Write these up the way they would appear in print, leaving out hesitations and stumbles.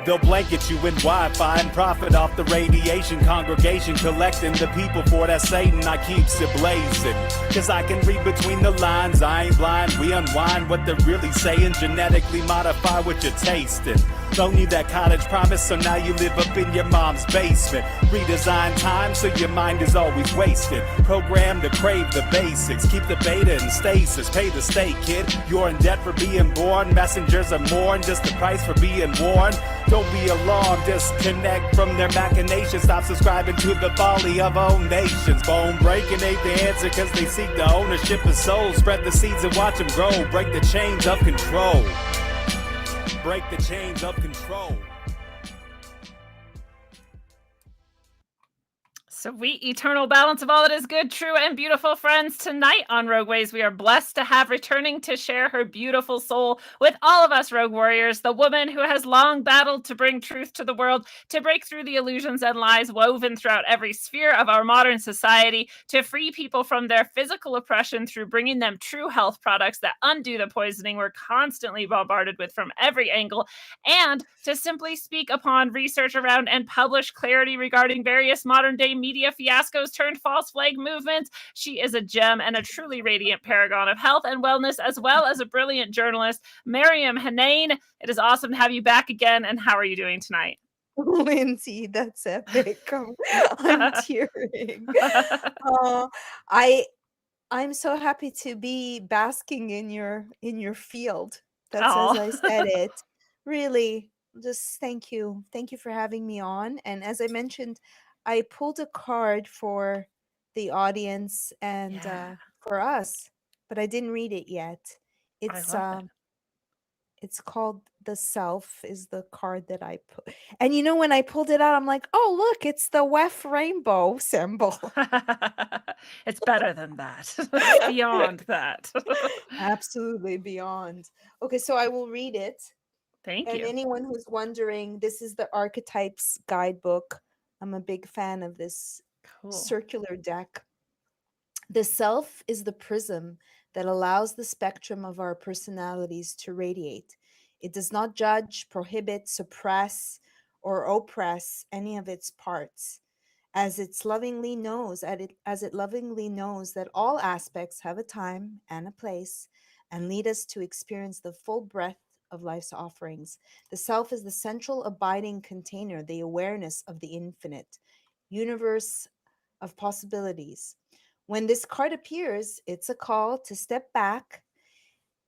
They'll blanket you in Wi-Fi and profit off the radiation. Congregation collecting the people for that Satan. I keeps it blazing, cause I can read between the lines. I ain't blind, we unwind what they're really saying. Genetically modify what you're tasting. Don't need that college promise, so now you live up in your mom's basement. Redesign time so your mind is always wasted. Programmed to crave the basics. Keep the beta in stasis. Pay the state, kid. You're in debt for being born. Messengers are more than just the price for being warned. Don't be alarmed, disconnect from their machinations. Stop subscribing to the folly of own nations. Bone breaking ain't the answer, cause they seek the ownership of souls. Spread the seeds and watch them grow. Break the chains of control. Break the chains of control. Sweet eternal balance of all that is good, true, and beautiful, friends. Tonight on Rogue Ways, we are blessed to have returning to share her beautiful soul with all of us Rogue Warriors, the woman who has long battled to bring truth to the world, to break through the illusions and lies woven throughout every sphere of our modern society, to free people from their physical oppression through bringing them true health products that undo the poisoning we're constantly bombarded with from every angle, and to simply speak upon research around and publish clarity regarding various modern-day media fiascos turned false flag movements. She is a gem and a truly radiant paragon of health and wellness, as well as a brilliant journalist. Maryam Henein, it is awesome to have you back again, and how are you doing tonight? Lindsay, that's epic. I'm tearing. Uh, I I'm so happy to be basking in your field. That's as I said it. Really, just thank you. Thank you for having me on. And as I mentioned, I pulled a card for the audience and Yeah. for us, but I didn't read it yet. I It's love it. it's called The Self is the card that I put. And you know, when I pulled it out, I'm like, oh, look, it's the WEF rainbow symbol. It's better than that. It's beyond that. Absolutely beyond. Okay, so I will read it. Thank And you. anyone who's wondering, this is the Archetypes Guidebook. I'm a big fan of this Cool. circular deck. The self is the prism that allows the spectrum of our personalities to radiate. It does not judge, prohibit, suppress, or oppress any of its parts, as it lovingly knows that all aspects have a time and a place and lead us to experience the full breadth of life's offerings. The self is the central abiding container, the awareness of the infinite universe of possibilities. When this card appears, it's a call to step back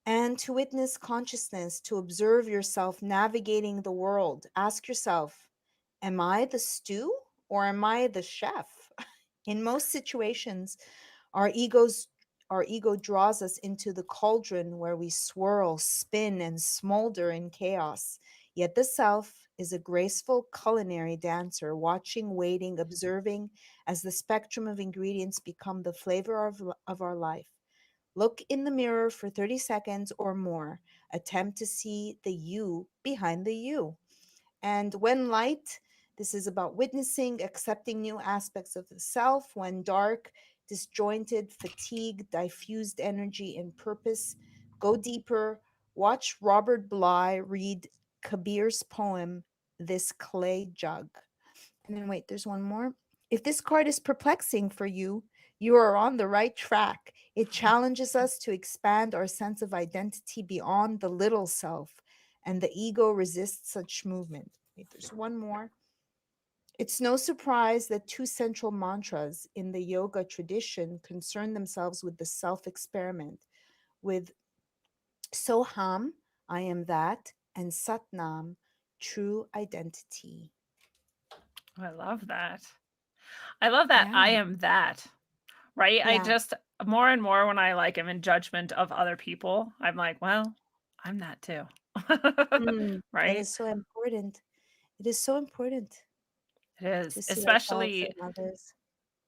and to witness consciousness, to observe yourself navigating the world. Ask yourself, am I the stew or am I the chef? In most situations, our egos our ego draws us into the cauldron where we swirl, spin, and smolder in chaos. Yet the self is a graceful culinary dancer, watching, waiting, observing as the spectrum of ingredients become the flavor of our life. Look in the mirror for 30 seconds or more. Attempt to see the you behind the you. And when light, this is about witnessing, accepting new aspects of the self. When dark, disjointed, fatigue, diffused energy and purpose. Go deeper. Watch Robert Bly read Kabir's poem, This Clay Jug. And then wait, there's one more. If this card is perplexing for you, you are on the right track. It challenges us to expand our sense of identity beyond the little self, and the ego resists such movement. Wait, there's one more. It's no surprise that two central mantras in the yoga tradition concern themselves with the self experiment, with Soham, I am that, and Satnam, true identity. I love that. I love that. Yeah. I am that. Right? I Yeah. just more and more when I like am in judgment of other people, I'm like, well, I'm that too. That Right? is so important. It is so important It is. to see ourselves Especially, and others.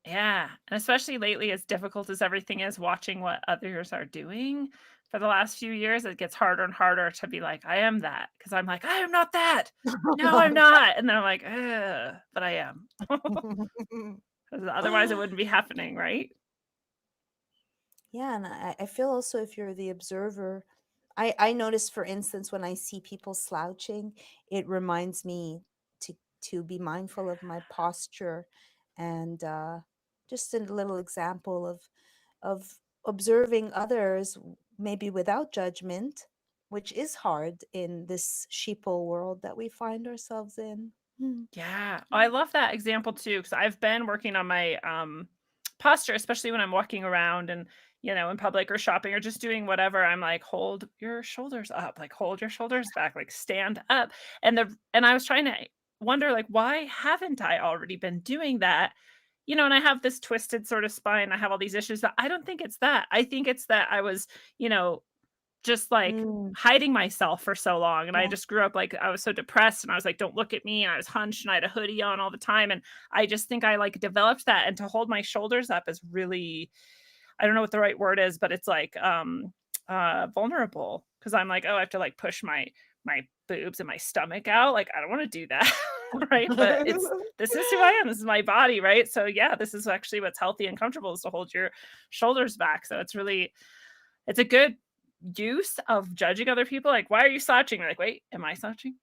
yeah. And especially lately, as difficult as everything is, watching what others are doing for the last few years, it gets harder and harder to be like, I am that. Cause I'm like, I am not that. No, I'm not. And then I'm like, ugh, but I am. 'Cause otherwise it wouldn't be happening, right? Yeah, and I feel also if you're the observer, I notice, for instance, when I see people slouching, it reminds me to be mindful of my posture, and just a little example of observing others, maybe without judgment, which is hard in this sheeple world that we find ourselves in. Mm. Yeah, I love that example too because I've been working on my posture, especially when I'm walking around and in public or shopping or just doing whatever. I'm like, hold your shoulders up, like hold your shoulders back, like stand up. And I was trying to wonder, like, why haven't I already been doing that? And I have this twisted sort of spine. I have all these issues, but I don't think it's that. I think it's that I was, you know, just, like, Mm, hiding myself for so long, and I yeah, just grew up, like, I was so depressed, and I was like, "Don't look at me," and I was hunched, and I had a hoodie on all the time, and I just think I, like, developed that, and to hold my shoulders up is really I don't know what the right word is, but it's, like, vulnerable because 'cause I'm like, "Oh, I have to, like, push my boobs and my stomach out," like, I don't wanna do that, right? But this is who I am, this is my body, right? So, yeah, this is actually what's healthy and comfortable is to hold your shoulders back, so it's a good use of judging other people, like, "Why are you slouching?" You're like, "Wait, am I slouching?"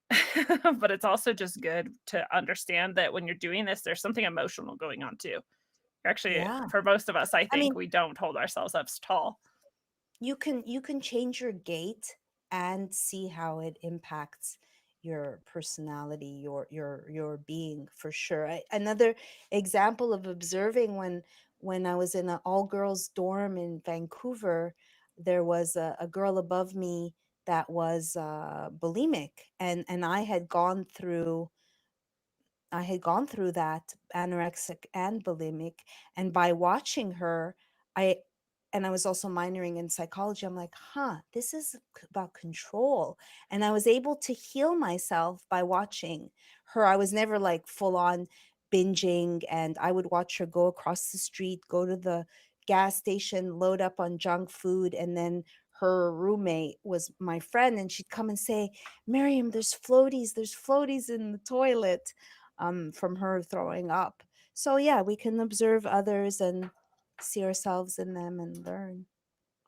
But it's also just good to understand that when you're doing this, there's something emotional going on too. Actually, yeah. for most of us, I I think mean, we don't hold ourselves up tall. you can change your gait and see how it impacts your personality, your being, for sure. Another example of observing, when I was in an all girls dorm in Vancouver, there was a girl above me that was bulimic, and I had gone through that, anorexic and bulimic, and by watching her, I I was also minoring in psychology. I'm like, huh, this is about control. And I was able to heal myself by watching her. I was never like full on binging, and I would watch her go across the street, go to the gas station, load up on junk food, and then her roommate was my friend, and she'd come and say, Miriam, there's floaties in the toilet, from her throwing up. So yeah, we can observe others and see ourselves in them and learn.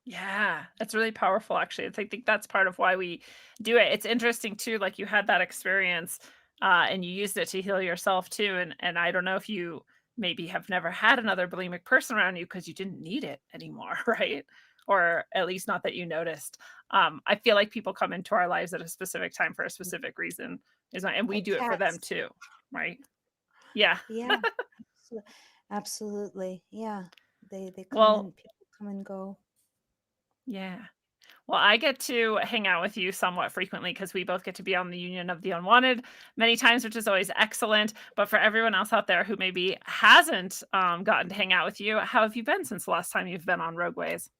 Yeah, that's really powerful, actually. I think that's part of why we do it. It's interesting too, like you had that experience, and you used it to heal yourself too. And I don't know if you maybe have never had another bulimic person around you because you didn't need it anymore, right? Or at least not that you noticed. I feel like people come into our lives at a specific time for a specific reason, and we Like do it for them cats. too, right? Yeah. Yeah, abso- absolutely. Yeah. They come Well, and people come and go. yeah. Well, I get to hang out with you somewhat frequently because we both get to be on the Union of the Unwanted many times, which is always excellent. But for everyone else out there who maybe hasn't gotten to hang out with you, how have you been since the last time you've been on Rogueways?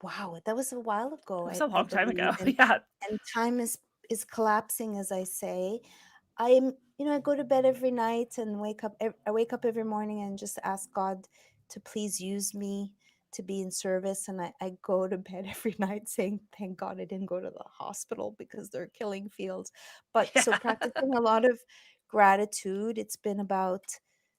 Wow, that was a while ago, It was a I long time believe. ago. Yeah. And time is collapsing, as I say. I'm, I go to bed every night and I wake up every morning and just ask God to please use me to be in service. And I go to bed every night saying, thank God I didn't go to the hospital because they're killing fields. But so Yeah. practicing a lot of gratitude. It's been about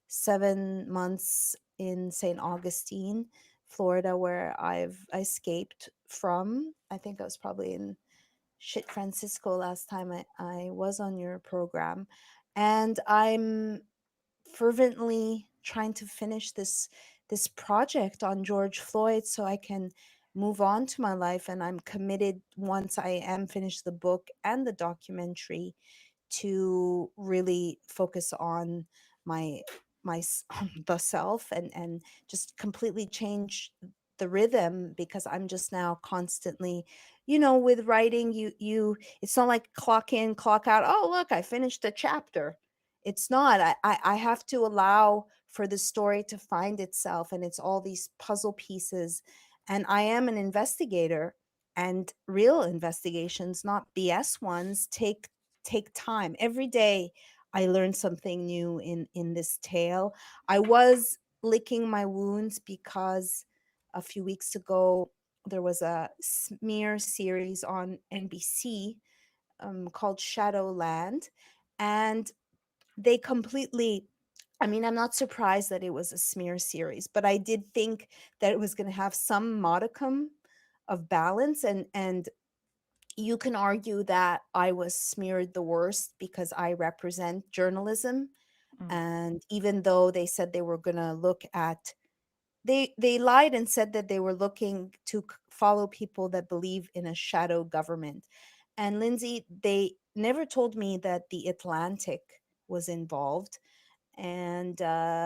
7 months in St. Augustine, Florida, where I escaped from. I think I was probably in Shit Francisco last time I was on your program. And I'm fervently trying to finish this project on George Floyd so I can move on to my life. And I'm committed, once I am finished the book and the documentary, to really focus on my the self, and just completely change the rhythm, because I'm just now constantly, with writing, it's not like clock in, clock out. Oh, look, I finished a chapter. It's not. I have to allow for the story to find itself, and it's all these puzzle pieces. And I am an investigator, and real investigations, not BS ones, take time. Every day I learn something new in this tale. I was licking my wounds because a few weeks ago there was a smear series on NBC, called Shadowland, and they completely, I mean, I'm not surprised that it was a smear series, but I did think that it was going to have some modicum of balance. And you can argue that I was smeared the worst because I represent journalism. Mm. And even though they said they were going to look at, they lied and said that they were looking to follow people that believe in a shadow government. And Lindsay, they never told me that the Atlantic was involved. And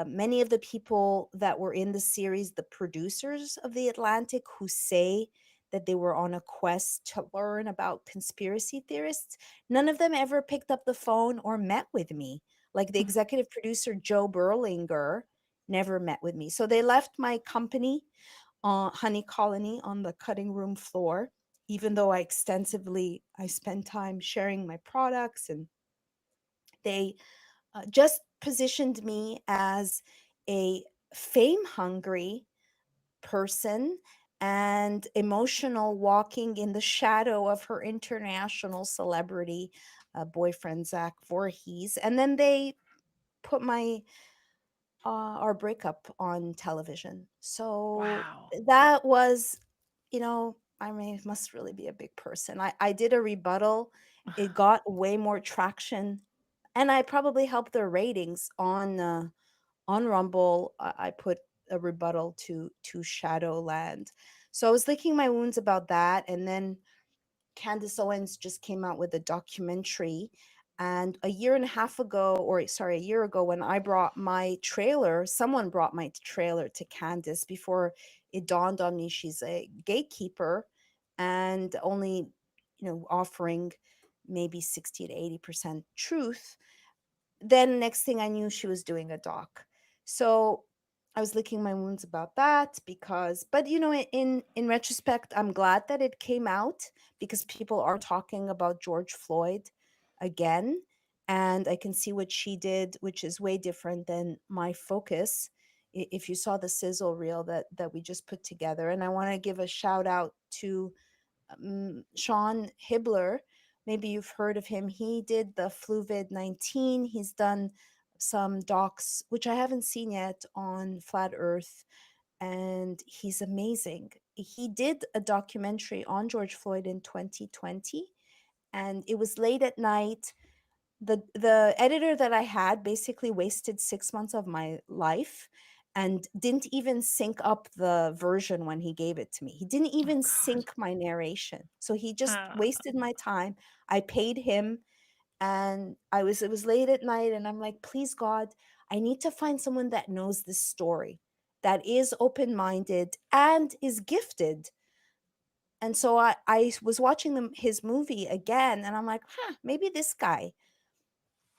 many of the people that were in the series, the producers of the Atlantic, who say that they were on a quest to learn about conspiracy theorists, none of them ever picked up the phone or met with me. Like the executive producer Joe Berlinger never met with me. So they left my company, Honey Colony, on the cutting room floor, even though I spent time sharing my products. And they just positioned me as a fame hungry person and emotional, walking in the shadow of her international celebrity boyfriend, Zach Voorhees. And then they put our breakup on television. So Wow. that was, I mean, it must really be a big person. I did a rebuttal. It got way more traction, and I probably helped their ratings on Rumble. I put a rebuttal to Shadowland. So I was licking my wounds about that, and then Candace Owens just came out with a documentary. And a year and a half ago, or sorry, a year ago, when I brought my trailer, someone brought my trailer to Candace before it dawned on me she's a gatekeeper and only, offering maybe 60 to 80% truth. Then next thing I knew, she was doing a doc. So I was licking my wounds about that because, but in retrospect, I'm glad that it came out because people are talking about George Floyd again, and I can see what she did, which is way different than my focus. If you saw the sizzle reel that we just put together, and I want to give a shout out to Sean Hibbler. Maybe you've heard of him. He did the Fluvid-19. He's done some docs, which I haven't seen yet, on Flat Earth, and he's amazing. He did a documentary on George Floyd in 2020, and it was late at night. The editor that I had basically wasted 6 months of my life and didn't even sync up the version when he gave it to me. He didn't Oh even God. sync my narration. So he just Uh, wasted my time. I paid him, and it was late at night, and I'm like, please God, I need to find someone that knows this story, that is open-minded and is gifted. And so I was watching his movie again, and I'm like, maybe this guy.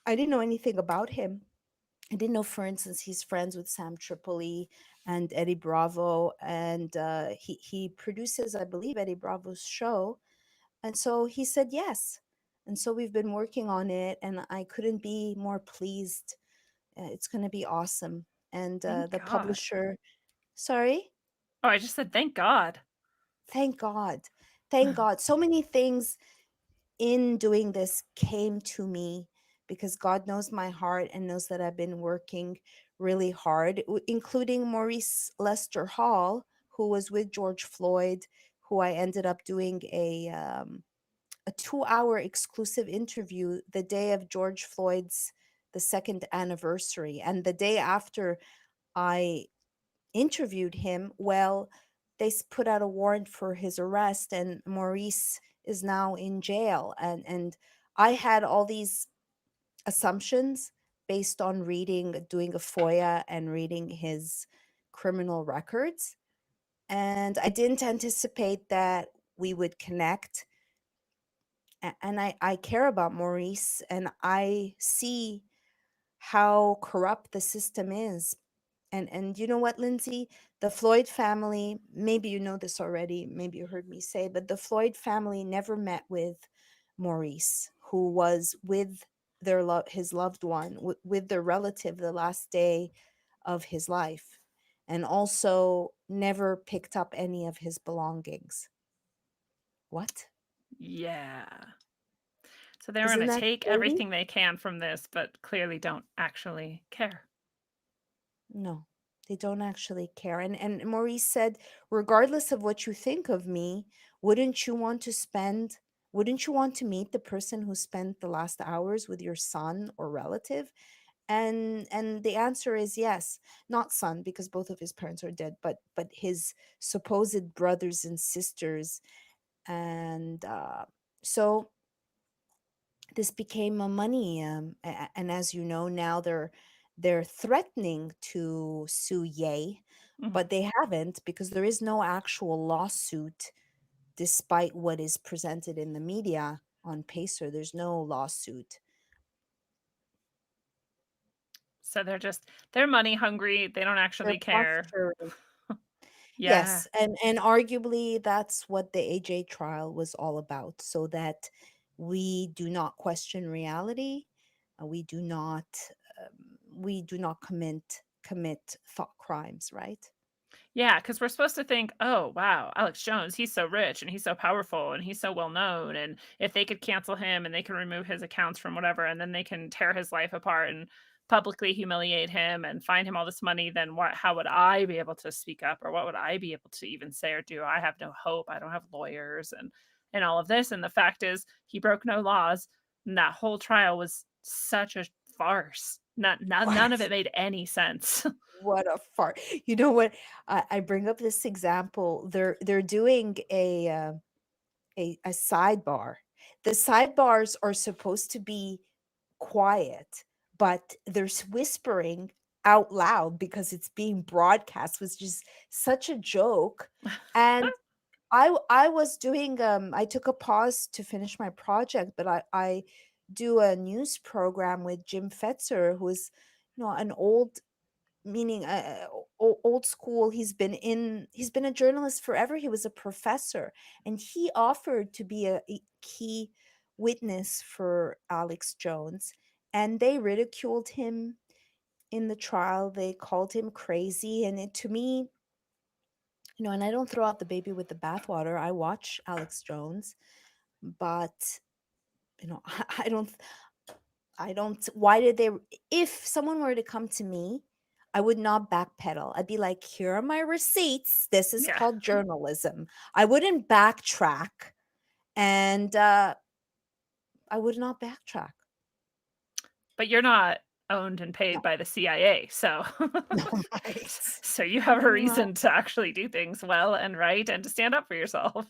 I didn't know anything about him. I didn't know, for instance, he's friends with Sam Tripoli and Eddie Bravo, and he produces, I believe, Eddie Bravo's show. And so he said yes, and so we've been working on it, and I couldn't be more pleased. It's going to be awesome. And thank the God. publisher, sorry, Oh, I just said thank God. thank God, thank God. So many things in doing this came to me because God knows my heart and knows that I've been working really hard, including Maurice Lester Hall, who was with George Floyd, who I ended up doing a 2-hour exclusive interview the day of George Floyd's the second anniversary, and the day after I interviewed him, well, they put out a warrant for his arrest, and Maurice is now in jail. And I had all these assumptions based on doing a FOIA and reading his criminal records. And I didn't anticipate that we would connect. And I care about Maurice, and I see how corrupt the system is. And you know what, Lindsay? The Floyd family, maybe you know this already, maybe you heard me say, but the Floyd family never met with Maurice, who was with his loved one, with their relative the last day of his life, and also never picked up any of his belongings. What? Yeah. So they're Isn't going to that take shady? everything they can from this, but clearly don't actually care. No. They don't actually care. And Maurice said, regardless of what you think of me, wouldn't you want to spend wouldn't you want to meet the person who spent the last hours with your son or relative? And the answer is yes. Not son, because both of his parents are dead, but his supposed brothers and sisters. And so this became a money, and as you know, now they're threatening to sue Ye, Mhm. but they haven't, because there is no actual lawsuit. Despite what is presented in the media on Pacer, there's no lawsuit. So they're money hungry. They don't They're actually care. posturing. Yeah. Yes, and arguably that's what the AJ trial was all about, so that we do not question reality, we do not commit thought crimes, right? Yeah, because we're supposed to think, "Oh, wow, Alex Jones, he's so rich and he's so powerful and he's so well known, and if they could cancel him and they can remove his accounts from whatever, and then they can tear his life apart and publicly humiliate him and find him all this money, then what how would I be able to speak up, or what would I be able to even say or do? I have no hope. I don't have lawyers and all of this." And the fact is he broke no laws, and that whole trial was such a farce. None of What? it made any sense. What a fart. You know what? I bring up this example. They're doing a sidebar. The sidebars are supposed to be quiet, but there's whispering out loud because it's being broadcast, was just such a joke. And I was doing I took a pause to finish my project, but I do a news program with Jim Fetzer, who is, an old, meaning old school. He's been a journalist forever. He was a professor, and he offered to be a key witness for Alex Jones, and they ridiculed him in the trial. They called him crazy, and to me, and I don't throw out the baby with the bathwater. I watch Alex Jones, but I don't. Why did they? If someone were to come to me, I would not backpedal. I'd be like, here are my receipts. This is Yeah. called journalism. I wouldn't backtrack, and I would not backtrack. But you're not owned and paid No, by the CIA, so no, right. so you have a No, reason to actually do things well and right and to stand up for yourself.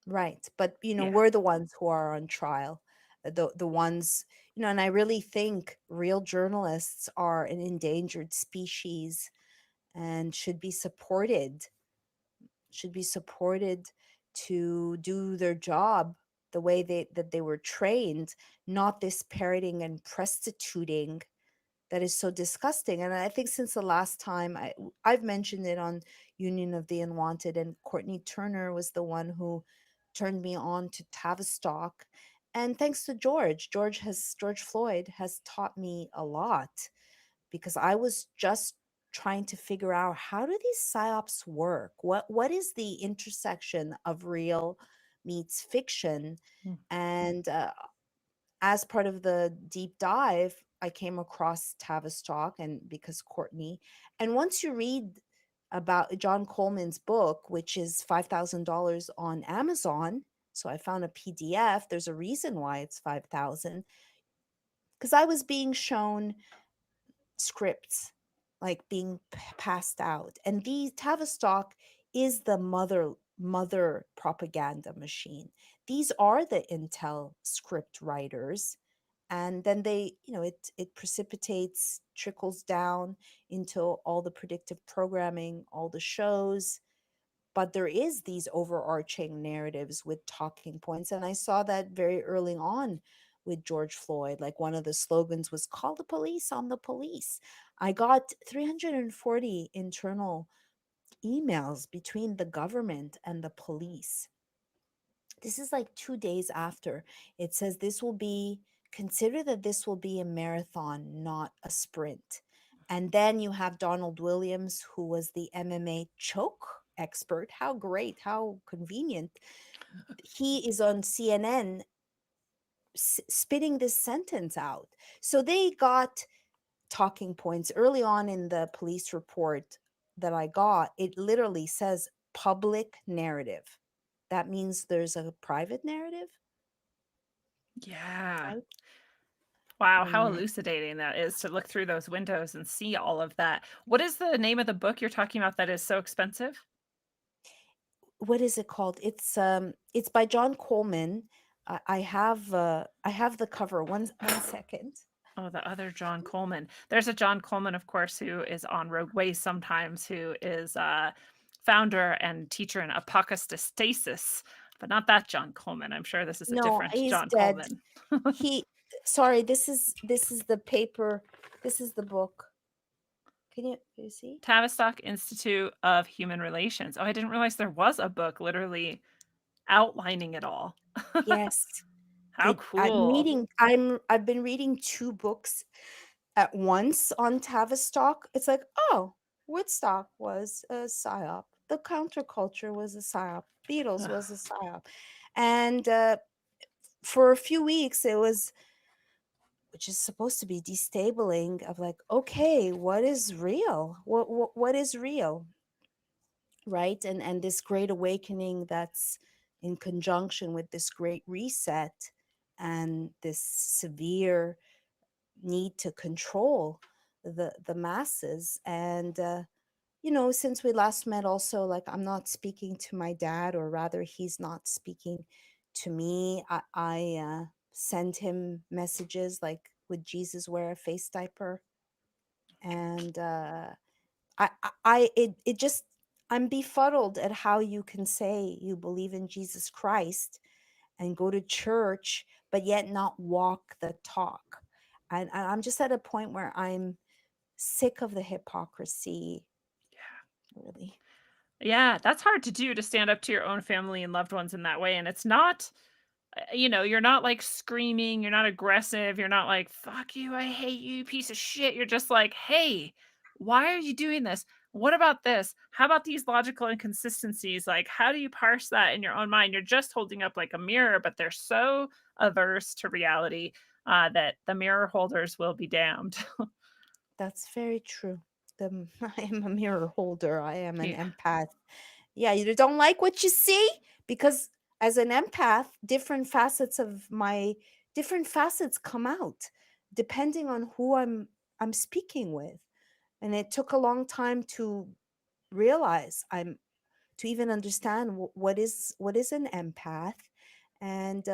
right. But Yeah. we're the ones who are on trial. The ones, and I really think real journalists are an endangered species and should be supported to do their job the way they were trained, not this parroting and prostituting that is so disgusting. And I think since the last time I've mentioned it on Union of the Unwanted, and Courtney Turner was the one who turned me on to Tavistock. And thanks to George Floyd has taught me a lot, because I was just trying to figure out, how do these psyops work? What is the intersection of real meets fiction? Mm. And as part of the deep dive, I came across Tavistock, and because Courtney, and once you read about John Coleman's book, which is $5,000 on Amazon. So I found a PDF. There's a reason why it's 5,000, because I was being shown scripts like being passed out, and the Tavistock is the mother propaganda machine. These are the intel script writers, and then they, it precipitates, trickles down into all the predictive programming, all the shows. But there is these overarching narratives with talking points, and I saw that very early on with George Floyd. Like, one of the slogans was, call the police on the police. I got 340 internal emails between the government and the police. This is like 2 days after. It says, consider that this will be a marathon, not a sprint. And then you have Donald Williams, who was the MMA choke expert. How great, how convenient. He is on CNN spitting this sentence out. So they got talking points early on in the police report that I got. It literally says public narrative. That means there's a private narrative, Yeah. right? Wow, how And elucidating that is to look through those windows and see all of that. What is the name of the book you're talking about that is so expensive? what is it called? It's by John Coleman. I have the cover. One second. Oh, the other John Coleman. There's a John Coleman, of course, who is on Rogue Ways sometimes, who is founder and teacher in apocastasis, but not that John Coleman. I'm sure this is a No, different he's John dead. Coleman. He Sorry, this is the paper. This is the book. Can you see? Tavistock Institute of Human Relations. Oh, I didn't realize there was a book literally outlining it all. Yes. How cool. I've been reading two books at once on Tavistock. It's like, oh, Woodstock was a psyop. The counterculture was a psyop. Beatles Ugh. was a psyop. And for a few weeks it was, which is supposed to be destabling, of like, okay, what is real? What is real? Right? And this great awakening that's in conjunction with this great reset and this severe need to control the masses. And since we last met, also, like, I'm not speaking to my dad, or rather he's not speaking to me. I send him messages like, would Jesus wear a face diaper? And it just, I'm befuddled at how you can say you believe in Jesus Christ and go to church, but yet not walk the talk. And I'm just at a point where I'm sick of the hypocrisy, really. Yeah, that's hard to do, to stand up to your own family and loved ones in that way. And it's not, you're not like screaming, you're not aggressive, you're not like, fuck you, I hate you, piece of shit. You're just like, hey, why are you doing this? What about this? How about these logical inconsistencies? Like, how do you parse that in your own mind? You're just holding up like a mirror, but they're so averse to reality that the mirror holders will be damned. That's very true. I am a mirror holder. I am an Yeah. empath. Yeah, you don't like what you see, because as an empath, different facets come out depending on who I'm speaking with. And it took a long time to realize, to even understand what is an empath. And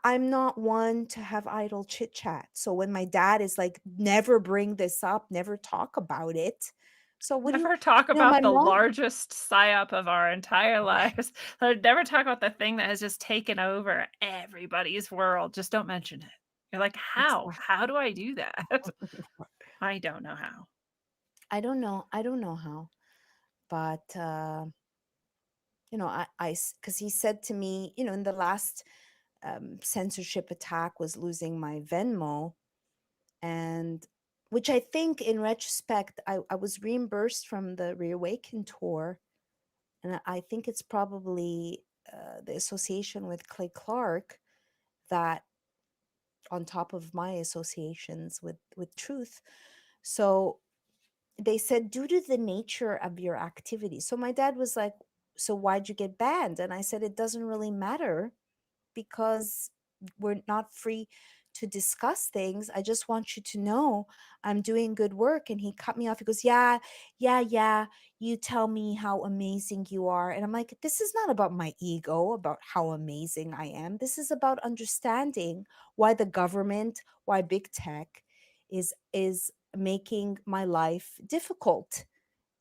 I'm not one to have idle chit chat. So when my dad is like, never bring this up, never talk about it. So what do Never talk my about the mom, largest psyop of our entire lives. Never talk about the thing that has just taken over everybody's world. Just don't mention it. You're like, how? exactly. How do I do that? I don't know how. I don't know how, but because he said to me, in the last censorship attack, was losing my Venmo. And which, I think, in retrospect, I was reimbursed from the Reawaken tour. And I think it's probably the association with Clay Clark, that, on top of my associations with truth. So they said, due to the nature of your activity. So my dad was like, so why'd you get banned? And I said, it doesn't really matter, because we're not free to discuss things. I just want you to know I'm doing good work. And he cut me off. He goes, yeah, yeah, yeah. You tell me how amazing you are. And I'm like, this is not about my ego, about how amazing I am. This is about understanding why the government, why big tech is making my life difficult.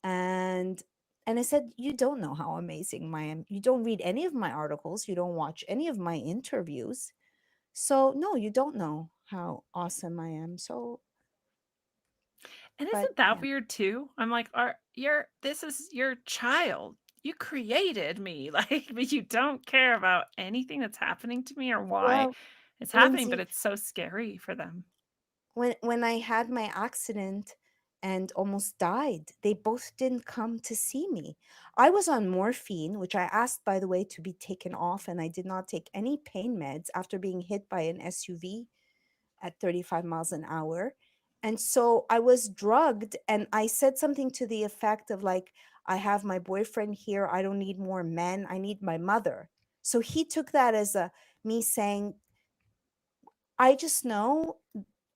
and and I said, you don't know how amazing I am. You don't read any of my articles, you don't watch any of my interviews, so no, you don't know how awesome I am. So, And but isn't that yeah. weird too? I'm like, this is your child. You created me. Like, but you don't care about anything that's happening to me or why Well, it's happening, but Lindsay, it's so scary for them. when I had my accident and almost died, they both didn't come to see me. I was on morphine, which I asked, by the way, to be taken off, and I did not take any pain meds after being hit by an SUV at 35 miles an hour. And so I was drugged, and I said something to the effect of like, I have my boyfriend here. I don't need more men. I need my mother. So he took that as a me saying, I just know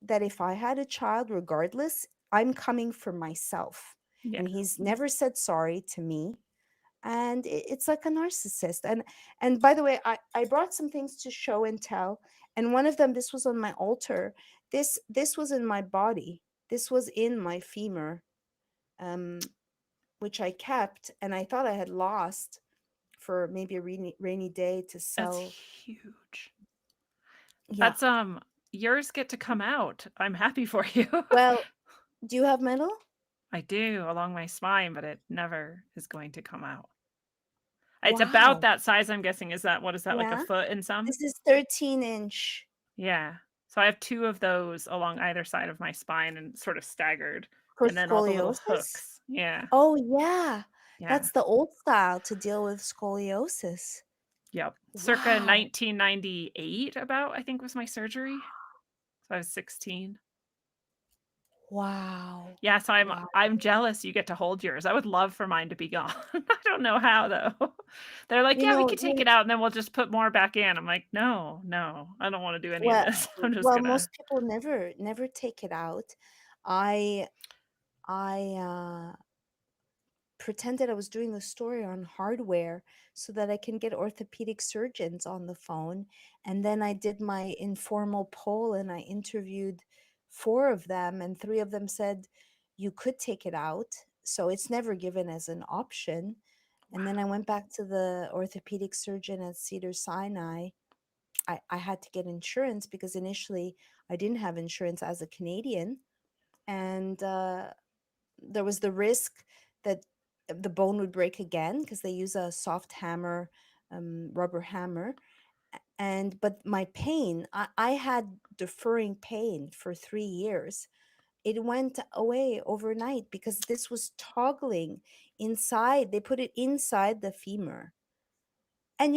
that if I had a child, regardless, I'm coming for myself. Yeah. And he's never said sorry to me. And it's like a narcissist. And by the way, I brought some things to show and tell. And one of them, this was on my altar. This was in my body. This was in my femur, um, which I kept, and I thought I had lost for maybe a rainy day to That's sell. huge. Yeah. That's yours get to come out. I'm happy for you. Well, do you have metal? I do along my spine, but it never is going to come out. It's about Wow. that size, I'm guessing. Is that what is that, like a Yeah. foot in some? This is 13-inch Yeah. So I have 2 of those along either side of my spine and sort of staggered, for and then all the little scoliosis. hooks. Yeah. Oh, yeah. Yeah. That's the old style to deal with scoliosis. Yep. Circa Wow. 1998 about, I think, was my surgery. So I was 16. Wow. Yeah, so I'm Wow. I'm jealous you get to hold yours. I would love for mine to be gone. I don't know how though. They're like, You "Yeah, we know, could take it out and then we'll just put more back in." I'm like, "No, no, I don't wanna do any of well, this. I'm just gonna." most people never take it out. I I pretended I was doing a story on hardware so that I can get orthopedic surgeons on the phone. And then I did my informal poll and I interviewed four of them, and three of them said, you could take it out. So it's never given as an option. And then I Wow. went back to the orthopedic surgeon at Cedar Sinai. I had to get insurance because initially I didn't have insurance as a Canadian. And there was the risk that the bone would break again because they use a soft hammer, rubber hammer. And but my pain, I had deferring pain for 3 years. It went away overnight because this was toggling inside. They put it inside the femur. And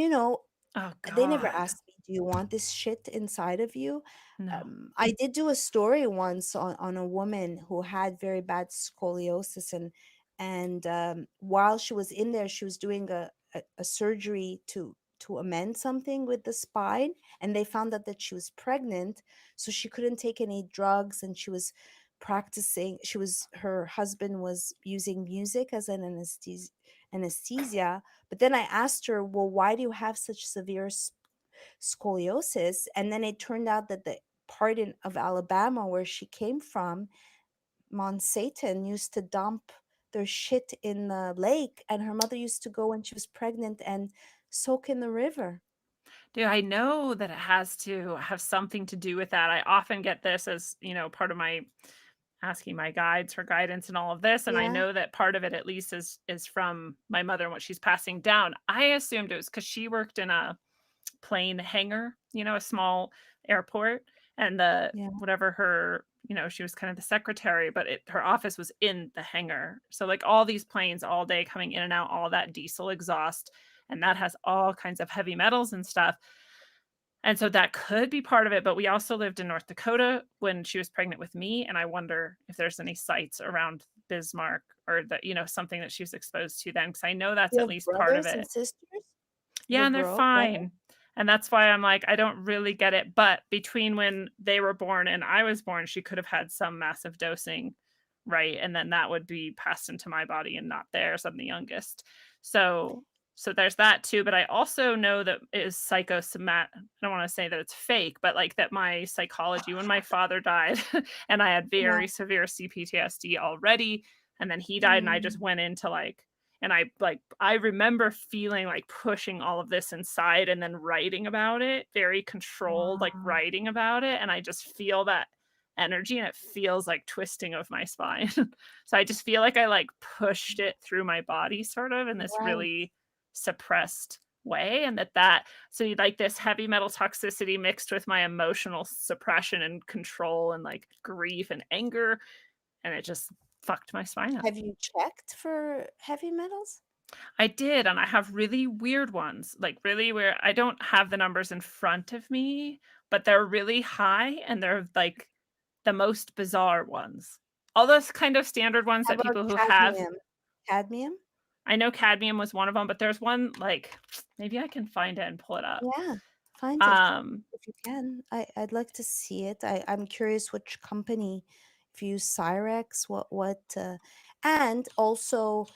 Oh they never god. asked me, "Do you want this shit inside of you?" No. I did do a story once on a woman who had very bad scoliosis, and while she was in there, she was doing a surgery to amend something with the spine, and they found out that she was pregnant, so she couldn't take any drugs, and she was practicing. Her husband was using music as an anesthesia. But then I asked her, well, why do you have such severe scoliosis? And then it turned out that the part of Alabama where she came from, Mount Satan, used to dump their shit in the lake, and her mother used to go when she was pregnant and soak in the river. Dude, I know that it has to have something to do with that. I often get this as, part of my asking my guides for guidance and all of this, and I Yeah, know that part of it at least is from my mother and what she's passing down. I assumed it was because she worked in a plane hangar, a small airport, and the yeah. whatever her, she was kind of the secretary, but her office was in the hangar. So like all these planes all day coming in and out, all that diesel exhaust, and that has all kinds of heavy metals and stuff. And so that could be part of it, but we also lived in North Dakota when she was pregnant with me, and I wonder if there's any sites around Bismarck or that, something that she was exposed to then, because I know that's You at have least part of brothers and it. sisters? You Yeah, have a and they're brother? fine. And that's why I'm like, I don't really get it. But between when they were born and I was born, she could have had some massive dosing, right? And then that would be passed into my body and not theirs. I'm the youngest. So there's that too. But I also know that it is psychosomatic. I don't want to say that it's fake, but like that my psychology, when my father died and I had Yeah. very severe CPTSD already, and then he died, and I just Mm, went into like, and I remember feeling like pushing all of this inside and then writing about it, very controlled, like wow. writing about it, and I just feel that energy, and it feels like twisting of my spine. So I just feel like I like pushed it through my body sort of in this Right. really suppressed way, and that so you like this heavy metal toxicity mixed with my emotional suppression and control and like grief and anger, and it just fucked my spine up. Have you checked for heavy metals? I did, and I have really weird ones, like really where I don't have the numbers in front of me, but they're really high and they're like the most bizarre ones. All those kind of standard ones How that about people who have. cadmium? Cadmium? I know cadmium was one of them, but there's one, like, maybe I can find it and pull it up. Yeah, find it Um, if you can. I'd like to see it. I'm curious which company, if you use Cyrex, and also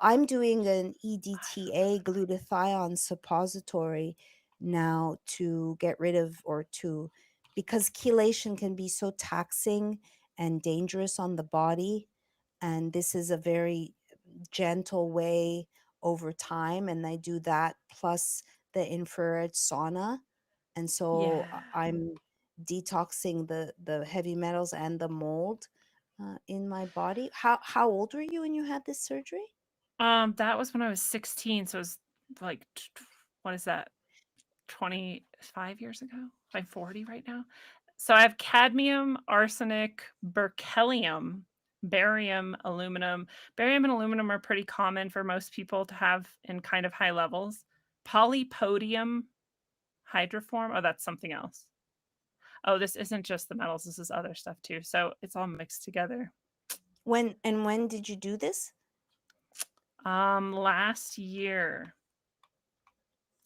I'm doing an EDTA glutathione suppository now to get rid of because chelation can be so taxing and dangerous on the body, and this is a very gentle way over time, and I do that plus the infrared sauna, and so yeah. I'm detoxing the heavy metals and the mold in my body. How old were you when you had this surgery? That was when I was 16, so it was like what is that? 25 years ago? I'm 40 right now. So I have cadmium, arsenic, berkelium, barium, aluminum. Barium and aluminum are pretty common for most people to have in kind of high levels. Polypodium hydroform. Oh, that's something else. Oh, this isn't just the metals, this is other stuff too. So it's all mixed together. When did you do this? Last year.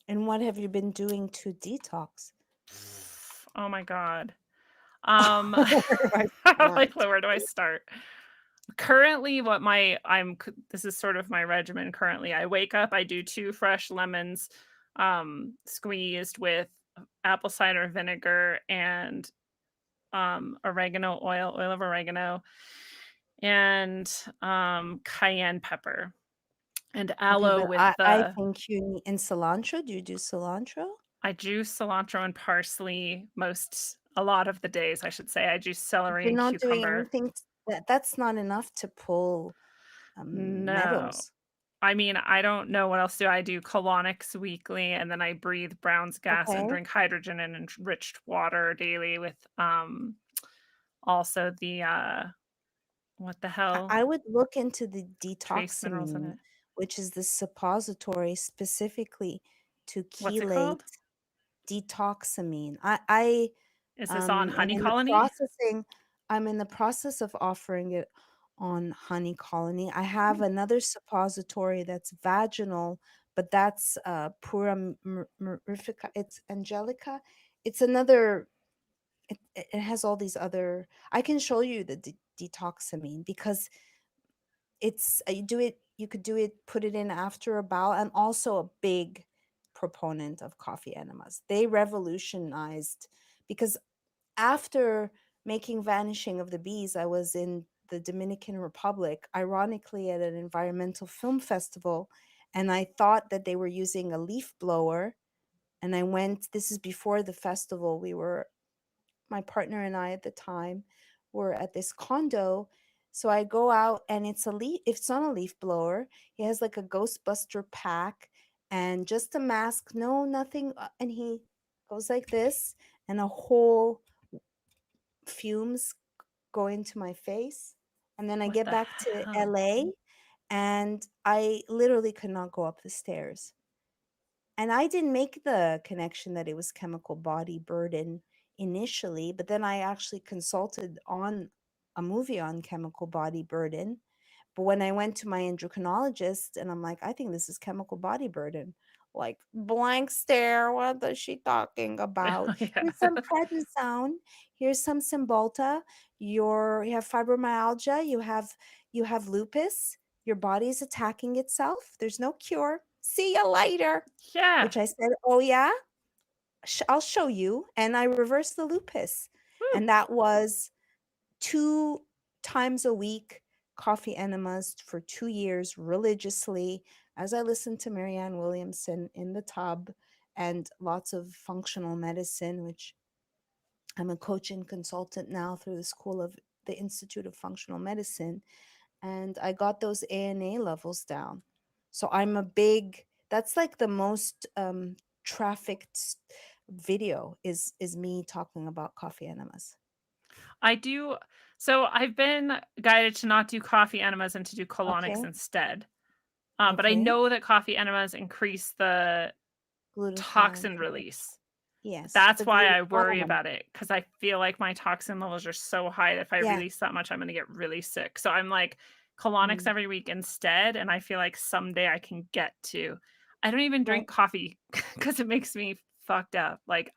And what have you been doing to detox? Oh my god. Um, Where do I like, start? where do I start? Currently, this is sort of my regimen currently. I wake up, I do 2 fresh lemons, squeezed with apple cider vinegar and, oregano oil of oregano, and, cayenne pepper, and Okay, aloe but with I the think you need and cilantro. Do you do cilantro? I juice cilantro and parsley a lot of the days, I should say. I juice But celery you're and not doing cucumber. anything that's not enough to pull No. metals. I mean, I don't know what else do I do colonics weekly, and then I breathe Brown's gas and Okay. drink hydrogen and enriched water daily with, also the, what the hell? I would look into the Trace minerals in detoxamine, it. which is the suppository specifically to What's it chelate called? detoxamine. I Is this on am Honey in the Colony? process of offering it on Honey Colony. I have another suppository that's vaginal, but that's Pura Mirifica. It's Angelica. It's another. It has all these other. I can show you the detoxamine because you could do it, put it in after a bowel. I'm also a big proponent of coffee enemas. They revolutionized because after making Vanishing of the Bees, I was in the Dominican Republic, ironically at an environmental film festival, and I thought that they were using a leaf blower. And I went, this is before the festival. My partner and I at the time were at this condo. So I go out and it's not a leaf blower. He has like a Ghostbuster pack and just a mask, no, nothing. And he goes like this, and a whole fumes go into my face. And then I What get the back to hell? LA and I literally could not go up the stairs. And I didn't make the connection that it was chemical body burden initially, but then I actually consulted on a movie on chemical body burden. But when I went to my endocrinologist and I'm like, I think this is chemical body burden, like blank stare. What is she talking about? Yeah. Here's some prednisone. Here's some Cymbalta. You have fibromyalgia. You have lupus. Your body's attacking itself. There's no cure. See you later. Yeah. Which I said, oh yeah, I'll show you. And I reversed the lupus, Woo. and that was 2 times a week, coffee enemas for 2 years religiously as I listened to Marianne Williamson in the tub and lots of functional medicine, which I'm a coach and consultant now through the Institute of Functional Medicine. And I got those ANA levels down. So that's like the most trafficked video is me talking about coffee enemas. I do so I've been guided to not do coffee enemas and to do colonics Okay. instead. But I Okay. know that coffee enemas increase the Glutathione. toxin release. Yes, That's the why I worry glutathione. about it, because I feel like my toxin levels are so high that if I Yeah. release that much, I'm gonna get really sick. So I'm like colonics Mm. every week instead, and I feel like someday I can get to I don't even Right. drink coffee because it makes me fucked up. Like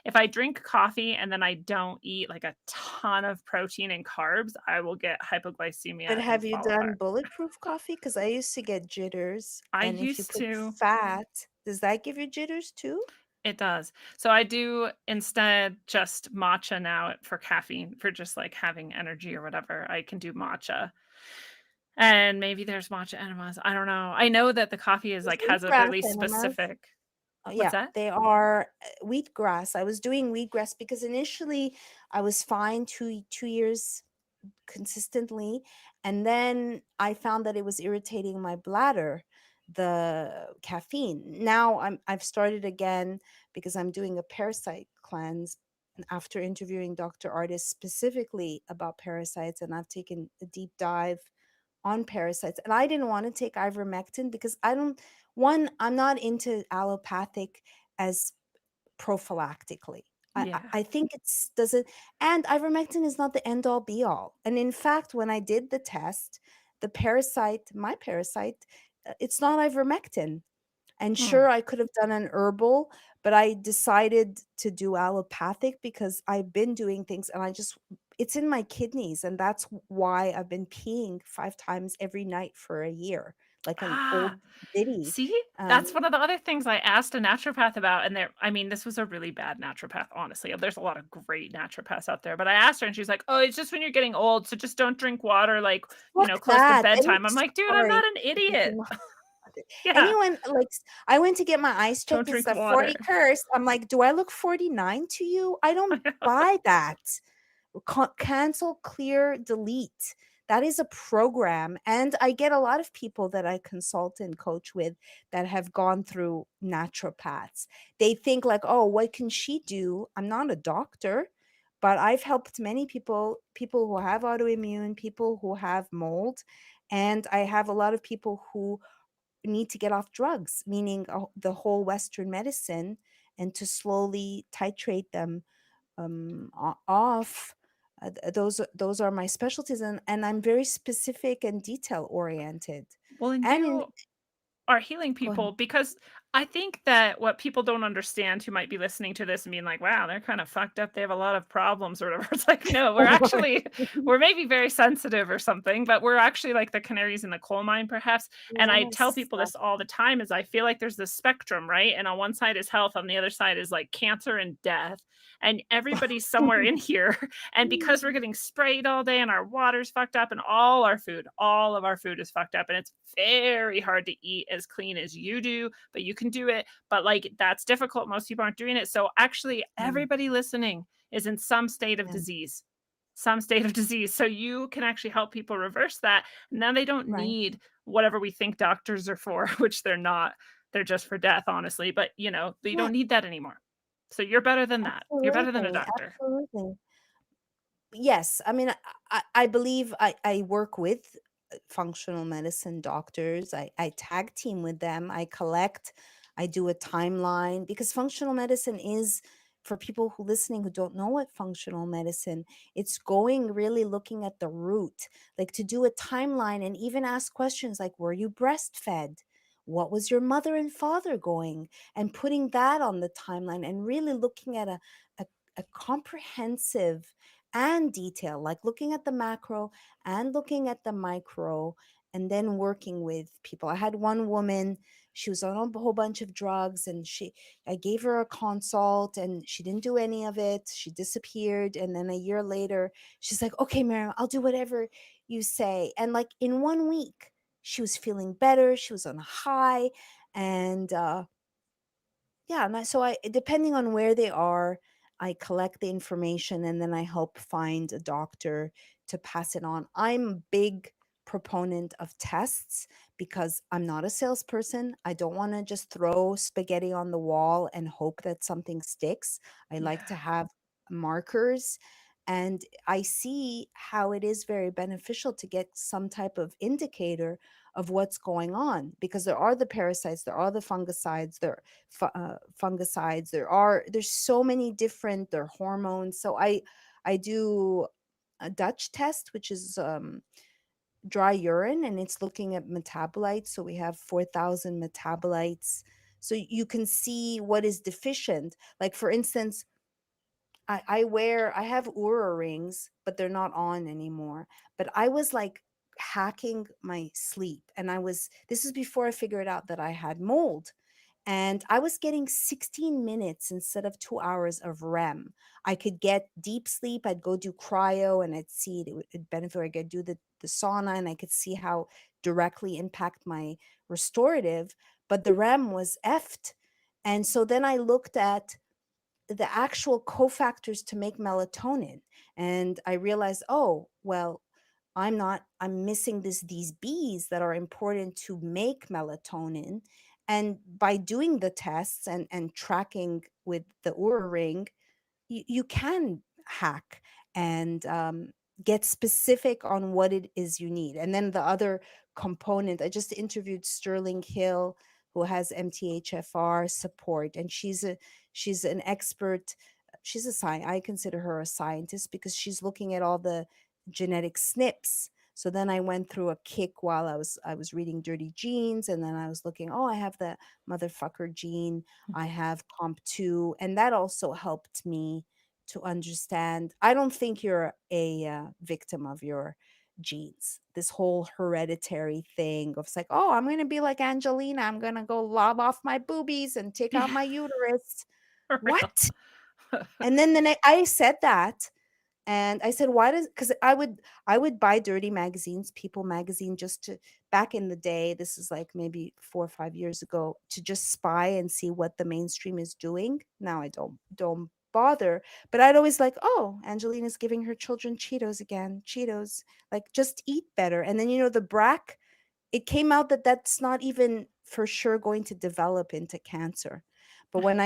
if I drink coffee and then I don't eat like a ton of protein and carbs, I will get But hypoglycemia and have you fall done apart. bulletproof coffee? Because I used to get jitters, I and if you used put to fat, does that give you jitters too? It does. So I do instead just matcha now for caffeine, for just, like, having energy or whatever. I can do matcha, and maybe there's matcha enemas, I don't know. I know that the coffee is, There's like, has a wheatgrass really enemas. specific What's Yeah, that? they are wheatgrass. I was doing wheatgrass because initially I was fine 2 years consistently, and then I found that it was irritating my bladder, the caffeine. Now I've started again because I'm doing a parasite cleanse, and after interviewing Dr. Artis specifically about parasites, and I've taken a deep dive on parasites. And I didn't want to take ivermectin because I don't one, I'm not into allopathic as prophylactically. Yeah. I think it's doesn't, and ivermectin is not the end all be all. And in fact, when I did the test, my parasite, it's not ivermectin. And Mm. sure, I could have done an herbal, but I decided to do allopathic because I've been doing things and it's in my kidneys. And that's why I've been peeing 5 times every night for a year, like an Ah. old biddy. See? Um, That's one of the other things I asked a naturopath about, and I mean, this was a really bad naturopath, honestly. There's a lot of great naturopaths out there, but I asked her and she's like, "Oh, it's just when you're getting old, so just don't drink water like, Fuck close to that. bedtime." I'm like, "Dude, I'm Sorry. not an idiot." Yeah, Anyone like I went to get my eyes don't checked. It's drink a water. 40 curse. I'm like, do I look 49 to you? I don't buy that. Cancel, clear, delete. That is a program. And I get a lot of people that I consult and coach with that have gone through naturopaths. They think, like, oh, what can she do? I'm not a doctor, but I've helped many people who have autoimmune, people who have mold. And I have a lot of people who need to get off drugs, meaning the whole Western medicine, and to slowly titrate them off. Those are my specialties, and I'm very specific and detail oriented. Well, and And in you are healing Go ahead. people because I think that what people don't understand who might be listening to this and being like, wow, they're kind of fucked up. They have a lot of problems or whatever. It's like, no, we're maybe very sensitive or something, but we're actually like the canaries in the coal mine, perhaps. And I tell Yes. people this all the time is I feel like there's this spectrum, right? And on one side is health, on the other side is like cancer and death. And everybody's somewhere in here. And because we're getting sprayed all day and our water's fucked up and all of our food is fucked up. And it's very hard to eat as clean as you do, but you can do it. But like that's difficult. Most people aren't doing it. So actually, Mm, everybody listening is in some state of yeah, disease. Some state of disease. So you can actually help people reverse that. And then they don't right. need whatever we think doctors are for, which they're not. They're just for death, honestly. But you Yeah, don't need that anymore. So you're better than that. You're better than a absolutely, doctor. absolutely. Yes, I mean, I believe I work with functional medicine doctors. I tag team with them. I collect. I do a timeline because functional medicine is for people who listening who don't know what functional medicine. It's going really looking at the root, like to do a timeline and even ask questions like, were you breastfed? What was your mother and father going? And putting that on the timeline and really looking at a, a comprehensive and detail, like looking at the macro and looking at the micro, and then working with people. I had one woman, she was on a whole bunch of drugs, and I gave her a consult and she didn't do any of it. She disappeared. And then a year later, she's like, okay, Miriam, I'll do whatever you say. And like in 1 week, she was feeling better. She was on a high. And yeah, and so depending on where they are, I collect the information and then I help find a doctor to pass it on. I'm a big proponent of tests because I'm not a salesperson. I don't want to just throw spaghetti on the wall and hope that something sticks. I like to Yeah. have markers, and I see how it is very beneficial to get some type of indicator of what's going on, because there are the parasites, there are the fungicides, fungicides, there's so many different, there are hormones. So I do a Dutch test, which is dry urine, and it's looking at metabolites. So we have 4,000 metabolites. So you can see what is deficient. Like, for instance, I have Oura rings, but they're not on anymore. But I was like hacking my sleep. And this is before I figured out that I had mold. And I was getting 16 minutes instead of 2 hours of REM. I could get deep sleep. I'd go do cryo and I'd see it benefit. I could do the sauna and I could see how directly impact my restorative. But the REM was effed. And so then I looked at the actual cofactors to make melatonin. And I realized, oh, well, I'm missing these B's that are important to make melatonin. And by doing the tests and tracking with the Oura ring, you can hack and get specific on what it is you need. And then the other component, I just interviewed Sterling Hill, who has MTHFR support, and she's an expert. She's a I consider her a scientist because she's looking at all the genetic SNPs. So then I went through a kick while I was reading Dirty Genes, and then I was looking, oh, I have the motherfucker gene, I have COMP2, and that also helped me to understand. I don't think you're a victim of your genes. This whole hereditary thing of, it's like, oh, I'm going to be like Angelina. I'm going to go lob off my boobies and take out Yeah, my uterus. for real. What? And then I said that, and I said, why does, because I would buy dirty magazines, People magazine, just to, back in the day, this is like maybe 4 or 5 years ago, to just spy and see what the mainstream is doing. Now I don't bother, but I'd always like, oh, Angelina's giving her children Cheetos again, Cheetos, like, just eat better. And then, the BRAC, it came out that that's not even for sure going to develop into cancer. But when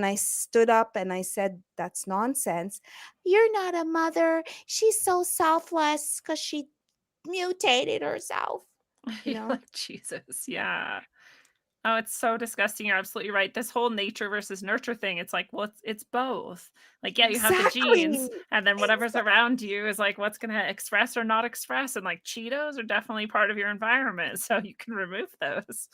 I stood up and I said that's nonsense, you're not a mother. She's so selfless because she mutated herself. You You're know like, Jesus, yeah. Oh, it's so disgusting. You're absolutely right. This whole nature versus nurture thing, it's like, well, it's both. Like, yeah, you have the exactly. genes, and then whatever's around you is like what's going to express or not express. And like Cheetos are definitely part of your environment, so you can remove those.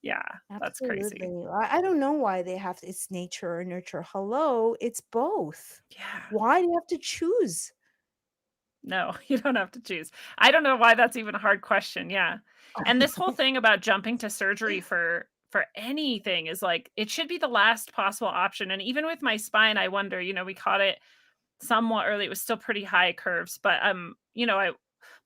Yeah, that's crazy. Absolutely. I don't know why they have it's nature or nurture. Hello, it's both. Yeah. Why do you have to choose? No, you don't have to choose. I don't know why that's even a hard question, yeah. And this whole thing about jumping to surgery for anything is like, it should be the last possible option, and even with my spine, I wonder, we caught it somewhat early, it was still pretty high curves, but, I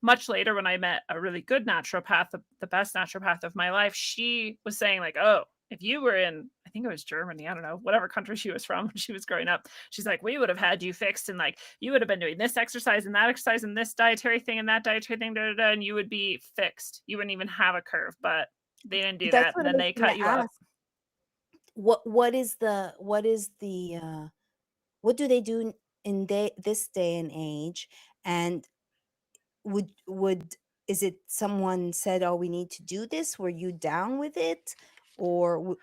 much later when I met a really good naturopath, the best naturopath of my life, she was saying like, "Oh, if you were in," I think it was Germany, I don't know, whatever country she was from when she was growing up. She's like, "We would have had you fixed, and like you would have been doing this exercise and that exercise and this dietary thing and that dietary thing, da, da, da, and you would be fixed. You wouldn't even have a curve." But they didn't do That's that, what and I then was they going cut to you up. ask. What do they do in this day and age? And would is it someone said, oh, we need to do this? Were you down with it? Or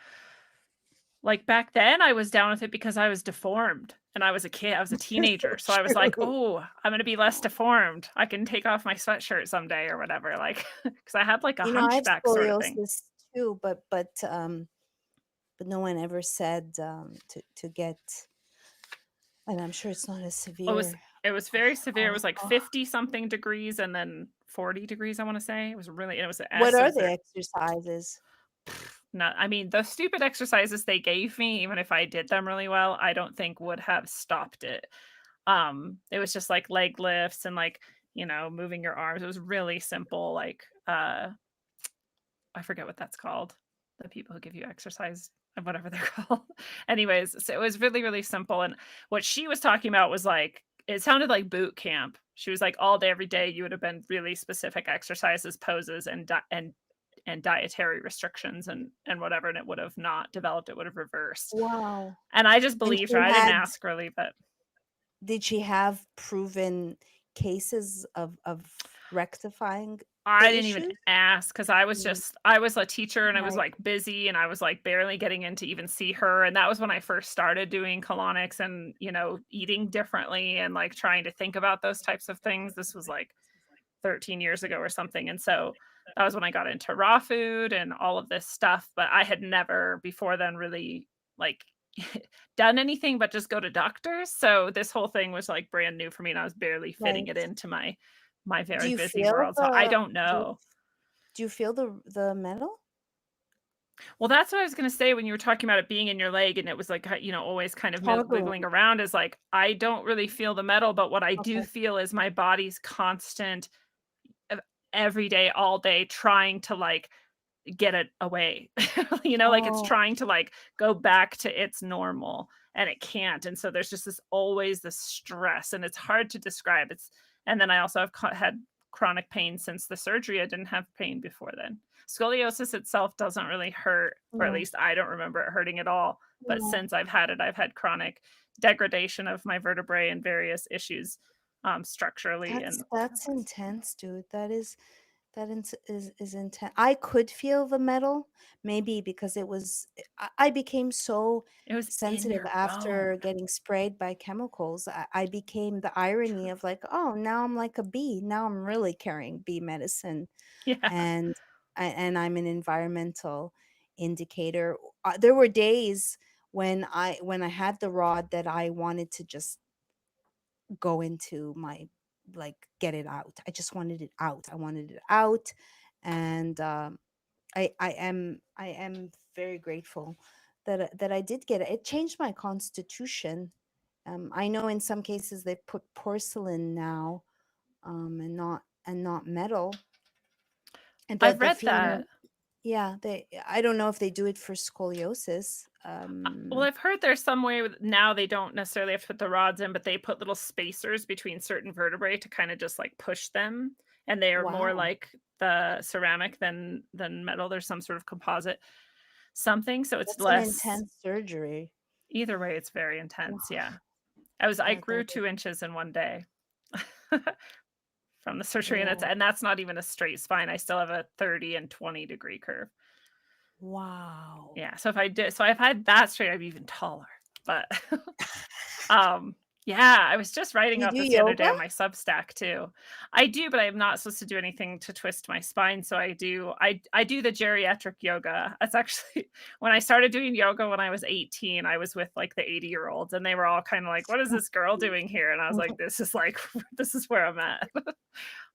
Like, back then, I was down with it because I was deformed, and I was a kid, I was a teenager, so I was like, true. "Oh, I'm gonna be less deformed. I can take off my sweatshirt someday," or whatever, like, because I had, like, a I have hunchback sorta thing. scoliosis too, but no one ever said to get, and I'm sure it's not as It was severe. it was very severe, it Oh, was, like, oh. 50 something degrees and then 40 degrees, I wanna say. It was really, and it was What so are the severe. exercises? Not, I mean, the stupid exercises they gave me, even if I did them really well, I don't think would have stopped it. It was just like leg lifts and like, moving your arms. It was really simple, like I forget what that's called. The people who give you exercise, whatever they're called. Anyways, so it was really, really simple. And what she was talking about was like, it sounded like boot camp. She was like, all day, every day, you would have been really specific exercises, poses, and dietary restrictions and whatever, and it would have not developed. It would have reversed. Wow. And I just And believed her. I didn't ask really, but did she have proven cases of rectifying? I the didn't even issues? ask because I was Mm, just I was a teacher and I was, right. like, busy and I was, like, barely getting in to even see her, and that was when I first started doing colonics and, eating differently and, like, trying to think about those types of things. This was, like, 13 years ago or something, and so that was when I got into raw food and all of this stuff, but I had never before then really, like, done anything but just go to doctors, so this whole thing was, like, brand new for me, and I was barely fitting Right. it into my Do very you busy feel world, so I the don't do you know. do you feel the metal? Well, that's what I was gonna say when you were talking about it being in your leg and it was, like, always kind of wiggling Toggling. around is, like, I don't really feel the metal, but what I do Okay. feel is my body's constant, ev every day, all day trying to, like, get it away. Like, it's Oh, trying to, like, go back to its normal, and it can't, and so there's just this always this stress, and it's hard to describe. And then I also have had chronic pain since the surgery. I didn't have pain before then. Scoliosis itself doesn't really hurt, or at no, least I don't remember it hurting at all, but no. since I've had it, I've had chronic degradation of my vertebrae and various issues, structurally, and That's intense, dude. That is intense. I could feel the metal, maybe because I became so it was in sensitive your bone. after getting sprayed by chemicals. I became the irony of like, oh, now I'm like a bee. Now I'm really carrying bee medicine, Yeah. and and I'm an environmental indicator. There were days when I had the rod that I wanted to just go into my like get it out. I just wanted it out. I wanted it out, and I am very grateful that I did get it. It changed my constitution. I know in some cases they put porcelain now, and not metal, and I've the read female. that. Yeah, they. I don't know if they do it for scoliosis. Well, I've heard there's some way now they don't necessarily have to put the rods in, but they put little spacers between certain vertebrae to kind of just like push them, and they are more Wow, like the ceramic than metal. There's some sort of composite something, so it's that's an less. intense surgery. Either way, it's very intense. Wow, Yeah, I grew that 2 inches in one day from the surgery, and yeah. that's not even a straight spine. I still have a 30 and 20-degree curve. Wow. Yeah, so I've had that straight, I'm even taller, but Um, yeah, I was just Do writing you about do this the other day yoga? on my Substack too. I do, but I'm not supposed to do anything to twist my spine, so I do the geriatric yoga. That's actually when I started doing yoga when I was 18, I was with like the 80-year-olds and they were all kind of like, "What is this girl doing here?" And I was like, "This is like this is where I'm at."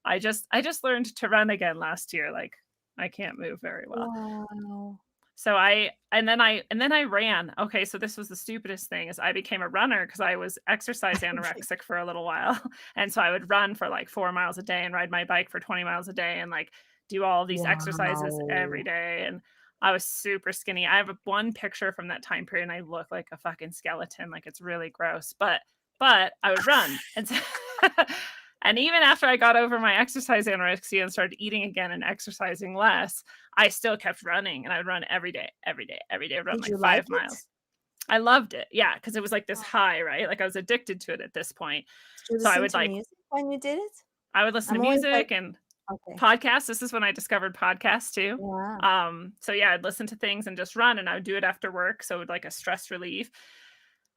I just learned to run again last year. Like I can't move very well. Wow. So I ran. Okay, so this was the stupidest thing is I became a runner because I was exercise anorexic for a little while. And so I would run for like 4 miles a day and ride my bike for 20 miles a day and like do all of these exercises every Wow. day. And I was super skinny. I have one picture from that time period and I look like a fucking skeleton. Like it's really gross. But I would run. And so and even after I got over my exercise anorexia and started eating again and exercising less, I still kept running and I would run every day, every day, every day. I'd run Did like you like 5 it? miles. I loved it. Yeah, because it was like this Oh, high, right? Like I was addicted to it at this point. did you So listen to music when you did it? I would listen to I'm always like, music and okay. podcasts. This is when I discovered podcasts too. Yeah. So yeah, I'd listen to things and just run and I would do it after work. So it would like a stress relief.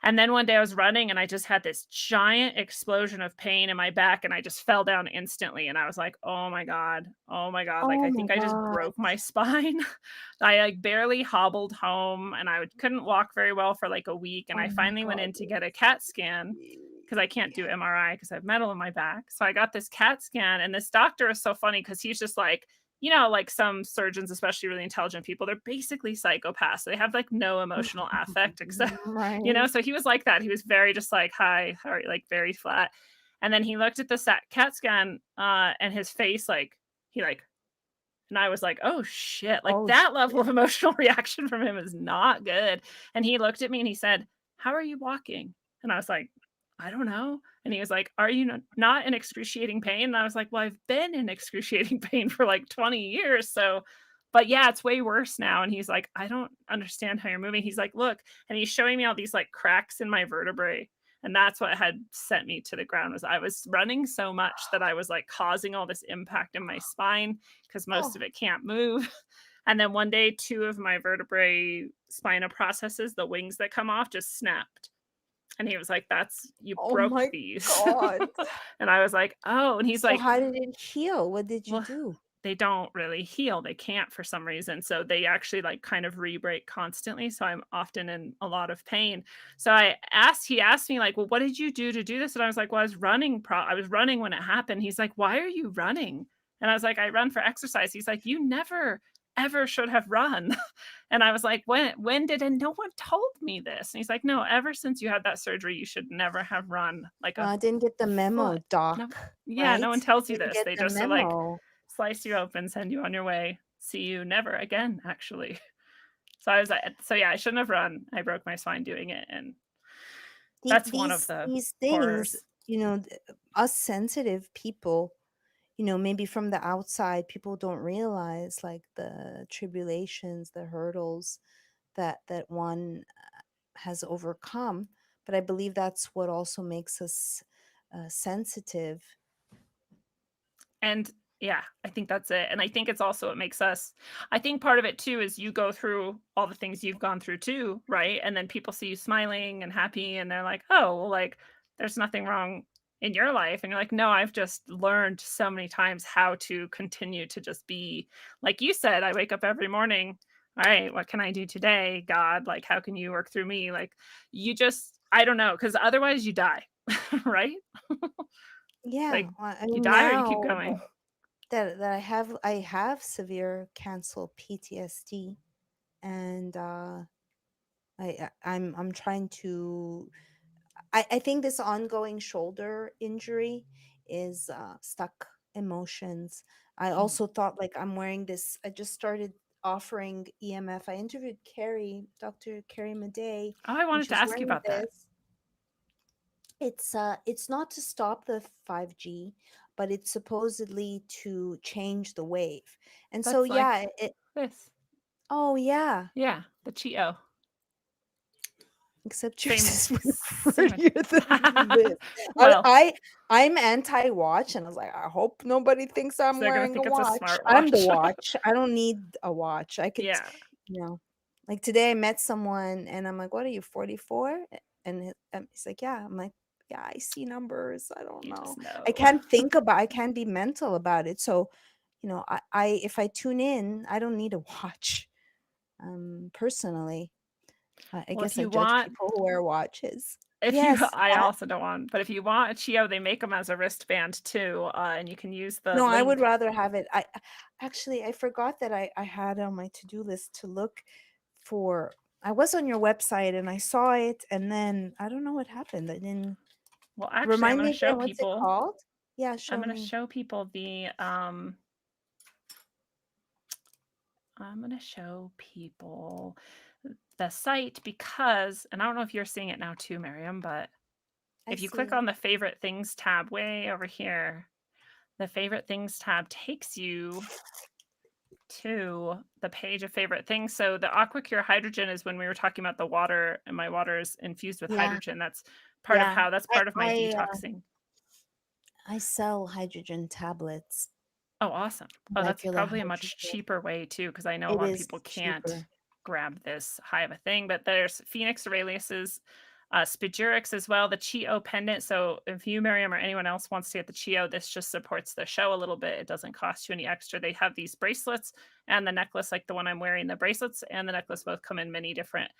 And then one day I was running and I just had this giant explosion of pain in my back and I just fell down instantly. And I was like, oh my God. Oh my God. Like Oh I my think I just god. broke my spine. I like barely hobbled home and couldn't walk very well for like a week. And Oh I my finally went god. in to get a CAT scan because I can't do MRI because I have metal in my back. So I got this CAT scan, and this doctor is so funny because he's just like, like some surgeons, especially really intelligent people, they're basically psychopaths. They have like no emotional affect except, Right. so he was like that. He was very just like, hi, how are you? Like very flat. And then he looked at the CAT scan and his face, like, he like, and I was like, oh shit, like Oh that level shit. of emotional reaction from him is not good. And he looked at me and he said, how are you walking? And I was like, I don't know. And he was like, are you not in excruciating pain? And I was like, well, I've been in excruciating pain for like 20 years. So, but yeah, it's way worse now. And he's like, I don't understand how you're moving. He's like, look, and he's showing me all these like cracks in my vertebrae. And that's what had sent me to the ground was I was running so much that I was like causing all this impact in my spine because most Oh, of it can't move. And then one day, two of my vertebrae spina processes, the wings that come off, just snapped. And he was like, "That's you oh broke my these." God. And I was like, "Oh." And he's So like, how did it heal? What did you "Well, do? they don't really heal. They can't for some reason. So they actually like kind of re-break constantly. So I'm often in a lot of pain." So he asked me like, "Well, what did you do to do this?" And I was like, "Well, I was running when it happened." He's like, "Why are you running?" And I was like, "I run for exercise." He's like, "You never ever should have run." And I was like, when did and no one told me this. And he's like, "No, ever since you had that surgery, you should never have run like Well, a I didn't get the memo, foot." No, doc, yeah, no right? one tells you Didn't this. get They the just are like, memo. slice you open, send you on your way. See you never again, actually. So I was like, so yeah, I shouldn't have run. I broke my spine doing it, and that's one of the These horrors. things, us sensitive people, maybe from the outside, people don't realize like the tribulations, the hurdles that one has overcome. But I believe that's what also makes us sensitive. And yeah, I think that's it. And I think it's also what makes us I think part of it too is you go through all the things you've gone through too, right? And then people see you smiling and happy and they're like, "Oh, well, like there's nothing wrong in your life." And you're like, "No, I've just learned so many times how to continue to just be." Like you said, I wake up every morning, "All right, what can I do today, God? Like how can you work through me?" Like you just I don't know, because otherwise you die, right? Yeah, Like well, I you mean, die or you keep now going. that I have severe cancel PTSD, and I'm trying to. I think this ongoing shoulder injury is stuck emotions. I Mm. also thought like I'm wearing this. I just started offering EMF. I interviewed Dr. Carrie Madej, Oh, I and wanted to she's ask you wearing about that. this. It's not to stop the 5G, but it's supposedly to change the wave. And so That's yeah, like it this. oh yeah, Yeah, the Cheeto. except yours Same is way same prettier than this. I Well, I I'm anti-watch, and I was like, I hope nobody thinks so I'm they're gonna wearing a think it's a watch. I'm the smartwatch. watch. I don't need a watch. I could, Yeah. you know, like today I met someone and I'm like, "What are you, 44?" And he's like, "Yeah." I'm like, "Yeah, I see numbers. I don't You know. just know. I can't be mental about it." So, I if I tune in, I don't need a watch. Personally, I Well, if guess I you judge want people who wear watches. if you Yes. I also don't want, but if you want a Cheeto, they make them as a wristband too, and you can use the No, I would link. rather have it. Actually, I forgot that I had on my to-do list to look for. I was on your website and I saw it, and then I don't know what happened. I didn't Well, actually, remind me again. What's it called? Yeah, I'm show gonna me. show people I'm gonna show people the site because and I don't know if you're seeing it now too, Miriam, but I if you see click it. on the favorite things tab way over here, the favorite things tab takes you to the page of favorite things. So the AquaCure hydrogen is when we were talking about the water and my water is infused with Yeah, hydrogen. yeah. That's I part of my I detoxing. I sell hydrogen tablets, Oh, awesome. Oh, that's molecular probably a much hydrogen. cheaper way too, because I know a It lot of is people can't cheaper. grab this high of a thing. But there's Phoenix Aurelius's Spigurix as well, the Chio pendant. So if you, Miriam, or anyone else wants to get the Chio, this just supports the show a little bit. It doesn't cost you any extra. They have these bracelets and the necklace, like the one I'm wearing. The bracelets and the necklace both come in many different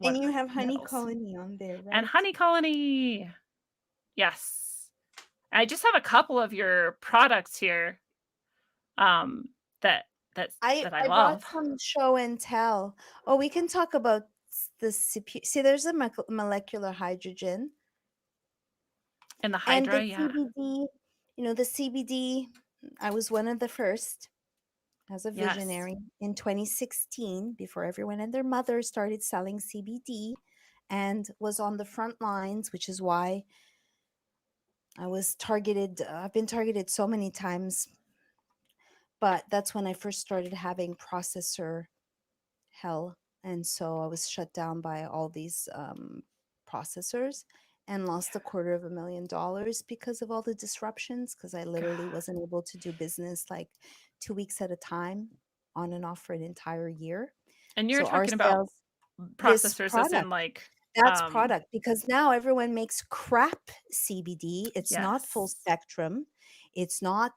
And you have honey metals. colony on there, And right? Honey Colony, yes. I just have a couple of your products here um, that that I I brought love. some show and tell. Oh, we can talk about the see. There's a molecular hydrogen And the and Hydra, the yeah. CBD. The CBD. I was one of the first as a Yes. visionary in 2016, before everyone and their mother started selling CBD, and was on the front lines, which is why I was targeted. I've been targeted so many times, but that's when I first started having processor hell. And so I was shut down by all these processors and lost $250,000 because of all the disruptions. Because I literally God. wasn't able to do business like 2 weeks at a time, on and off for an entire year. And you're So our talking about sales, this processors as in product, like, that's um, product, because now everyone makes crap CBD. It's not full yes. spectrum. It's not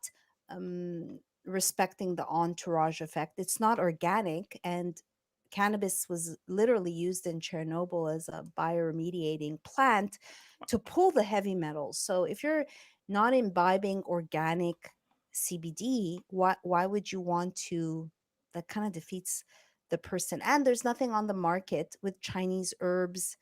um, respecting the entourage effect. It's not organic. And cannabis was literally used in Chernobyl as a bioremediating plant to pull the heavy metals. So if you're not imbibing organic CBD, why would you want to? That kind of defeats the person. And there's nothing on the market with Chinese herbs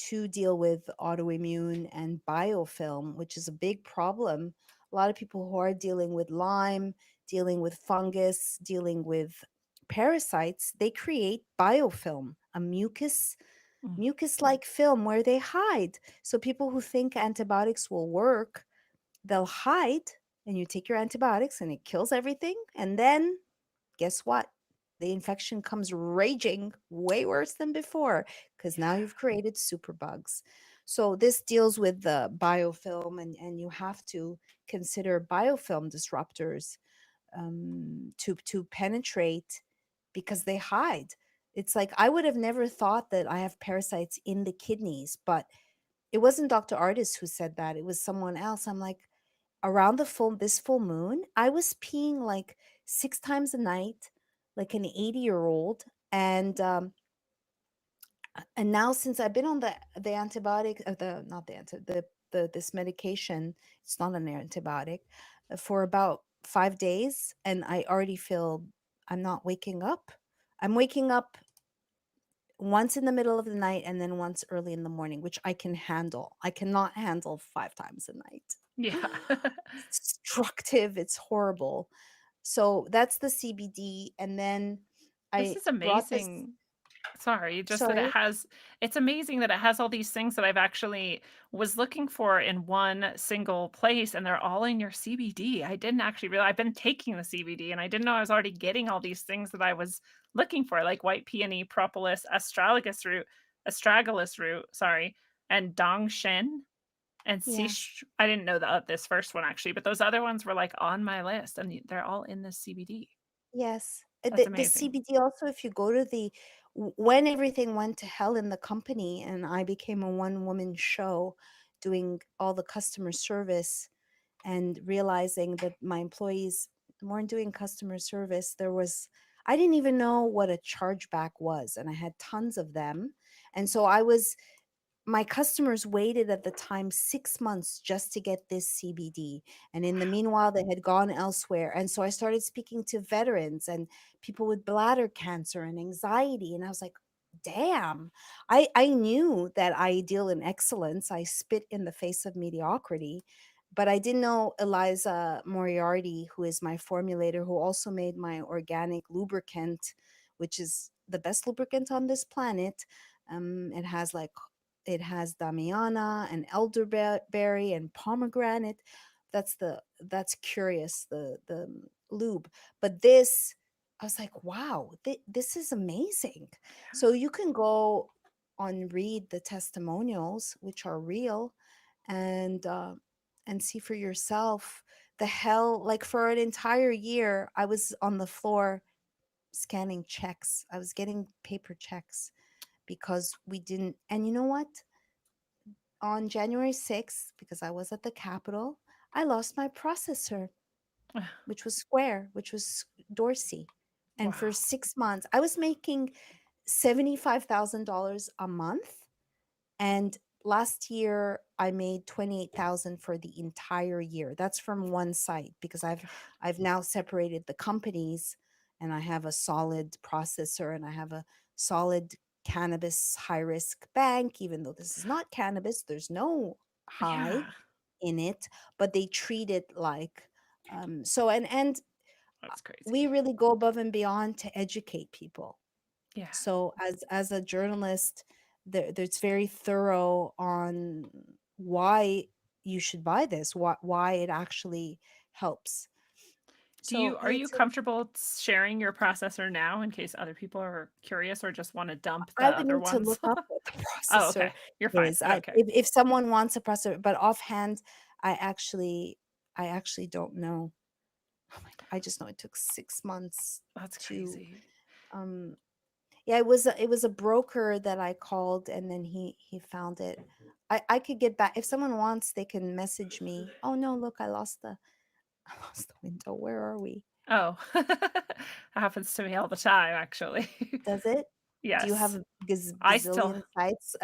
to deal with autoimmune and biofilm, which is a big problem. A lot of people who are dealing with Lyme, dealing with fungus, dealing with parasites, they create biofilm, a Mm. mucus like film where they hide. So people who think antibiotics will work, they'll hide, and you take your antibiotics and it kills everything. And then guess what? The infection comes raging way worse than before because now Yeah. you've created superbugs. So this deals with the biofilm, and you have to consider biofilm disruptors to penetrate because they hide. It's like I would have never thought that I have parasites in the kidneys, but it wasn't Dr. Artis who said that. It was someone else. I'm like, around this full moon, I was peeing like 6 times a night, like an 80-year-old. And now since I've been on the antibiotic, the not the anti the this medication, it's not an antibiotic, for about 5 days, and I already feel I'm not waking up. I'm waking up once in the middle of the night and then once early in the morning, which I can handle. I cannot handle 5 times a night. Yeah. It's destructive. It's horrible. So that's the CBD. And then This I is brought this. amazing. Sorry, just that it Sorry. has it's amazing that it has all these things that I've actually was looking for in one single place, and they're all in your CBD. I didn't actually realize I've been taking the CBD, and I didn't know I was already getting all these things that I was looking for, like white peony, propolis, astragalus root, sorry, and dongshen and Yeah. I didn't know this first one actually, but those other ones were like on my list, and they're all in this CBD. Yes. That's The amazing. CBD also, if you go to when everything went to hell in the company and I became a one woman show doing all the customer service and realizing that my employees weren't doing customer service, I didn't even know what a chargeback was. And I had tons of them. And so my customers waited at the time 6 months just to get this CBD. And in the meanwhile, they had gone elsewhere. And so I started speaking to veterans and people with bladder cancer and anxiety. And I was like, damn, I knew that I deal in excellence. I spit in the face of mediocrity. But I didn't know Eliza Moriarty, who is my formulator, who also made my organic lubricant, which is the best lubricant on this planet. It has damiana and elderberry and pomegranate. That's curious, the lube. But this, I was like, wow, this is amazing. So you can go on, read the testimonials, which are real, and see for yourself the hell. Like for an entire year, I was on the floor scanning checks. I was getting paper checks because we didn't. And you know what? On January 6th, because I was at the Capitol, I lost my processor, Yeah. which was Square, which was Dorsey. And for Wow. 6 months, I was making $75,000 a month. And last year I made 28,000 for the entire year. That's from one site because I've now separated the companies, and I have a solid processor and I have a solid cannabis high risk bank. Even though this is not cannabis, there's no high Yeah. in it, but they treat it like so. And That's we crazy. really go above and beyond to educate people. Yeah. So as a journalist, there's very thorough on why you should buy this, why it actually helps. So Are you it's comfortable sharing your processor now in case other people are curious or just wanna dump the I would other need to ones? look up what the Oh, processor okay. You're fine. is. Okay. If someone wants a processor, but offhand, I actually I actually don't know. Oh my God, I just know it took 6 months That's to crazy. um yeah, it was a broker that I called, and then he found it. I could get back if someone wants, they can message me. Oh no, look, I lost the I lost the window. Where are we? Oh. That happens to me all the time, actually. Does it? Do you have Yes. a I still bazillion sites?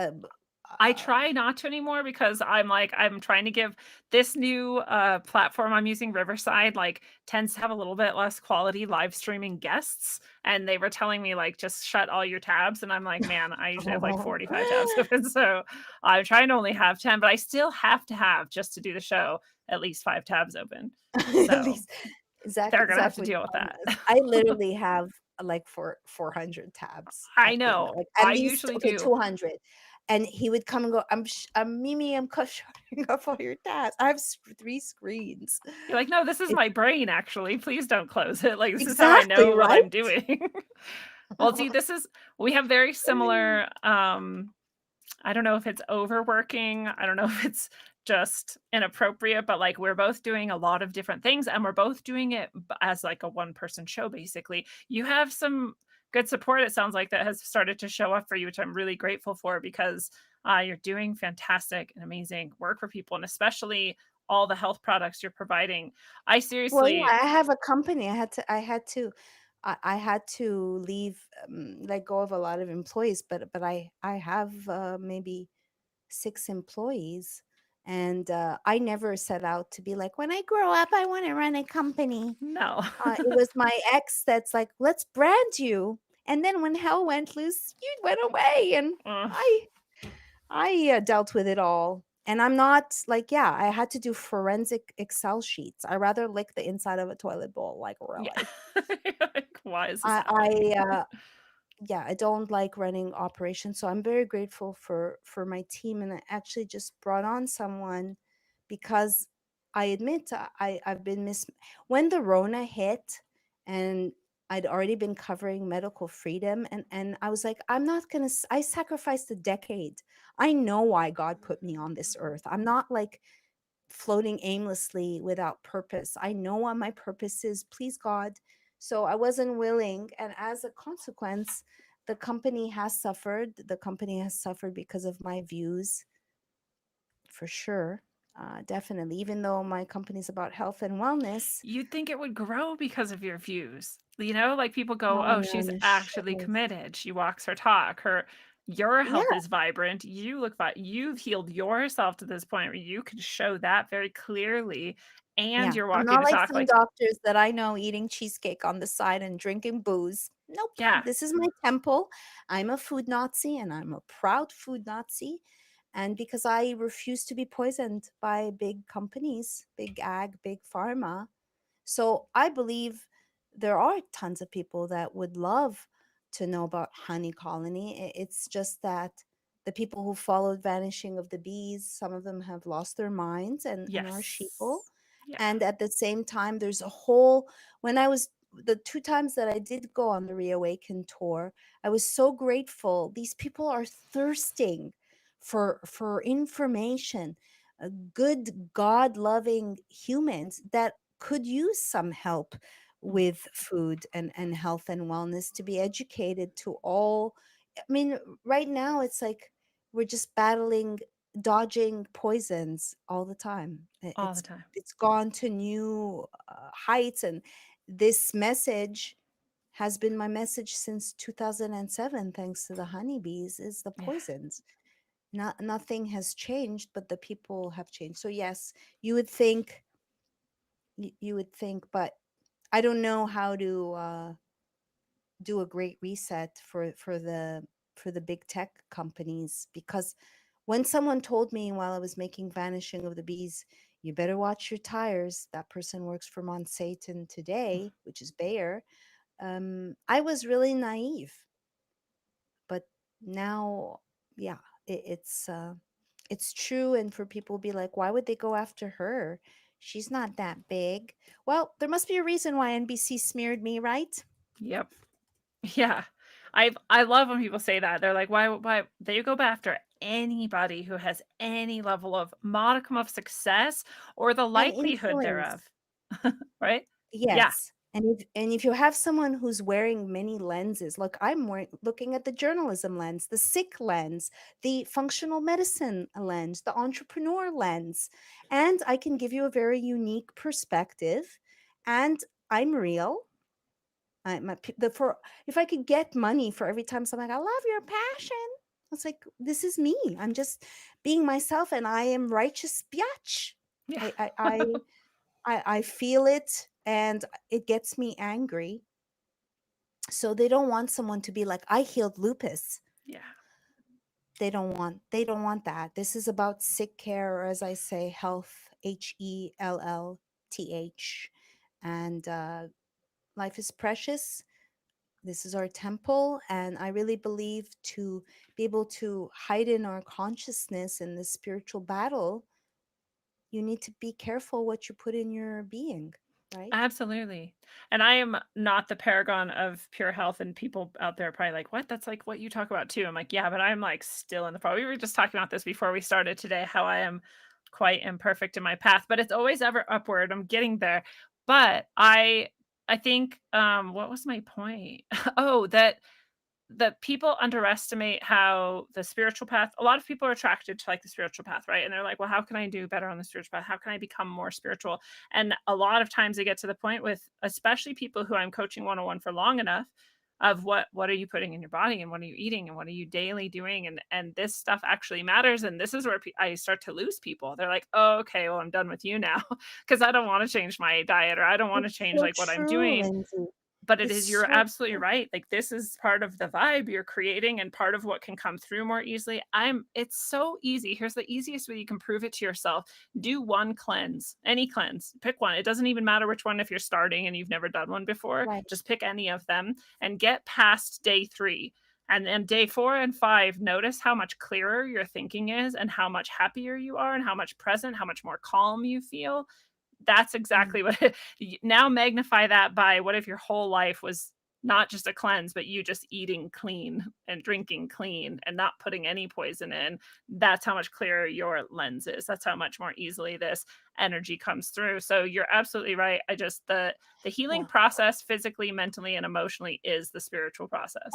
I try not to anymore because I'm trying to give this new, platform I'm using, Riverside, like, tends to have a little bit less quality live streaming guests, and they were telling me, like, "Just shut all your tabs," and I'm like, "Man, I usually have, like, Oh. 45 tabs open," so I'm trying to only have 10, but I still have to have, just to do the show, at least 5 tabs open. At So, least exactly they're gonna have to exactly deal with what mine that. is. I literally have like 400 tabs I open, know. like at I least usually okay, do. 200. And he would come and go, I'm Mimi, I'm shutting off all your tabs. I have 3 screens. You're like, "No, this is It's my brain, actually. Please don't close it. Like, this is how I exactly know what right. I'm doing." Well, see, this is we have very similar, I don't know if it's overworking, I don't know if it's just inappropriate, but, like, we're both doing a lot of different things, and we're both doing it as, like, a one-person show, basically. You have some good support, it sounds like, that has started to show up for you, which I'm really grateful for because, you're doing fantastic and amazing work for people, and especially all the health products you're providing. I Well, yeah, seriously I have a company. I had to leave, let go of a lot of employees, but I have maybe 6 employees, and I never set out to be like, when I grow up, I want to run a company. no. It was my ex that's like, let's brand you. And then when hell went loose, you went away, and Ugh, I dealt with it all. And I'm not like, yeah, I had to do forensic Excel sheets. I rather lick the inside of a toilet bowl, like yeah. really. Like, why is this I happening? yeah, I don't like running operations, so I'm very grateful for my team, and I actually just brought on someone because I admit I've been miss when the Rona hit, and I'd already been covering medical freedom, and I was like, I'm not gonna I sacrificed a decade. I know why God put me on this earth. I'm not like floating aimlessly without purpose. I know what my purpose is, please God. So I wasn't willing. And as a consequence, the company has suffered. The company has suffered because of my views, for sure. Definitely. Even though my company's about health and wellness. You'd think it would grow because of your views. You know, like people go, Oh "Oh, man, she's it actually shows. committed. She walks her talk. Your health Yeah. is vibrant. You look you've healed yourself to this point where you can show that very clearly and Yeah. you're I'm walking not the like talk some like, doctors that I know eating cheesecake on the side and drinking booze. Nope. yeah, This is my temple. I'm a food Nazi, and I'm a proud food Nazi. And because I refuse to be poisoned by big companies, big ag, big pharma. So I believe there are tons of people that would love to know about honey colony. It's just that the people who followed vanishing of the bees, some of them have lost their minds and are sheeple. yes. Yeah. And at the same time, there's a whole when I was the 2 times that I did go on the Reawaken tour, I was so grateful. These people are thirsting for information, good God loving humans that could use some help Mm, with food and health and wellness, to be educated to all. I mean, right now it's like we're just battling, dodging poisons all the time. all the time. It's gone to new heights, and this message has been my message since 2007, thanks to the honeybees, is the Yeah. poisons. Nothing has changed, but the people have changed. So yes, you would think, you would think, but I don't know how to do a great reset for the big tech companies, because when someone told me while I was making Vanishing of the Bees, you better watch your tires. That person works for Monsanto today, which is Bayer. I was really naive, but now, yeah, it's true. And for people to be like, why would they go after her? She's not that big. Well, there must be a reason why NBC smeared me, right? Yep. Yeah. I love when people say that. They're like, why they go after anybody who has any level of modicum of success or the And likelihood influence. thereof. Right? Yeah. Yes. And if you have someone who's wearing many lenses, look, looking at the journalism lens, the sick lens, the functional medicine lens, the entrepreneur lens, and I can give you a very unique perspective. And I'm real. I'm a, pe- the for If I could get money for every time someone like, I love your passion. It's like this is me. I'm just being myself, and I am righteous biatch. Yeah. I I I I feel it, and it gets me angry. So they don't want someone to be like, I healed lupus. Yeah. They don't want that. This is about sick care, or as I say, health, HELLTH. And life is precious. This is our temple, and I really believe to be able to heighten our consciousness in this spiritual battle, you need to be careful what you put in your being, right? Absolutely. And I am not the paragon of pure health, and people out there are probably like, "What? That's like what you talk about too." I'm like, "Yeah, but I'm like still in the pro." We were just talking about this before we started today, how I am quite imperfect in my path, but it's always ever upward. I'm getting there. But I think what was my point? Oh, that people underestimate how the spiritual path, a lot of people are attracted to like the spiritual path, right? And they're like, well, how can I do better on the spiritual path? How can I become more spiritual? And a lot of times they get to the point with, especially people who I'm coaching one-on-one for long enough, of what are you putting in your body, and what are you eating, and what are you daily doing, and this stuff actually matters. And this is where I start to lose people. They're like, oh, okay, well, I'm done with you now because I don't want to change my diet, or I don't want to It's change so like what I'm true, doing. Lindsay. But it It's is, you're so absolutely true. right. Like, this is part of the vibe you're creating and part of what can come through more easily. It's so easy. Here's the easiest way you can prove it to yourself. Do one cleanse, any cleanse. Pick one. It doesn't even matter which one if you're starting and you've never done one before. Right. Just pick any of them and get past day 3. And then day 4 and 5, notice how much clearer your thinking is, and how much happier you are, and how much present, how much more calm you feel. That's Mm. exactly what now magnify that by what if your whole life was not just a cleanse, but you just eating clean and drinking clean and not putting any poison in. That's how much clearer your lens is. That's how much more easily this energy comes through. So you're absolutely right. I just the healing Well, process physically, mentally, and emotionally is the spiritual and process.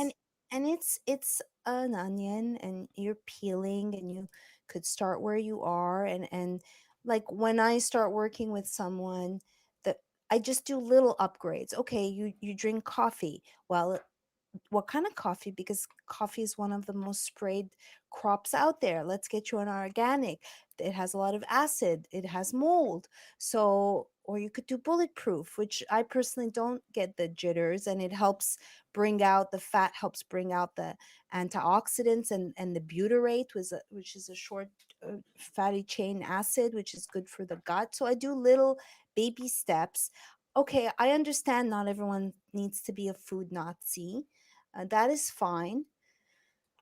it's an onion, and you're peeling, and you could start where you are, and like when I start working with someone, that I just do little upgrades. Okay, you drink coffee. Well, what kind of coffee? Because coffee is one of the most sprayed crops out there. Let's get you an organic. It has a lot of acid, it has mold. So, or you could do bulletproof, which I personally don't get the jitters, and it helps bring out the fat, helps bring out the antioxidants, and the butyrate, which is a short fatty chain acid, which is good for the gut. So I do little baby steps. Okay, I understand not everyone needs to be a food Nazi. That is fine.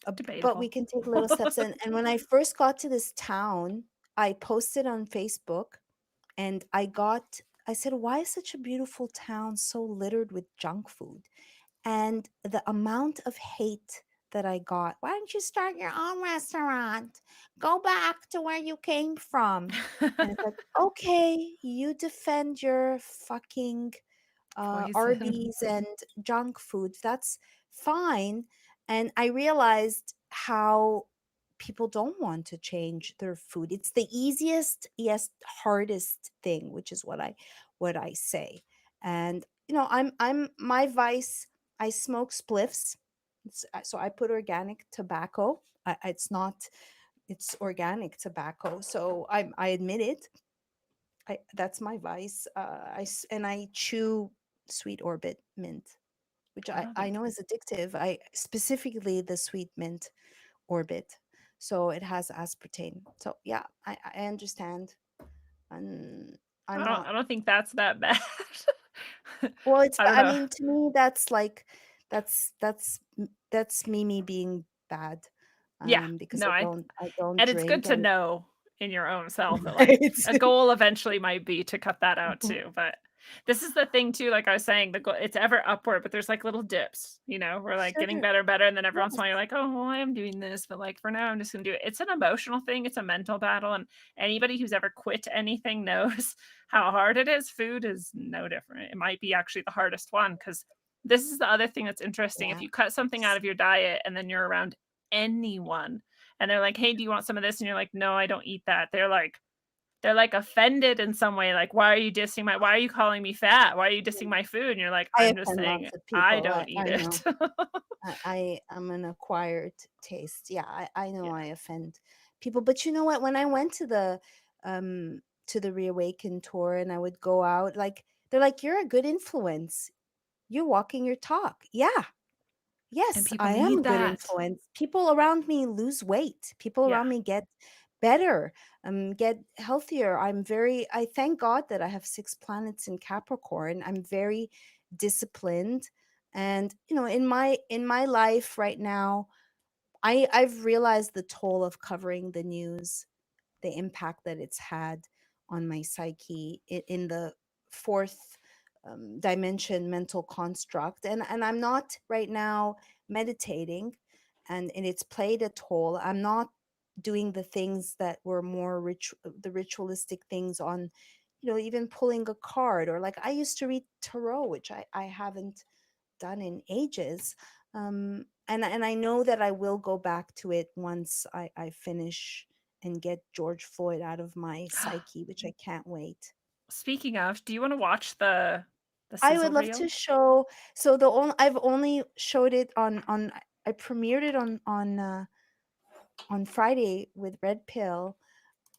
But we Debatable. can take little steps. And when I first got to this town, I posted on Facebook, and I said, why is such a beautiful town so littered with junk food? And the amount of hate that I got, why don't you start your own restaurant? Go back to where you came from. And it's like, okay, you defend your fucking Poison. Arby's and junk food. That's fine. And I realized how people don't want to change their food. It's the easiest, yes, hardest thing, which is what I say. And I'm my vice. I smoke spliffs. So I put organic tobacco. It's organic tobacco. So I admit it. That's my vice. And I chew sweet orbit mint, which I I don't I think know is addictive. I specifically the sweet mint orbit, so it has aspartame. So yeah, I understand, and I'm not. I don't think that's that bad. Well, it's. I don't I know. mean, to me, that's like that's me being bad, Yeah. because No, I don't and it's good drink, to and know. in your own self. But like Right. a goal eventually might be to cut that out too. But this is the thing too, like I was saying, the goal, it's ever upward, but there's like little dips, we're like getting Sure. better, better. And then every once in a Yes. while you're like, oh, well, I am doing this, but like for now, I'm just gonna do it. It's an emotional thing, it's a mental battle. And anybody who's ever quit anything knows how hard it is. Food is no different. It might be actually the hardest one because this is the other thing that's interesting. If Yeah. you cut something out of your diet and then you're around anyone and they're like, "Hey, do you want some of this?" And you're like, "No, I don't eat that." They're like offended in some way, like, why are you calling me fat? Why are you dissing my food? And you're like, I "I'm just offend saying lots of I people. don't I eat know. it." I am an acquired taste. Yeah, I know Yeah. I offend people, but you know what? When I went to the Reawaken tour and I would go out, like they're like, "You're a good influence. You're walking your talk." Yeah. And Yes, people I am need a good that. influence. People around me lose weight. People Yeah. around me get better, get healthier. I thank God that I have 6 planets in Capricorn. I'm very disciplined. And in my life right now, I've realized the toll of covering the news, the impact that it's had on my psyche in the fourth dimension mental construct, and I'm not right now meditating, and it's played a toll. I'm not doing the things that were more the ritualistic things on, even pulling a card, or like I used to read tarot, which I haven't done in ages. And I know that I will go back to it once I finish and get George Floyd out of my psyche, which I can't wait. Speaking of, do you wanna watch the I would sizzle love to reel? show. So I've only showed it on I premiered it on Friday with Red Pill,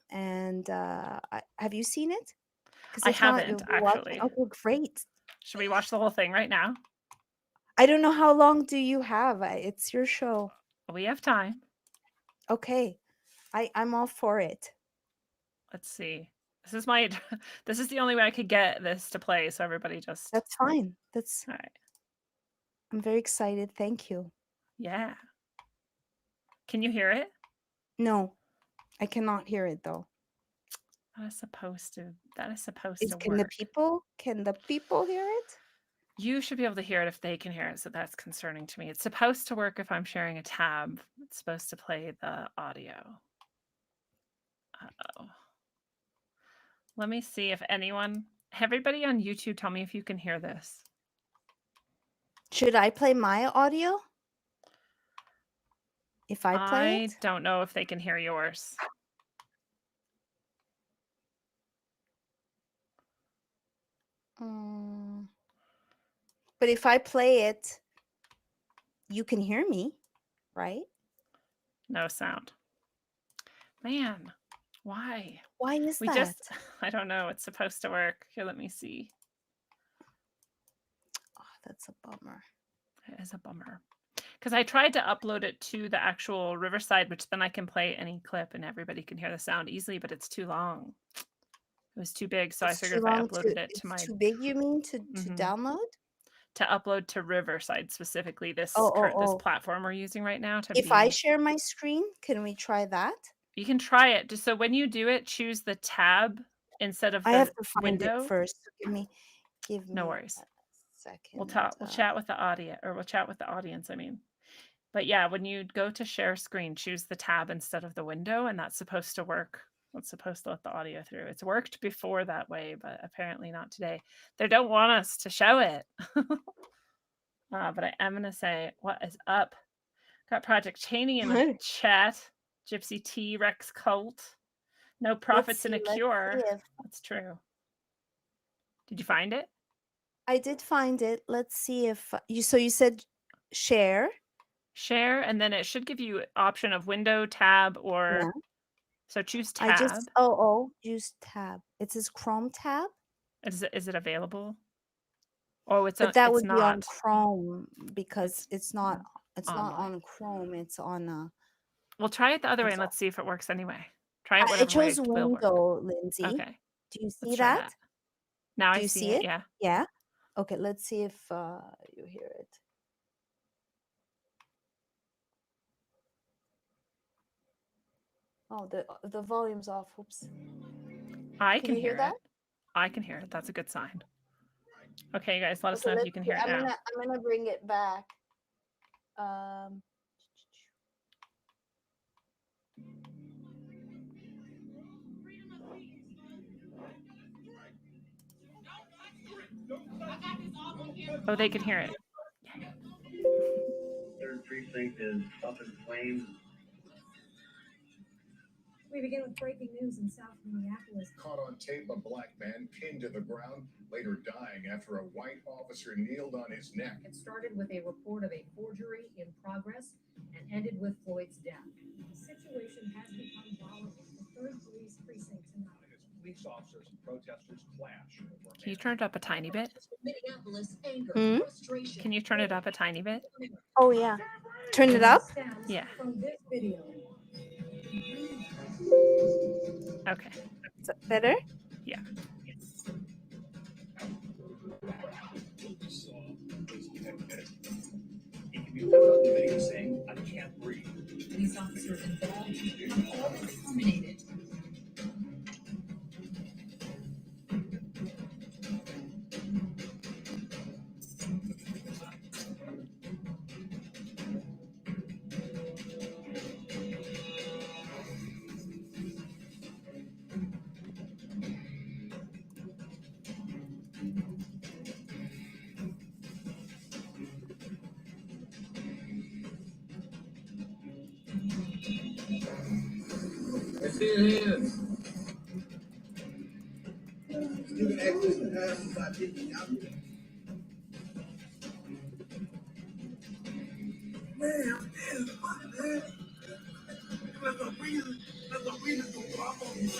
and have you seen it? Because I if not, haven't you'll be watching. actually. Okay, great. Should we watch the whole thing right now? I don't know how long do you have. It's your show. We have time. Okay, I'm all for it. Let's see. This is my this is the only way I could get this to play, so everybody just That's fine. That's all right. I'm very excited. Thank you. Yeah. Can you hear it? No, I cannot hear it though. That is supposed to work. Can the people hear it? You should be able to hear it if they can hear it, so that's concerning to me. It's supposed to work if I'm sharing a tab. It's supposed to play the audio. Uh-oh. Let me see if everybody on YouTube tell me if you can hear this. Should I play my audio? If I play I it? don't know if they can hear yours. Mm, but if I play it, you can hear me, right? No sound. Man, why? Why is We that? just I don't know. It's supposed to work. Here, let me see. Oh, that's a bummer. It is a bummer. Because I tried to upload it to the actual Riverside, which then I can play any clip and everybody can hear the sound easily, but it's too long. It was too big, so I It's figured too if I long to uploaded it to it's my too big, you mean, to mhm, download? to upload to Riverside specifically, Oh, oh, this oh. platform we're using right now to If I be. share my screen, can we try that? You can try it. Just so when you do it, choose the tab instead of I have the to find it window. first. So give No me a worries. We'll second. talk. We'll chat with the audio, or we'll chat with the audience. I mean, but yeah, when you go to share screen, choose the tab instead of the window, and that's supposed to work. It's supposed to let the audio through. It's worked before that way, but apparently not today. They don't want us to show it. But I am gonna say, what is up? Got Project Cheney in the What? chat. Gypsy T Rex cult. No Let's profits in see. a Let's see cure. if That's true. Did you find it? I did find it. Let's see if you said share. Share, and then it should give you option of window, tab, Yeah. or so choose I just tab. use tab. It says Chrome tab, Is it available? Oh, but that it's would be on not. Chrome because It's it's not online. on Chrome. We'll try it the other way It's and on, let's see if it works anyway. Try it I whatever way chose it will work. window, Lindsay. Okay, Do you let's see try that? that. Now Do I you see see it, it? yeah. Yeah. Okay, let's see if you hear it. Oh, the volume's off. Oops. I Can can you hear hear that? it. I can hear it. That's a good sign. Okay, you guys, let us Okay, know if let's you can see. hear it now. I'm gonna bring it back. Um, Oh, they can hear it. Third precinct is up in flames. We begin with breaking news in South Minneapolis. Caught on tape, a black man pinned to the ground, later dying after a white officer kneeled on his neck. It started with a report of a forgery in progress and ended with Floyd's death. The situation has become volatile. The 3rd Police Precinct tonight. As police officers and protesters clash. Can you turn it up a tiny bit? Minneapolis anger, Hmm? frustration. Can you turn it up a tiny bit? oh yeah. Turn it up. Yeah. From this video. Okay. Is that better? Yeah. He can be heard on the video saying, "I can't breathe." Police officers involved have all been terminated. I see your hands. You can access the house by getting out there. Man, I'm dead, man. I'm gonna breathe. I'm gonna breathe.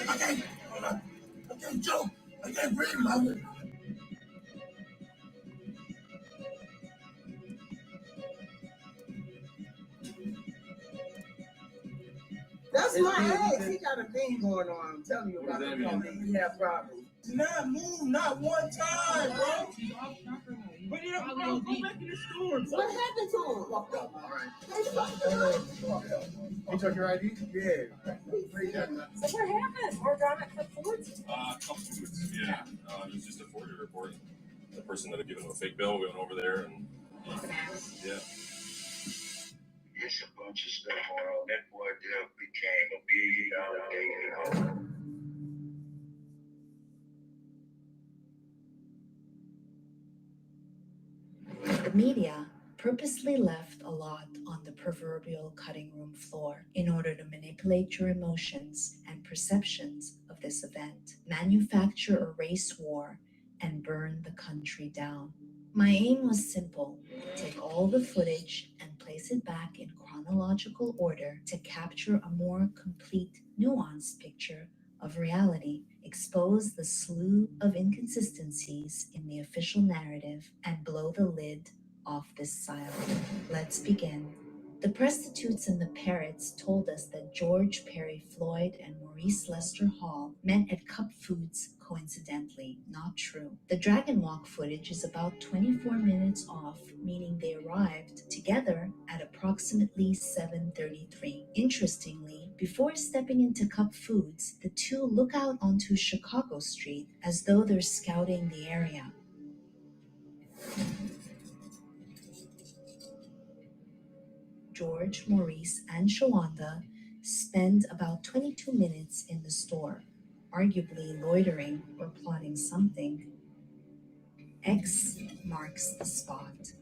I can't joke. I can't breathe, mother. That's my ex. He got a thing going on. I'm telling you about What the does that mean? He have problems. Not move, not one time, bro. But he don't go back in the store. What happened to him? Fucked up. All right. They fucked up. He took your ID? Yeah. So what happened? More drama at Ford's? Couple foods, yeah. It was just a forgery report. The person that had given him a fake bill went over there and yeah. It's a bunch of stuff going on. That boy Jeff became a $1 billion daily. The media purposely left a lot on the proverbial cutting room floor in order to manipulate your emotions and perceptions of this event, manufacture a race war, and burn the country down. My aim was simple: take all the footage and place it back in chronological order to capture a more complete, nuanced picture of reality, expose the slew of inconsistencies in the official narrative, and blow the lid off this saga. Let's begin. The prostitutes and the parrots told us that George Perry Floyd and Maurice Lester Hall met at Cup Foods coincidentally. Not true. The Dragon Walk footage is about 24 minutes off, meaning they arrived together at approximately 7:33. Interestingly, before stepping into Cup Foods, the two look out onto Chicago Street as though they're scouting the area. George, Maurice, and Shawanda spend about 22 minutes in the store, arguably loitering or plotting something. X marks the spot.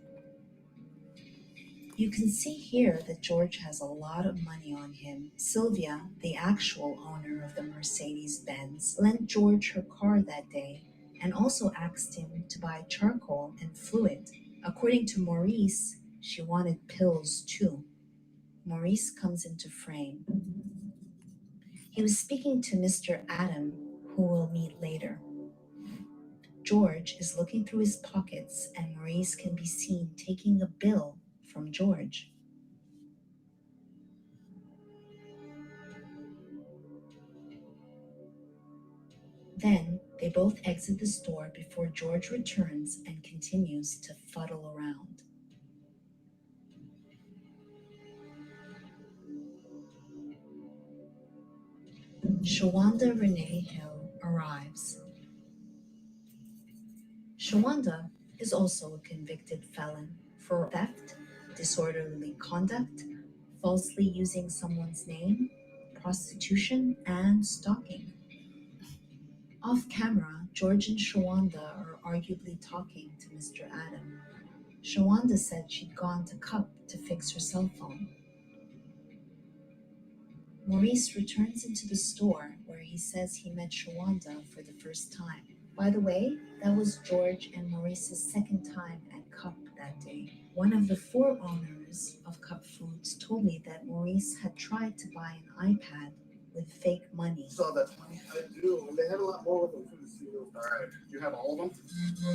You can see here that George has a lot of money on him. Sylvia, the actual owner of the Mercedes-Benz, lent George her car that day and also asked him to buy charcoal and fluid. According to Maurice, she wanted pills too. Maurice comes into frame. He was speaking to Mr. Adam, who we'll meet later. George is looking through his pockets, and Maurice can be seen taking a bill from George. Then they both exit the store before George returns and continues to fuddle around. Shawanda Renee Hill arrives. Shawanda is also a convicted felon for theft, disorderly conduct, falsely using someone's name, prostitution, and stalking. Off camera, George and Shawanda are arguably talking to Mr. Adam. Shawanda said she'd gone to Cup to fix her cell phone. Maurice returns into the store where he says he met Shawanda for the first time. By the way, that was George and Maurice's second time at Cup that day. One of the 4 owners of Cup Foods told me that Maurice had tried to buy an iPad with fake money. Saw that 20? I do, and they had a lot more with them too. Alright, you have all of them?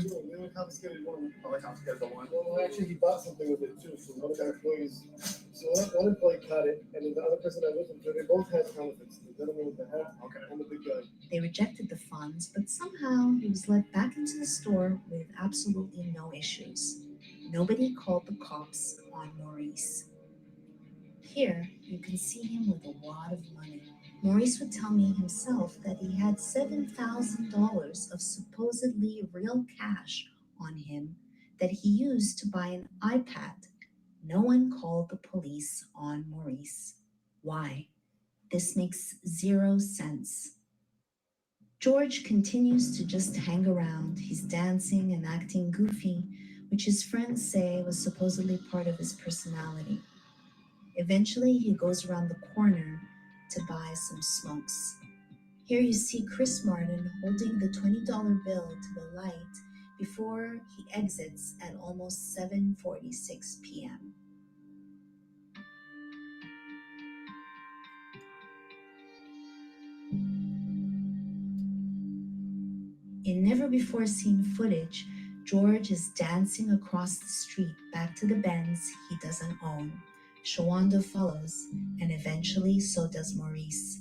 No, we only confiscated one. Oh, I confiscated the one? Well, actually, he bought something with it too, so one of our employees. So one employee caught it, and then the other person that was with him, they both had counterfeits. The gentleman with the hat and the big guy. They rejected the funds, but somehow he was let back into the store with absolutely no issues. Nobody called the cops on Maurice. Here, you can see him with a wad of money. Maurice would tell me himself that he had $7,000 of supposedly real cash on him that he used to buy an iPad. No one called the police on Maurice. Why? This makes 0 sense. George continues to just hang around. He's dancing and acting goofy, which his friends say was supposedly part of his personality. Eventually, he goes around the corner to buy some smokes. Here you see Chris Martin holding the $20 bill to the light before he exits at almost 7:46 p.m. In never-before-seen footage, George is dancing across the street back to the Benz he doesn't own. Shawanda follows, and eventually so does Maurice.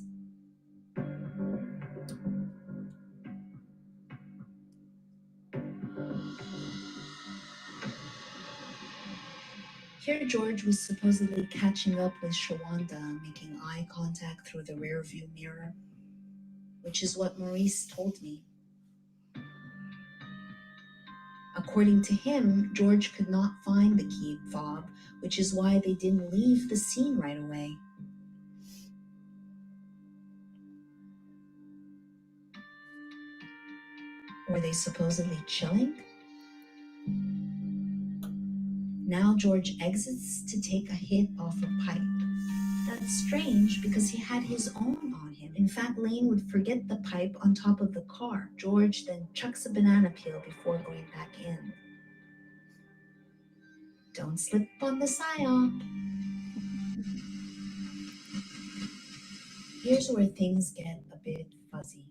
Here George was supposedly catching up with Shawanda, making eye contact through the rearview mirror, which is what Maurice told me. According to him, George could not find the key fob, which is why they didn't leave the scene right away. Were they supposedly chilling? Now George exits to take a hit off a pipe. That's strange because he had his own on him. In fact, Lane would forget the pipe on top of the car. George then chucks a banana peel before going back in. Don't slip on the psyop. Here's where things get a bit fuzzy.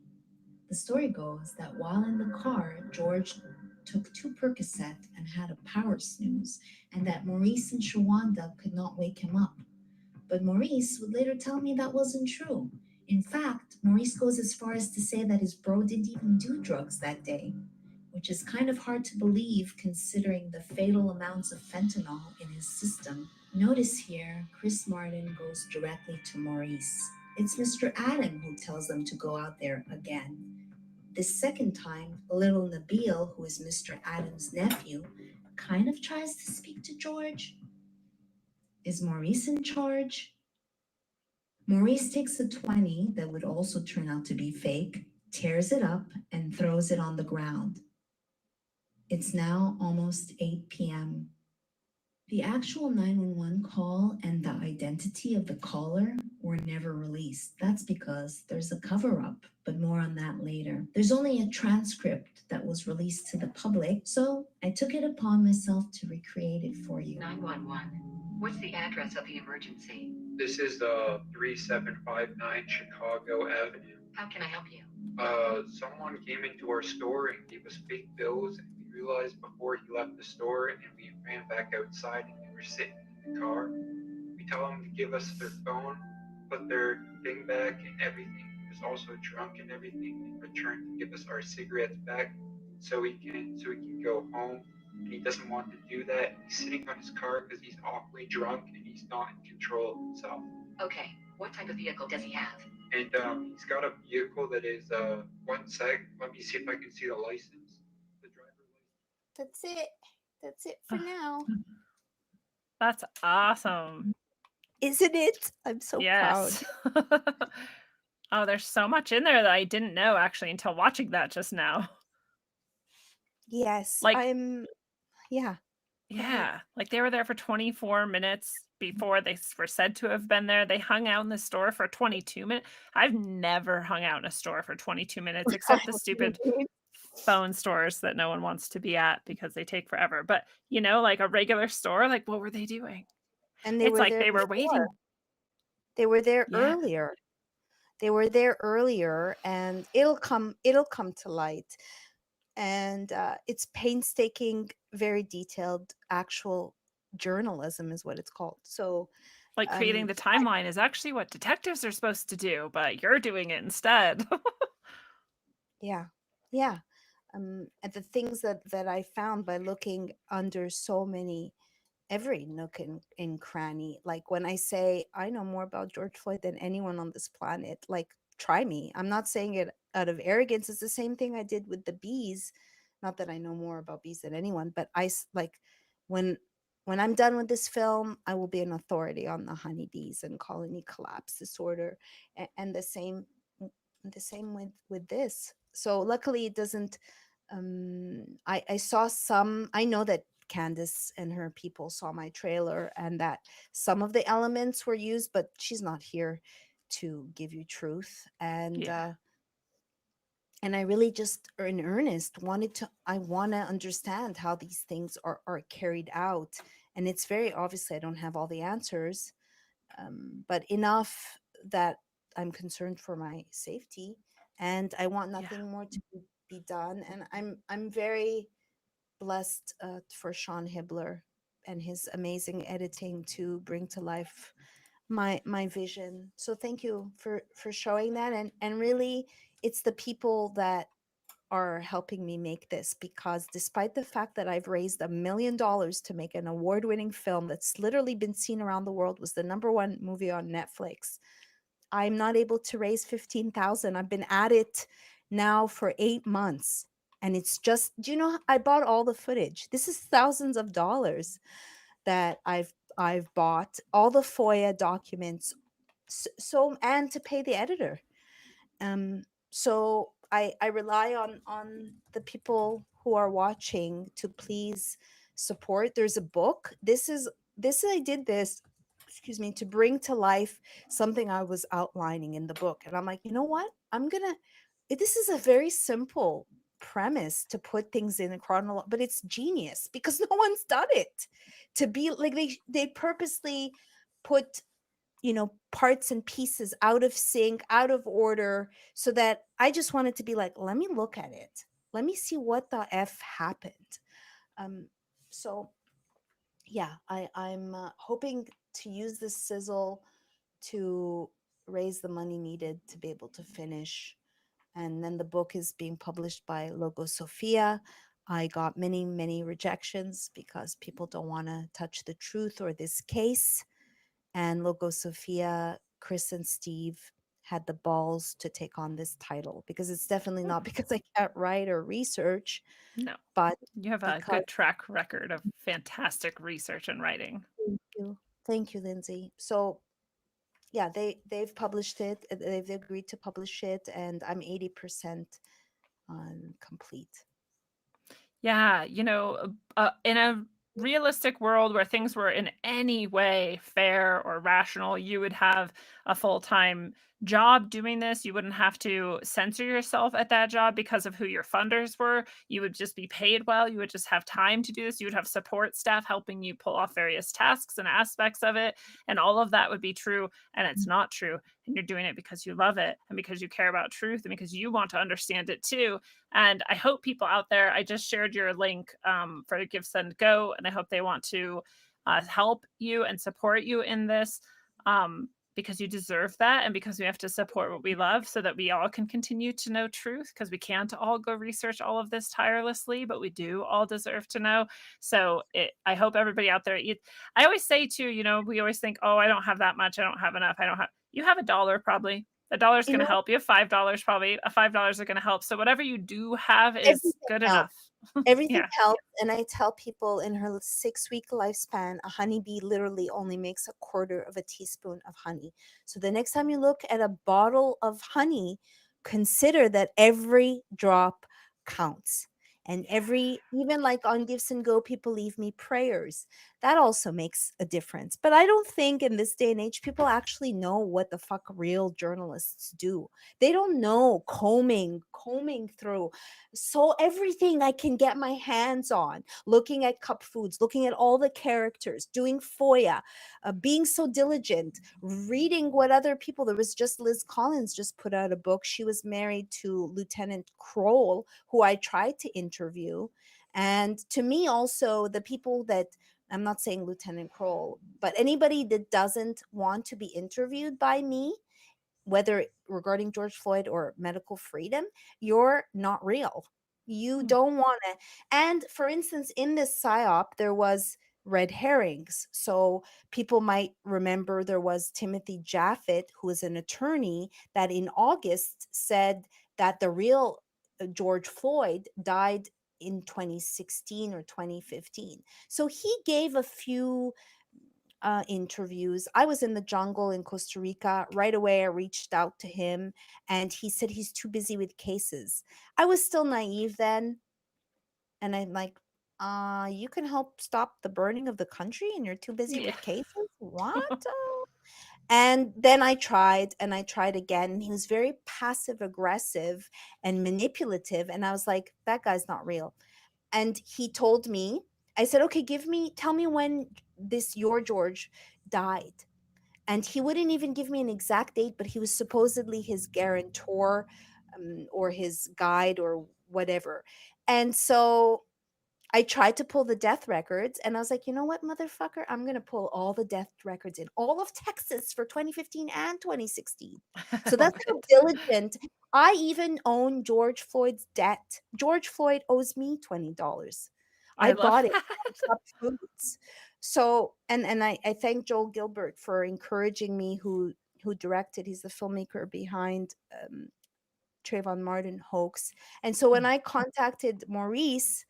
The story goes that while in the car, George took 2 Percocet and had a power snooze, and that Maurice and Shawanda could not wake him up. But Maurice would later tell me that wasn't true. In fact, Maurice goes as far as to say that his bro didn't even do drugs that day, which is kind of hard to believe considering the fatal amounts of fentanyl in his system. Notice here, Chris Martin goes directly to Maurice. It's Mr. Adam who tells them to go out there again. This second time, little Nabil, who is Mr. Adam's nephew, kind of tries to speak to George. Is Maurice in charge? Maurice takes a 20 that would also turn out to be fake, tears it up, and throws it on the ground. It's now almost 8 p.m. The actual 911 call and the identity of the caller were never released. That's because there's a cover-up, but more on that later. There's only a transcript that was released to the public, so I took it upon myself to recreate it for you. 911. What's the address of the emergency? This is 3759 Chicago Avenue. How can I help you? Someone came into our store and gave us fake bills, and we realized before he left the store, and we ran back outside and we were sitting in the car. We tell them to give us their phone, put their thing back and everything. He was also drunk and everything, in return to give us our cigarettes back so he can go home. And he doesn't want to do that. He's sitting on his car because he's awfully drunk and he's not in control of himself. Okay, what type of vehicle does he have? And he's got a vehicle that is, one sec, let me see if I can see the license. The driver license. That's it. That's it for now. That's awesome. Isn't it? I'm so proud. Yes. Oh, there's so much in there that I didn't know actually until watching that just now. Yes, Like, yeah. yeah, like they were there for 24 minutes before they were said to have been there. They hung out in the store for 22 minutes. I've never hung out in a store for 22 minutes except the stupid phone stores that no one wants to be at because they take forever. But, like a regular store, like what were they doing? And they It's were like there they were before. waiting. They were there Yeah. earlier. They were there earlier, and it'll come to light. And it's painstaking, very detailed, actual journalism is what it's called. So Like creating the timeline is actually what detectives are supposed to do, but you're doing it instead. yeah, yeah. And the things that I found by looking under so many, every nook and cranny. Like when I say I know more about George Floyd than anyone on this planet, like try me. I'm not saying it out of arrogance. It's the same thing I did with the bees. Not that I know more about bees than anyone, but like when I'm done with this film, I will be an authority on the honeybees and colony collapse disorder, and the same with this. So luckily it doesn't. I saw some. I know that Candace and her people saw my trailer and that some of the elements were used, but she's not here to give you truth. And Yeah. and I really just in earnest I want to understand how these things are carried out. And it's very obviously I don't have all the answers, but enough that I'm concerned for my safety, and I want Yeah. nothing more to be done. And I'm very blessed for Sean Hibbler and his amazing editing to bring to life my vision. So thank you for showing that. And really it's the people that are helping me make this, because despite the fact that I've raised $1 million to make an award-winning film that's literally been seen around the world, was the #1 movie on Netflix, I'm not able to raise 15,000. I've been at it now for 8 months, and it's just, do you know, I bought all the footage. This is thousands of dollars that I've bought, all the FOIA documents, so and to pay the editor. So I rely on the people who are watching to please support. There's a book. I did this, excuse me, to bring to life something I was outlining in the book. And I'm like, you know what? This is a very simple premise to put things in a chronology, but it's genius because no one's done it. To be like they purposely put parts and pieces out of sync, out of order, so that I just wanted to be like, let me look at it. Let me see what the F happened. So yeah, I'm hoping to use this sizzle to raise the money needed to be able to finish. And then the book is being published by Logo Sophia. I got many, many rejections because people don't want to touch the truth or this case. And Logo Sophia, Chris and Steve had the balls to take on this title, because it's definitely not because I can't write or research. No, but you have a good track record of fantastic research and writing. Thank you, Lindsay. So yeah, they've published it. They've agreed to publish it, and I'm 80% complete. Yeah, in a realistic world where things were in any way fair or rational, you would have a full-time job doing this. You wouldn't have to censor yourself at that job because of who your funders were. You would just be paid well. You would just have time to do this. You would have support staff helping you pull off various tasks and aspects of it. And all of that would be true. And it's not true. And you're doing it because you love it and because you care about truth and because you want to understand it too. And I hope people out there, I just shared your link for Give, Send, Go, and I hope they want to help you and support you in this because you deserve that, and because we have to support what we love so that we all can continue to know truth, because we can't all go research all of this tirelessly, but we do all deserve to know. So I hope everybody out there, I always say too, we always think, oh, I don't have that much, I don't have enough, you have $1 probably. $1 You going to know, help you. $5 probably. $5 are going to help. So whatever you do have is everything good helps. enough. Everything Yeah. helps. And I tell people in her 6-week lifespan, a honeybee literally only makes a quarter of a teaspoon of honey. So the next time you look at a bottle of honey, consider that every drop counts. And even like on Gifts and Go, people leave me prayers. That also makes a difference. But I don't think in this day and age, people actually know what the fuck real journalists do. They don't know combing through so everything I can get my hands on, looking at cup foods, looking at all the characters, doing FOIA, being so diligent, reading what other people. There was just Liz Collins just put out a book. She was married to Lieutenant Kroll, who I tried to interview. And to me, also, the people that I'm not saying Lieutenant Kroll, but anybody that doesn't want to be interviewed by me, whether regarding George Floyd or medical freedom, you're not real. You don't want to. And for instance, in this PSYOP, there was red herrings. So people might remember there was Timothy Jaffet, who is an attorney, that in August said that the real George Floyd died in 2016 or 2015. So he gave a few interviews. I was in the jungle in Costa Rica. Right away, I reached out to him and he said he's too busy with cases. I was still naive then. And I'm like, you can help stop the burning of the country and you're too busy Yeah. with cases? What? And then I tried and I tried again. And he was very passive aggressive and manipulative. And I was like, that guy's not real. And he told me, I said, okay, tell me when your George died. And he wouldn't even give me an exact date, but he was supposedly his guarantor, or his guide or whatever. And so I tried to pull the death records and I was like, you know what, motherfucker? I'm going to pull all the death records in all of Texas for 2015 and 2016. So I that's love how it. diligent. I even own George Floyd's debt. George Floyd owes me $20. I I love bought it that. at Cup Foods. So, and I thank Joel Gilbert for encouraging me, who directed, he's the filmmaker behind Trayvon Martin hoax. And so when I contacted Maurice,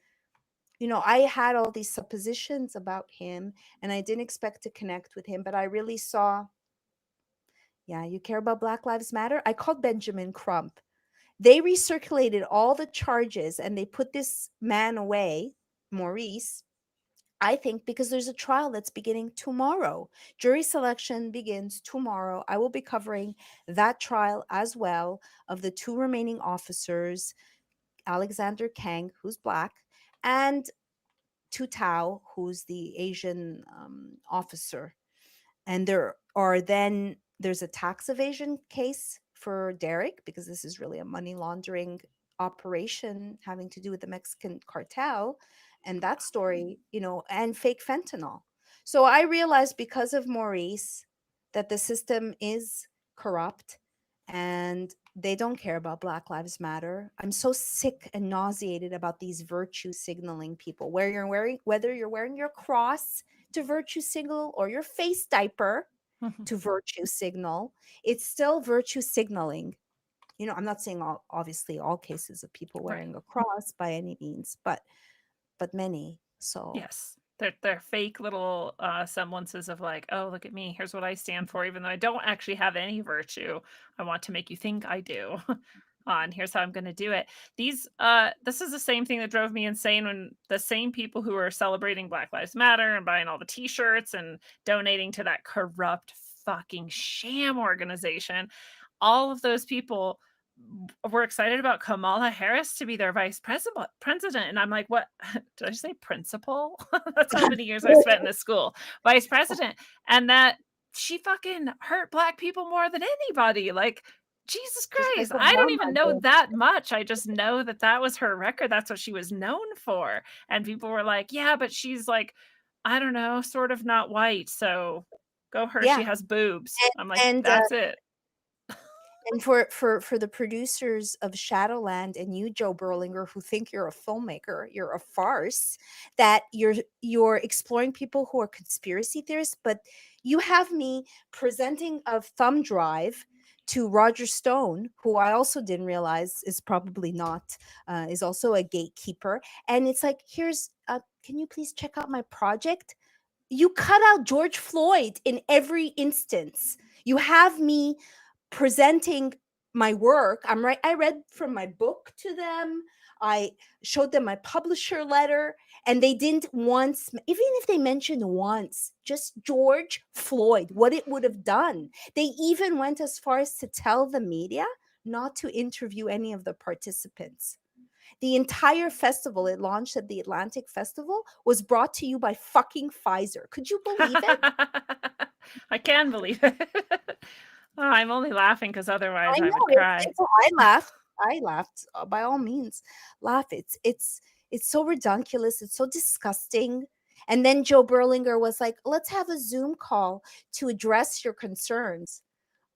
I had all these suppositions about him and I didn't expect to connect with him, but I really saw, yeah, you care about Black Lives Matter? I called Benjamin Crump. They recirculated all the charges and they put this man away, Maurice, I think because there's a trial that's beginning tomorrow. Jury selection begins tomorrow. I will be covering that trial as well, of the two remaining officers, Alexander Kang, who's Black, and Tu Tao, who's the Asian officer. And there's a tax evasion case for Derek, because this is really a money laundering operation having to do with the Mexican cartel and that story, and fake fentanyl. So I realized, because of Maurice, that the system is corrupt and they don't care about Black Lives Matter. I'm so sick and nauseated about these virtue signaling people, whether you're wearing your cross to virtue signal or your face diaper to virtue signal, it's still virtue signaling. I'm not saying obviously all cases of people Right. wearing a cross by any means, but many. So Yes. They're fake little semblances of like, oh, look at me. Here's what I stand for, even though I don't actually have any virtue. I want to make you think I do. And here's how I'm going to do it. This is the same thing that drove me insane when the same people who are celebrating Black Lives Matter and buying all the t-shirts and donating to that corrupt fucking sham organization, all of those people were excited about Kamala Harris to be their vice president. And I'm like, what? Did I say principal? That's how many years I spent in this school. Vice president. And that she fucking hurt Black people more than anybody. Like, Jesus just like Christ. I don't even Obama know did. that much. I just know that that was her record. That's what she was known for. And people were like, yeah, but she's like, I don't know, sort of not white. So go her. Yeah. She has boobs. I'm like, And that's it. and for the producers of Shadowland and you, Joe Berlinger, who think you're a filmmaker, you're a farce, that you're exploring people who are conspiracy theorists, but you have me presenting a thumb drive to Roger Stone, who I also didn't realize is probably not, is also a gatekeeper. And it's like, here's, can you please check out my project? You cut out George Floyd in every instance. You have me presenting my work. I read from my book to them. I showed them my publisher letter, and they didn't once, even if they mentioned once, just George Floyd, what it would have done. They even went as far as to tell the media not to interview any of the participants. The entire festival, it launched at the Atlantic Festival, was brought to you by fucking Pfizer. Could you believe it? I can believe it. Oh, I'm only laughing because otherwise I I know. would cry. I laughed. I laughed. By all means, laugh. It's so ridiculous. It's so disgusting. And then Joe Berlinger was like, "Let's have a Zoom call to address your concerns."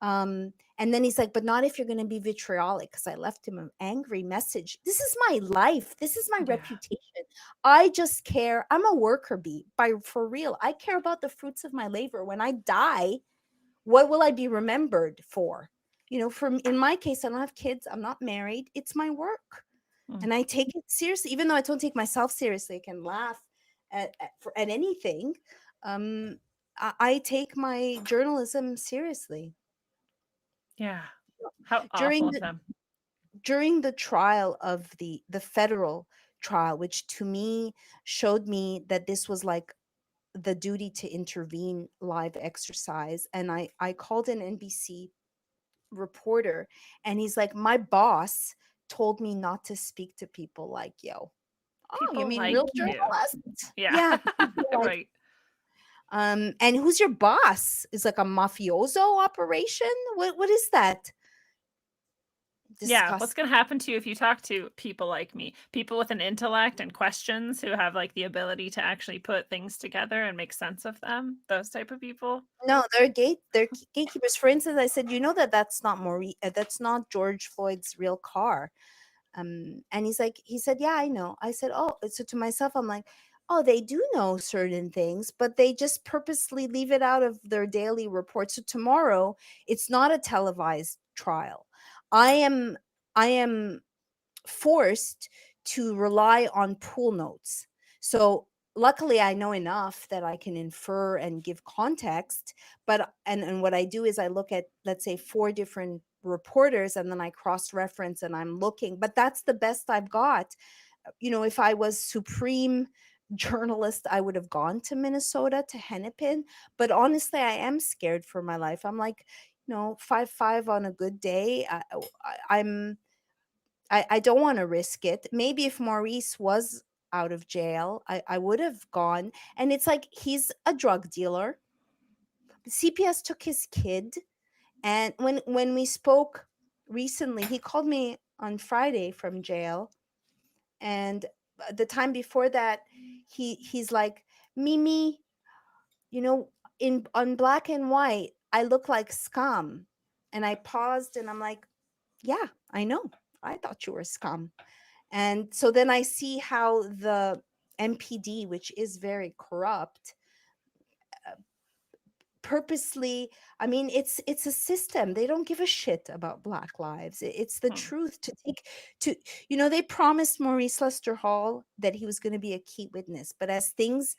And then he's like, "But not if you're going to be vitriolic," because I left him an angry message. This is my life. This is my Yeah. reputation. I just care. I'm a worker bee, for real. I care about the fruits of my labor. When I die, what will I be remembered for? In my case, I don't have kids. I'm not married. It's my work. And I take it seriously, even though I don't take myself seriously. I can laugh at anything. I take my journalism seriously. Yeah. How During awful of the them. during the trial of the federal trial, which to me showed me that this was like the duty to intervene live exercise, and I called an NBC reporter, and he's like, "My boss told me not to speak to people like you." Oh, you People mean like real you. journalists? Yeah. Yeah, people like, Right. and who's your boss? Is like a mafioso operation? What is that? Yeah, what's Disgusting. going to happen to you if you talk to people like me? People with an intellect and questions who have like the ability to actually put things together and make sense of them. Those type of people. No, they're gatekeepers. For instance, I said, that's not that's not George Floyd's real car. And he said, "Yeah, I know." I said, "Oh," so to myself, I'm like, "Oh, they do know certain things, but they just purposely leave it out of their daily report. So tomorrow, it's not a televised trial. I am I am forced to rely on pool notes. So luckily I know enough that I can infer and give context, but and what I do is I look at, let's say, four different reporters, and then I cross reference and I'm looking, but that's the best I've got. If I was supreme journalist, I would have gone to Minnesota, to Hennepin, but honestly I am scared for my life. I'm like, 5-5 on a good day. I don't want to risk it. Maybe if Maurice was out of jail, I would have gone. And it's like, he's a drug dealer. CPS took his kid. And when we spoke recently, he called me on Friday from jail. And the time before that, he's like, "Mimi, in on black and white, I look like scum." And I paused and I'm like, "Yeah, I know. I thought you were scum." And so then I see how the MPD, which is very corrupt, purposely, I mean, it's a system. They don't give a shit about Black lives. It's the truth. They promised Maurice Lester Hall that he was going to be a key witness, but as things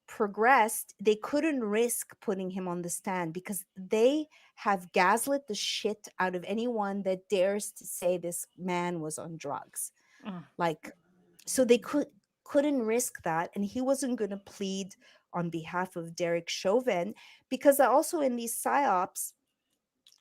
progressed, they couldn't risk putting him on the stand because they have gaslit the shit out of anyone that dares to say this man was on drugs. Like, so they couldn't risk that, and he wasn't going to plead on behalf of Derek Chauvin, because also in these psyops,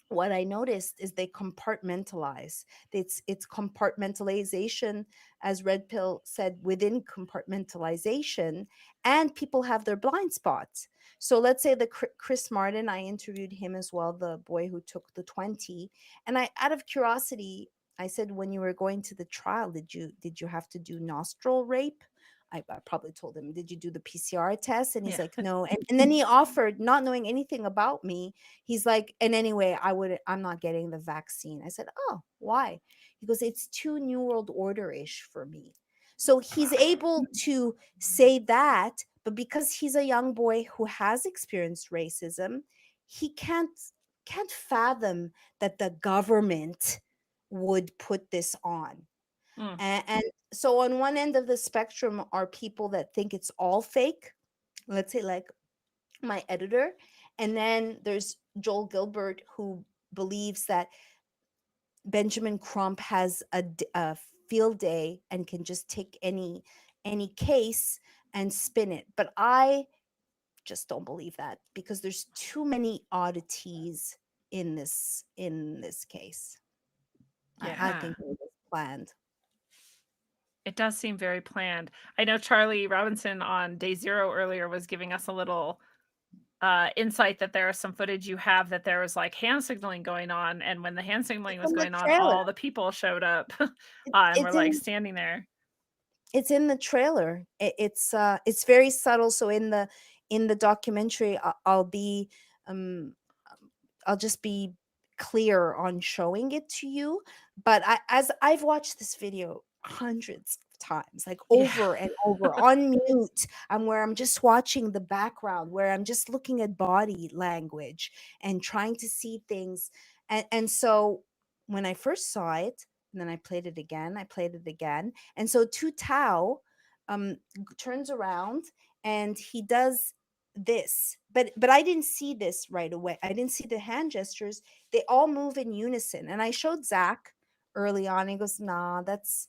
what I noticed is they compartmentalize. It's compartmentalization, as Red Pill said, within compartmentalization, and people have their blind spots. So let's say the Chris Martin, I interviewed him as well, the boy who took the 20, and I, out of curiosity, I said, "When you were going to the trial, did you have to do nostril rape?" I probably told him, "Did you do the PCR test?" And he's Yeah. like, "No." And then he offered, not knowing anything about me, he's like, "And anyway, I'm not getting the vaccine." I said, "Oh, why?" He goes, "It's too New World Order-ish for me." So he's able to say that, but because he's a young boy who has experienced racism, he can't can't fathom that the government would put this on. Mm. And so on one end of the spectrum are people that think it's all fake, let's say like my editor, and then there's Joel Gilbert, who believes that Benjamin Crump has a field day and can just take any case and spin it. But I just don't believe that, because there's too many oddities in this case. I Yeah. think it was planned. It does seem very planned. I know Charlie Robinson on Day Zero earlier was giving us a little insight that there is some footage you have that there was like hand signaling going on, and when the hand signaling It's was in the going on, trailer. all the people showed up It, and were it's like in standing there. it's in the trailer. It's very subtle. So in the documentary, um I'll just be clear on showing it to you. But as I've watched this video hundreds of times, like Yeah. over and over on mute, and where I'm just watching the background, where I'm just looking at body language and trying to see things. And so when I first saw it, and then I played it again, and so Tu Tao turns around and he does this, but I didn't see this right away. I didn't see the hand gestures. They all move in unison, and I showed Zach early on. He goes, nah, that's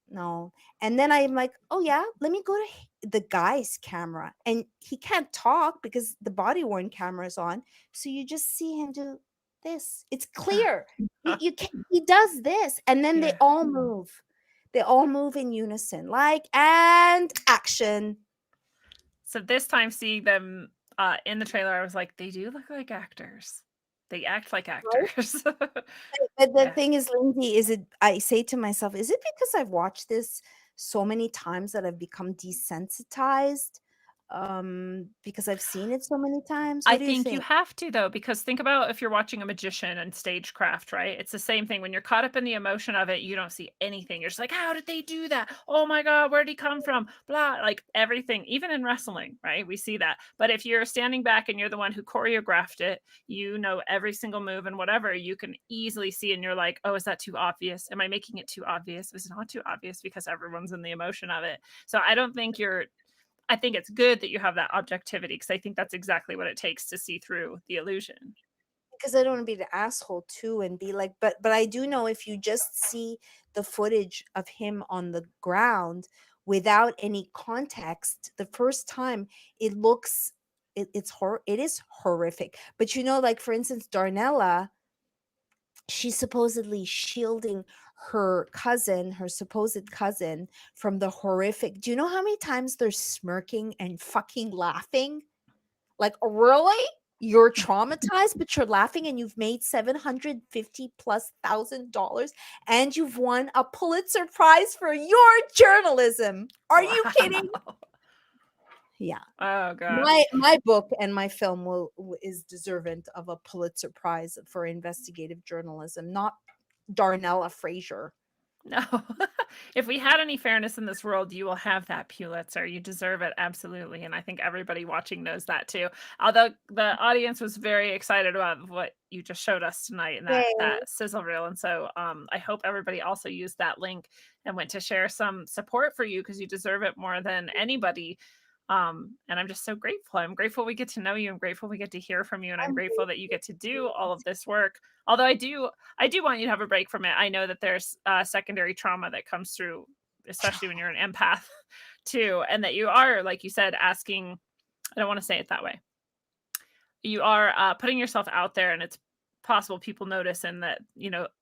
no. And then I'm like, oh yeah, let me go to the guy's camera, and he can't talk because the body worn camera is on, so you just see him do this. It's clear. You can He does this, and then they Yeah. all move. They all move in unison, like, and action. So this time seeing them in the trailer, I was like, they do look like actors. They act like actors. But the Yeah. thing is, Lindsay, is it I say to myself, is it because I've watched this so many times that I've become desensitized? Because I've seen it so many times. I What do you think you think? have to, though, because think about if you're watching a magician and stagecraft, right? It's the same thing. When you're caught up in the emotion of it, you don't see anything. You're just like, how did they do that? Oh my God, where did he come from? Blah, like everything, even in wrestling, right? We see that. But if you're standing back and you're the one who choreographed it, you know every single move and whatever, you can easily see, and you're like, oh, is that too obvious? Am I making it too obvious? Is it not too obvious because everyone's in the emotion of it? So I think it's good that you have that objectivity, because I think that's exactly what it takes to see through the illusion. Because I don't want to be the asshole too and be like, but I do know, if you just see the footage of him on the ground without any context the first time, it looks it is horrific. But like, for instance, Darnella, she's supposedly shielding her supposed cousin, from the horrific. Do you know how many times they're smirking and fucking laughing? Like, really? You're traumatized, but you're laughing, and you've made 750 plus $1,000, and you've won a Pulitzer Prize for your journalism. Are you kidding? Wow. Yeah. Oh God. My book and my film is deserving of a Pulitzer Prize for investigative journalism, not Darnella Fraser. No. If we had any fairness in this world, you will have that Pulitzer. You deserve it, absolutely. And I think everybody watching knows that too. Although the audience was very excited about what you just showed us tonight, and that Yay. sizzle reel. And so I hope everybody also used that link and went to share some support for you, because you deserve it more than anybody. And I'm just so grateful. I'm grateful we get to know you. I'm grateful we get to hear from you, and I'm I'm grateful that you grateful get to to do you. all of this work. Although I do want you to have a break from it. I know that there's secondary trauma that comes through, especially when you're an empath too, and that you are, like you said, asking. I don't want to say it that way. You are putting yourself out there, and it's possible people notice, and that,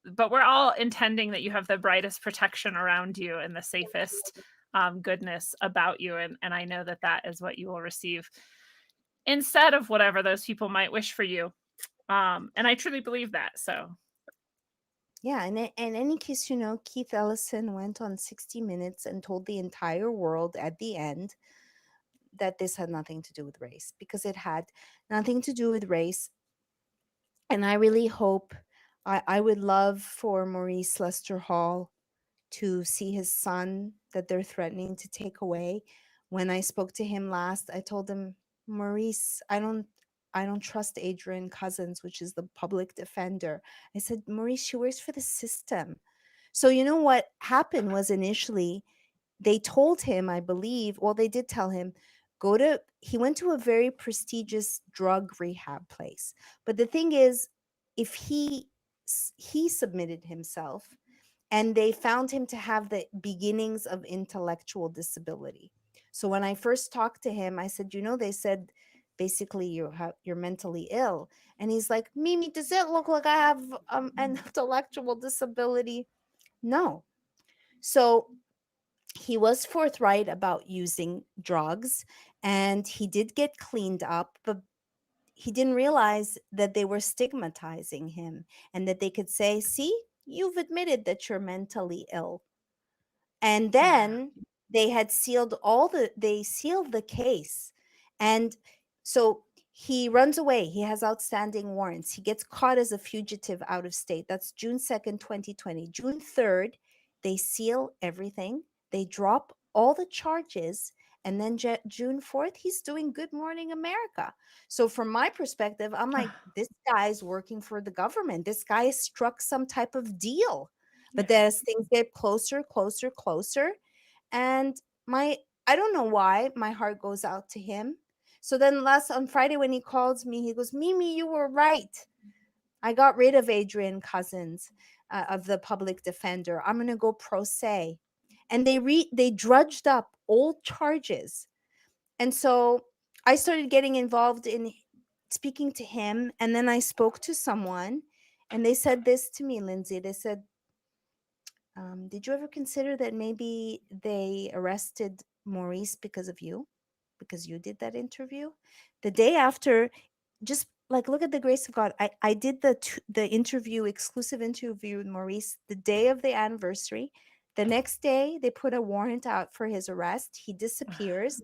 but we're all intending that you have the brightest protection around you and the safest goodness about you, and I know that that is what you will receive instead of whatever those people might wish for you. And I truly believe that. So Yeah, and in any case, Keith Ellison went on 60 Minutes and told the entire world at the end that this had nothing to do with race, because it had nothing to do with race. And I really hope, I would love for Maurice Lester Hall to see his son that they're threatening to take away. When I spoke to him last, I told him, Maurice, I don't trust Adrian Cousins, which is the public defender. I said, Maurice, she works for the system. So you know what happened was initially they told him, I believe, well, they did tell him, he went to a very prestigious drug rehab place. But the thing is, if he submitted himself, and they found him to have the beginnings of intellectual disability. So when I first talked to him, I said, they said basically you're mentally ill. And he's like, Mimi, does it look like I have an intellectual disability? No. So he was forthright about using drugs, and he did get cleaned up, but he didn't realize that they were stigmatizing him, and that they could say, see, you've admitted that you're mentally ill. And Yeah. then they sealed the case. And so he runs away. He has outstanding warrants. He gets caught as a fugitive out of state. That's June 2nd, 2020. June 3rd, they seal everything. They drop all the charges. And then June 4th, he's doing Good Morning America. So from my perspective, I'm like, this guy's working for the government. This guy struck some type of deal. But Yeah. then as things get closer, closer, closer, and my I don't know why my heart goes out to him. So then last on Friday when he calls me, he goes, Mimi, you were right. I got rid of Adrian Cousins, of the public defender. I'm gonna go pro se. And they drudged up old charges. And so I started getting involved in speaking to him. And then I spoke to someone, and they said this to me, Lindsay. They said, did you ever consider that maybe they arrested Maurice because of you? Because you did that interview? The day after, just like look at the grace of God. I did the interview, exclusive interview with Maurice the day of the anniversary. The next day, they put a warrant out for his arrest. He disappears.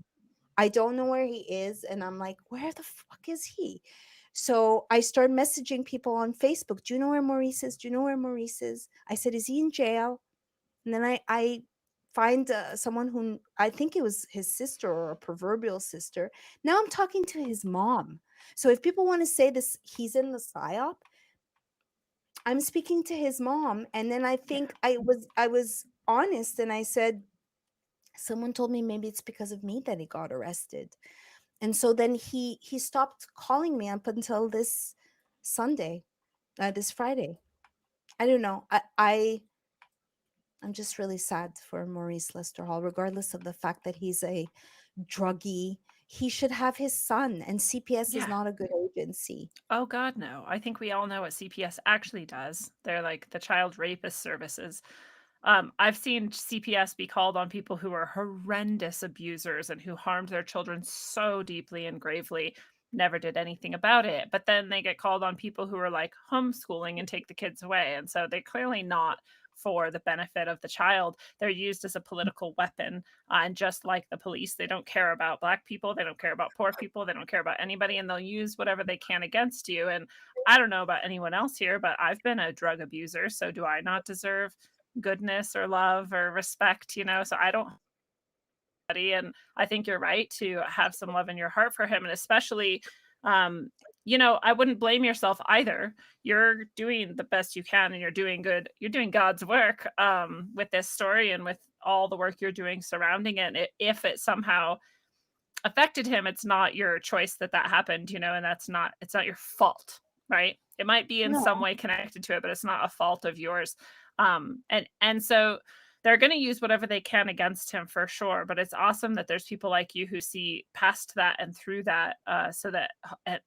I don't know where he is. And I'm like, where the fuck is he? So I started messaging people on Facebook. Do you know where Maurice is? Do you know where Maurice is? I said, is he in jail? And then I find someone who I think it was his sister or a proverbial sister. Now I'm talking to his mom. So if people want to say this, he's in the psyop. I'm speaking to his mom, and then I think I was honest, and I said, someone told me maybe it's because of me that he got arrested. And so then he stopped calling me up until this Sunday, this Friday. I don't know. I'm just really sad for Maurice Lester Hall, regardless of the fact that he's a druggie. He should have his son, and CPS is Yeah. not a good agency. Oh God, no. I think we all know what CPS actually does. They're like the child rapist services. I've seen CPS be called on people who are horrendous abusers and who harmed their children so deeply and gravely, never did anything about it. But then they get called on people who are like homeschooling and take the kids away. And so they're clearly not for the benefit of the child. They're used as a political weapon. And just like the police, they don't care about Black people. They don't care about poor people. They don't care about anybody. And they'll use whatever they can against you. And I don't know about anyone else here, but I've been a drug abuser. So do I not deserve goodness or love or respect? So I don't, and I think you're right to have some love in your heart for him. And especially, I wouldn't blame yourself either. You're doing the best you can, and you're doing good. You're doing God's work with this story and with all the work you're doing surrounding it. If it somehow affected him, it's not your choice that happened, and it's not your fault, right? It might be in some No. way connected to it, but it's not a fault of yours. And so they're going to use whatever they can against him for sure. But it's awesome that there's people like you who see past that and through that, so that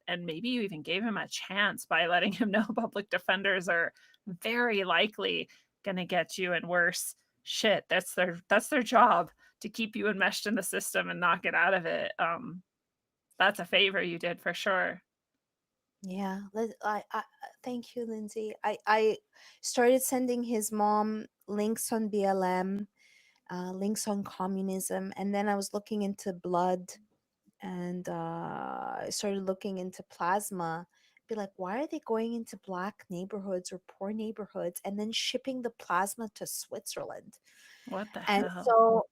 and maybe you even gave him a chance by letting him know public defenders are very likely going to get you in worse shit. That's their job, to keep you enmeshed in the system and not get out of it. That's a favor you did for sure. Yeah, thank you, Lindsay. I started sending his mom links on BLM, links on communism, and then I was looking into blood, and I started looking into plasma. Be like, why are they going into Black neighborhoods or poor neighborhoods and then shipping the plasma to Switzerland? What the And hell?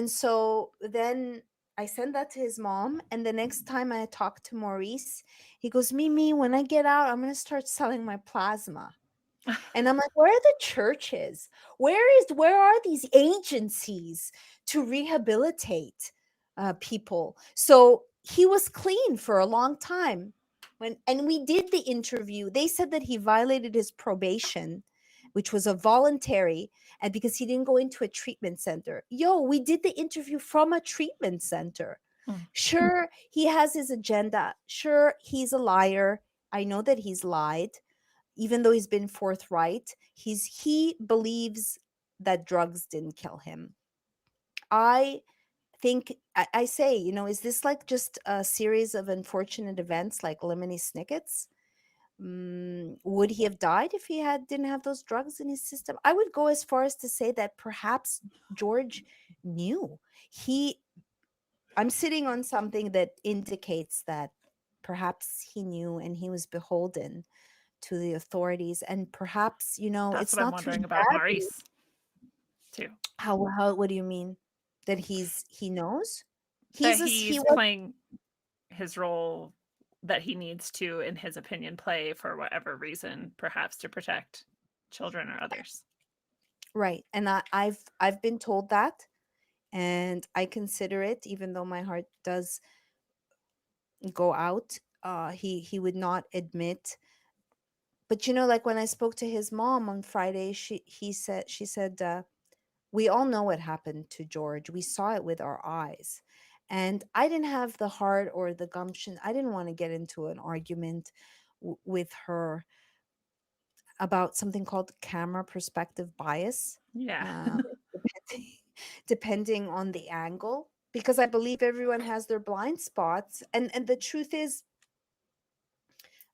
so then I sent that to his mom, and the next time I talked to Maurice, he goes, Mimi, when I get out, I'm gonna start selling my plasma. And I'm like, where are the churches? Where are these agencies to rehabilitate people? So he was clean for a long time. And we did the interview. They said that he violated his probation, which was a voluntary, and because he didn't go into a treatment center. Yo, we did the interview from a treatment center. Mm. Sure, he has his agenda. Sure, he's a liar. I know that he's lied, even though he's been forthright. He believes that drugs didn't kill him. I think I say, is this like just a series of unfortunate events like Lemony Snicket's? Would he have died if he didn't have those drugs in his system? I would go as far as to say that perhaps George knew. I'm sitting on something that indicates that perhaps he knew and he was beholden to the authorities, and perhaps That's it's what I'm not too wondering about shabby. Maurice too. How what do you mean? That he knows? That He he's was playing his role that he needs to, in his opinion, play for whatever reason, perhaps to protect children or others. right, and I've been told that, and I consider it, even though my heart does go out. He would not admit, but like when I spoke to his mom on Friday, she said, we all know what happened to George. We saw it with our eyes. And I didn't have the heart or the gumption. I didn't want to get into an argument with her about something called camera perspective bias, Yeah. depending, depending on the angle, because I believe everyone has their blind spots. And the truth is,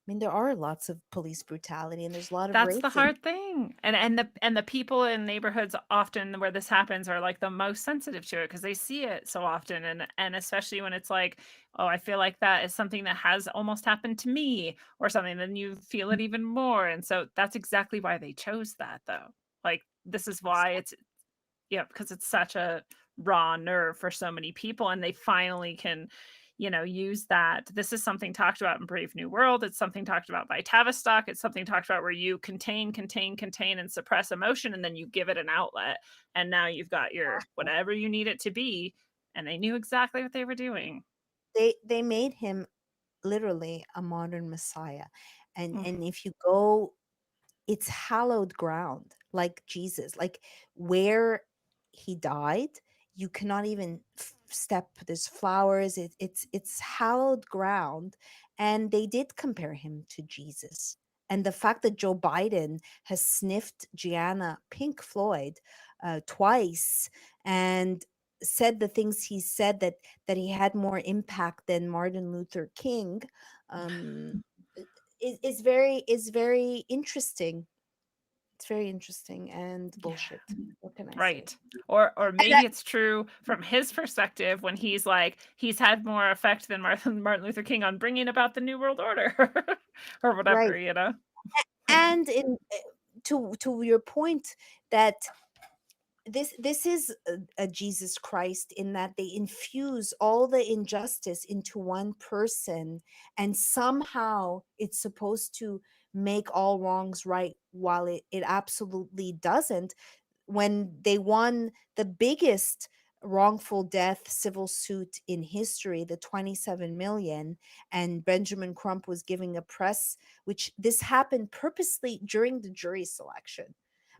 I mean, there are lots of police brutality and there's a lot of That's the rapes. And hard thing. And the people in neighborhoods often where this happens are like the most sensitive to it because they see it so often, and especially when it's like, oh, I feel like that is something that has almost happened to me or something, then you feel it even more. And so that's exactly why they chose that though. Like this is why it's yeah, because it's such a raw nerve for so many people, and they finally can, use that. This is something talked about in Brave New World. It's something talked about by Tavistock. It's something talked about where you contain, and suppress emotion, and then you give it an outlet. And now you've got your whatever you need it to be. And they knew exactly what they were doing. they made him literally a modern messiah. and Mm. and if you go, it's hallowed ground, like Jesus, like where he died, you cannot even step. There's flowers. It's hallowed ground, and they did compare him to Jesus. And the fact that Joe Biden has sniffed Gianna Pink Floyd twice and said the things he said, that he had more impact than Martin Luther King, um, is very interesting. It's very interesting and Yeah. bullshit. What can I say? Right. Or And maybe it's true from his perspective when he's like he's had more effect than Martin Luther King on bringing about the New World Order or right. whatever. And to your point, that this is a Jesus Christ, in that they infuse all the injustice into one person, and somehow it's supposed to make all wrongs right, while it absolutely doesn't. When they won the biggest wrongful death civil suit in history, the 27 million, and Benjamin Crump was giving a press, which this happened purposely during the jury selection,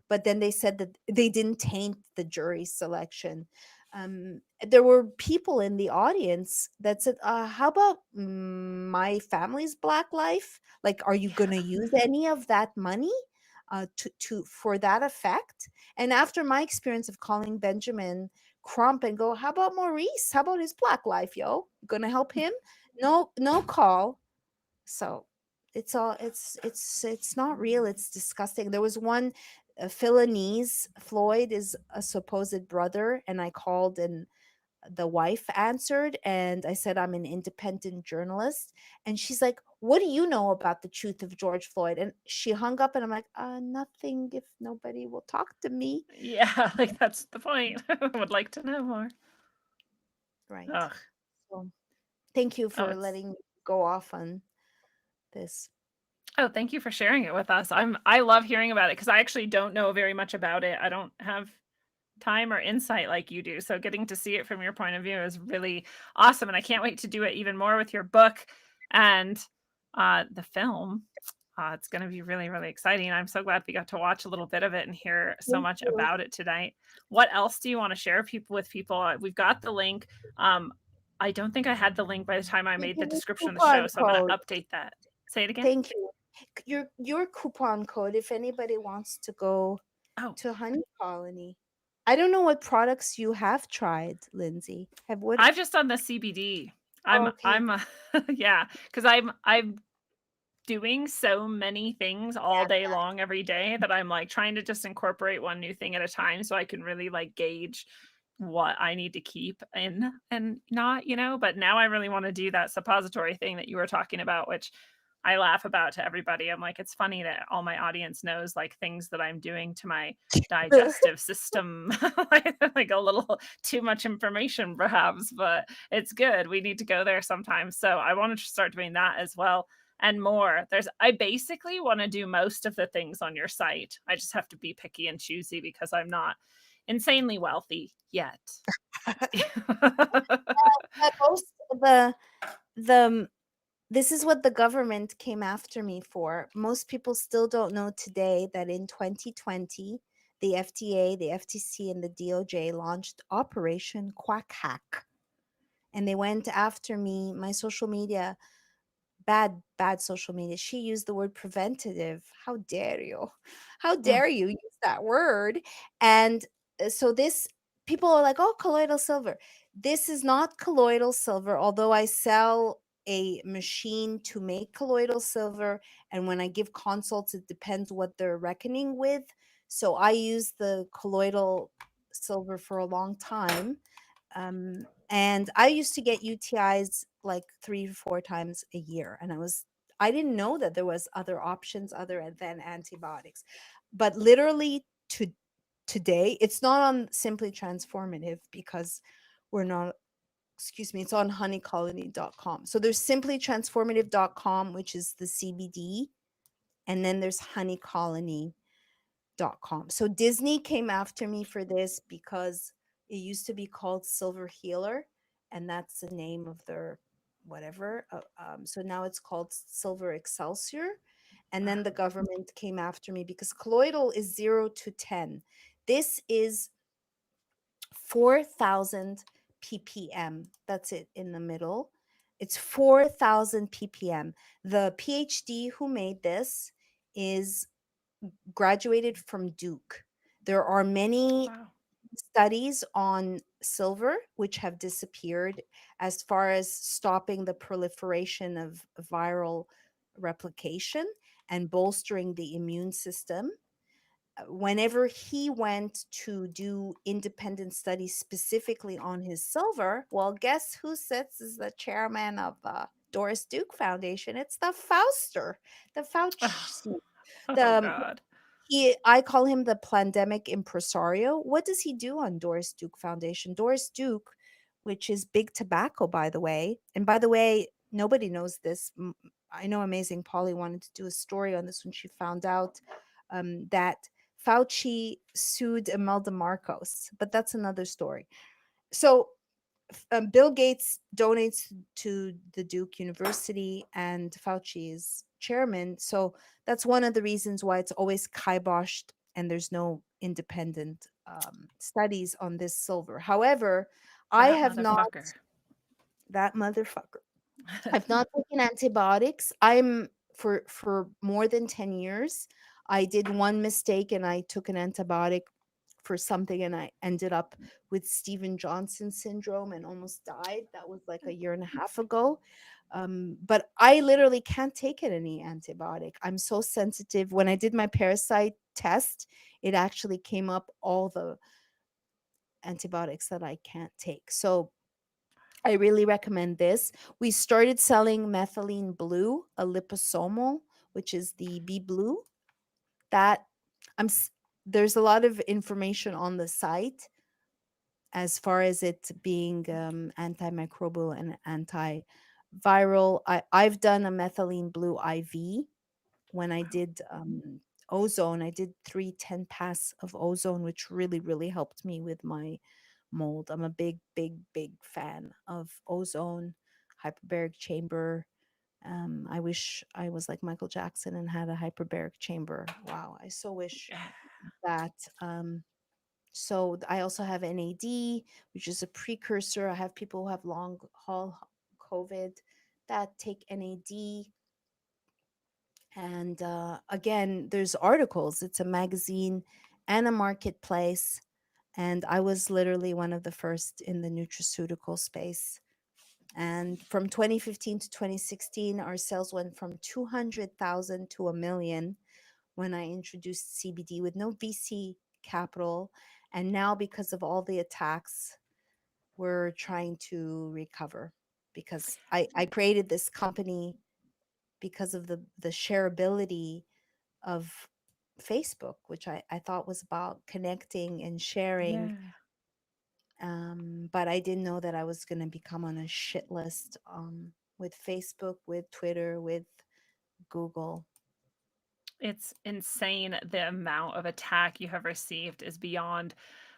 but then they said that they didn't taint the jury selection. There were people in the audience that said, how about my family's black life? Like, are you going to use any of that money for that effect? And after my experience of calling Benjamin Crump and go, how about Maurice? How about his black life, yo? Gonna help him? No call. So it's not real. It's disgusting. There was one, Philanese Floyd is a supposed brother, and I called, and the wife answered, and I said, I'm an independent journalist, and she's like, what do you know about the truth of George Floyd? And she hung up, and I'm like, nothing, if nobody will talk to me. Yeah, like that's the point. I would like to know more. Right. Ugh. So thank you Oh, for it's letting me go off on this. Oh, thank you for sharing it with us. I love hearing about it because I actually don't know very much about it. I don't have time or insight like you do. So getting to see it from your point of view is really awesome. And I can't wait to do it even more with your book and the film. It's going to be really, really exciting. I'm so glad we got to watch a little bit of it and hear so Thank much you. about it tonight. What else do you want to share people with people? We've got the link. Um, I don't think I had the link by the time I You made the give me description of the coupon show, so I'm going code. to update that. Say it again. Thank you. Your coupon code if anybody wants to go Oh, to Honey Colony. I don't know what products you have tried, Lindsay. Have what? I've just done the CBD. Oh, okay. I'm yeah, because I'm doing so many things all Yeah. day long every day that I'm like trying to just incorporate one new thing at a time so I can really like gauge what I need to keep and not, but now I really want to do that suppository thing that you were talking about, which I laugh about to everybody. I'm like, it's funny that all my audience knows like things that I'm doing to my digestive system, like a little too much information perhaps, but it's good. We need to go there sometimes. So I wanted to start doing that as well and more. I basically want to do most of the things on your site. I just have to be picky and choosy because I'm not insanely wealthy yet. But most of the this is what the government came after me for. Most people still don't know today that in 2020, the FDA, the FTC, and the DOJ launched Operation Quack Hack. And they went after me, my social media, bad social media. She used the word preventative. How dare you? How Mm. dare you use that word? And so this people are like, "Oh, colloidal silver." This is not colloidal silver, although I sell a machine to make colloidal silver, and when I give consults it depends what they're reckoning with. So I use the colloidal silver for a long time. And I used to get UTIs like 3 to 4 times a year, and I didn't know that there was other options other than antibiotics. But literally today, it's not on Simply Transformative because we're not, excuse me, it's on honeycolony.com. So there's simplytransformative.com, which is the CBD, and then there's honeycolony.com. So Disney came after me for this because it used to be called Silver Healer, and that's the name of their whatever. So now it's called Silver Excelsior. And then the government came after me because colloidal is 0 to 10. This is 4,000 ppm. That's it in the middle. It's 4,000 ppm. The PhD who made this is graduated from Duke. There are many Wow. studies on silver which have disappeared as far as stopping the proliferation of viral replication and bolstering the immune system. Whenever he went to do independent studies specifically on his silver, well, guess who sits as the chairman of the Doris Duke Foundation? It's the Fauster, the Fauci. Oh The God. I call him the pandemic impresario. What does he do on Doris Duke Foundation? Doris Duke, which is big tobacco, by the way. And by the way, nobody knows this. I know Amazing Polly wanted to do a story on this when she found out that Fauci sued Imelda Marcos, but that's another story. So Bill Gates donates to the Duke University, and Fauci is chairman. So that's one of the reasons why it's always kiboshed and there's no independent studies on this silver. However, I That have not, motherfucker. that motherfucker. I've not taken antibiotics. I'm for more than 10 years. I did one mistake and I took an antibiotic for something and I ended up with Steven Johnson syndrome and almost died. That was like a year and a half ago. But I literally can't take it any antibiotic. I'm so sensitive. When I did my parasite test, it actually came up all the antibiotics that I can't take. So I really recommend this. We started selling methylene blue, a liposomal, which is the B blue. That there's a lot of information on the site. as far as it being antimicrobial and antiviral, I've done a methylene blue IV. When I did ozone, I did 3 10 pass of ozone, which really, really helped me with my mold. I'm a big, big, big fan of ozone, hyperbaric chamber. I wish I was like Michael Jackson and had a hyperbaric chamber. Wow, I so wish Yeah. that. So I also have NAD, which is a precursor. I have people who have long haul COVID that take NAD. And again, there's articles. It's a magazine and a marketplace. And I was literally one of the first in the nutraceutical space. And from 2015 to 2016, our sales went from 200,000 to a million when I introduced CBD with no VC capital. And now, because of all the attacks, we're trying to recover because I created this company because of the shareability of Facebook, which I thought was about connecting and sharing. Yeah. But I didn't know that I was going to become on a shit list with Facebook, with Twitter, with Google. It's insane the amount of attack you have received is beyond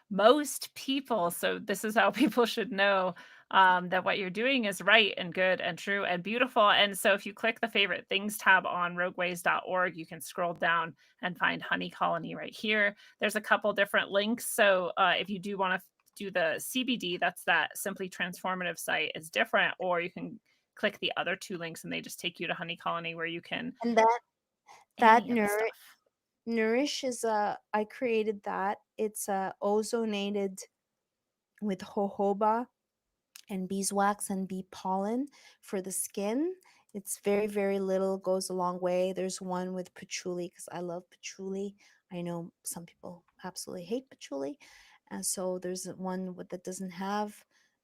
most people. So this is how people should know that what you're doing is right and good and true and beautiful. And so if you click the favorite things tab on rogueways.org, you can scroll down and find Honey Colony right here. There's a couple different links. So if you do want to do the CBD, that's that Simply Transformative site, is different, or you can click the other two links and they just take you to Honey Colony where you can And that any of the stuff. Nourish is I created that. It's ozonated with jojoba and beeswax and bee pollen for the skin. It's very, very little, goes a long way. There's one with patchouli because I love patchouli. I know some people absolutely hate patchouli. And so there's one that doesn't have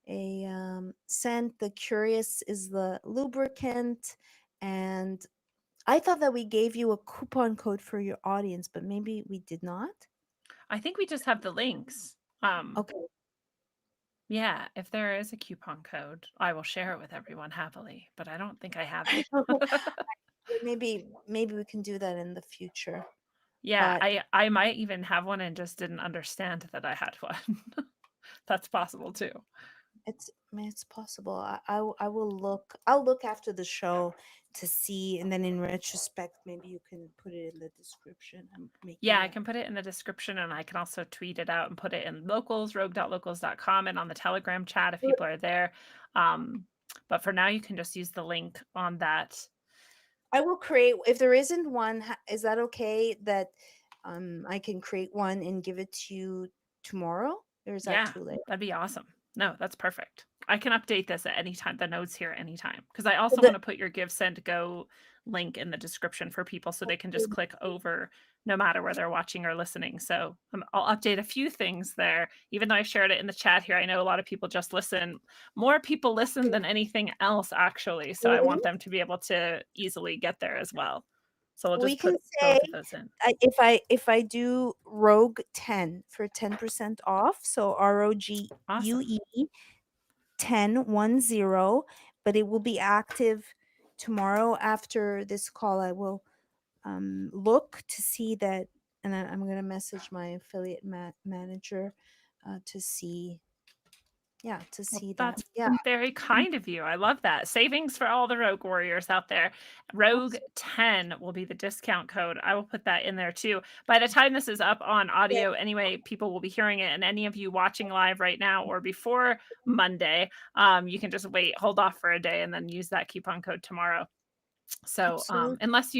a scent. The Curious is the lubricant. And I thought that we gave you a coupon code for your audience, but maybe we did not. I think we just have the links. Okay. Yeah, if there is a coupon code, I will share it with everyone happily, but I don't think I have it. Maybe we can do that in the future. Yeah, But I might even have one and just didn't understand that I had one. That's possible too. it's possible. I will look. I'll look after the show to see, and then in retrospect, maybe you can put it in the description. I'm making Yeah, I that. can put it in the description and I can also tweet it out and put it in locals, rogue.locals.com, and on the Telegram chat if people are there. But for now, you can just use the link on that. I will create. If there isn't one, is that okay? That I can create one and give it to you tomorrow, or is that Yeah, too late? that'd be awesome. No, that's perfect. I can update this at any time, the notes here at any time. Because I also So want to put your Give Send Go link in the description for people so they can just click over no matter where they're watching or listening. So I'll update a few things there. Even though I shared it in the chat here, I know a lot of people just listen. More people listen than anything else, actually. So I want them to be able to easily get there as well. So I'll we just can put say both of those in. if I do Rogue 10 for 10% off, so ROGUE Awesome. 1010, but it will be active tomorrow after this call. I will look to see that, and I'm going to message my affiliate manager to see, to Well, see that. that's Yeah, very kind of you. I love that. Savings for all the Rogue Warriors out there. Rogue 10 will be the discount code. I will put that in there too. By the time this is up on audio, anyway, people will be hearing it. And any of you watching live right now or before Monday, you can just wait, hold off for a day, and then use that coupon code tomorrow. So absolutely. unless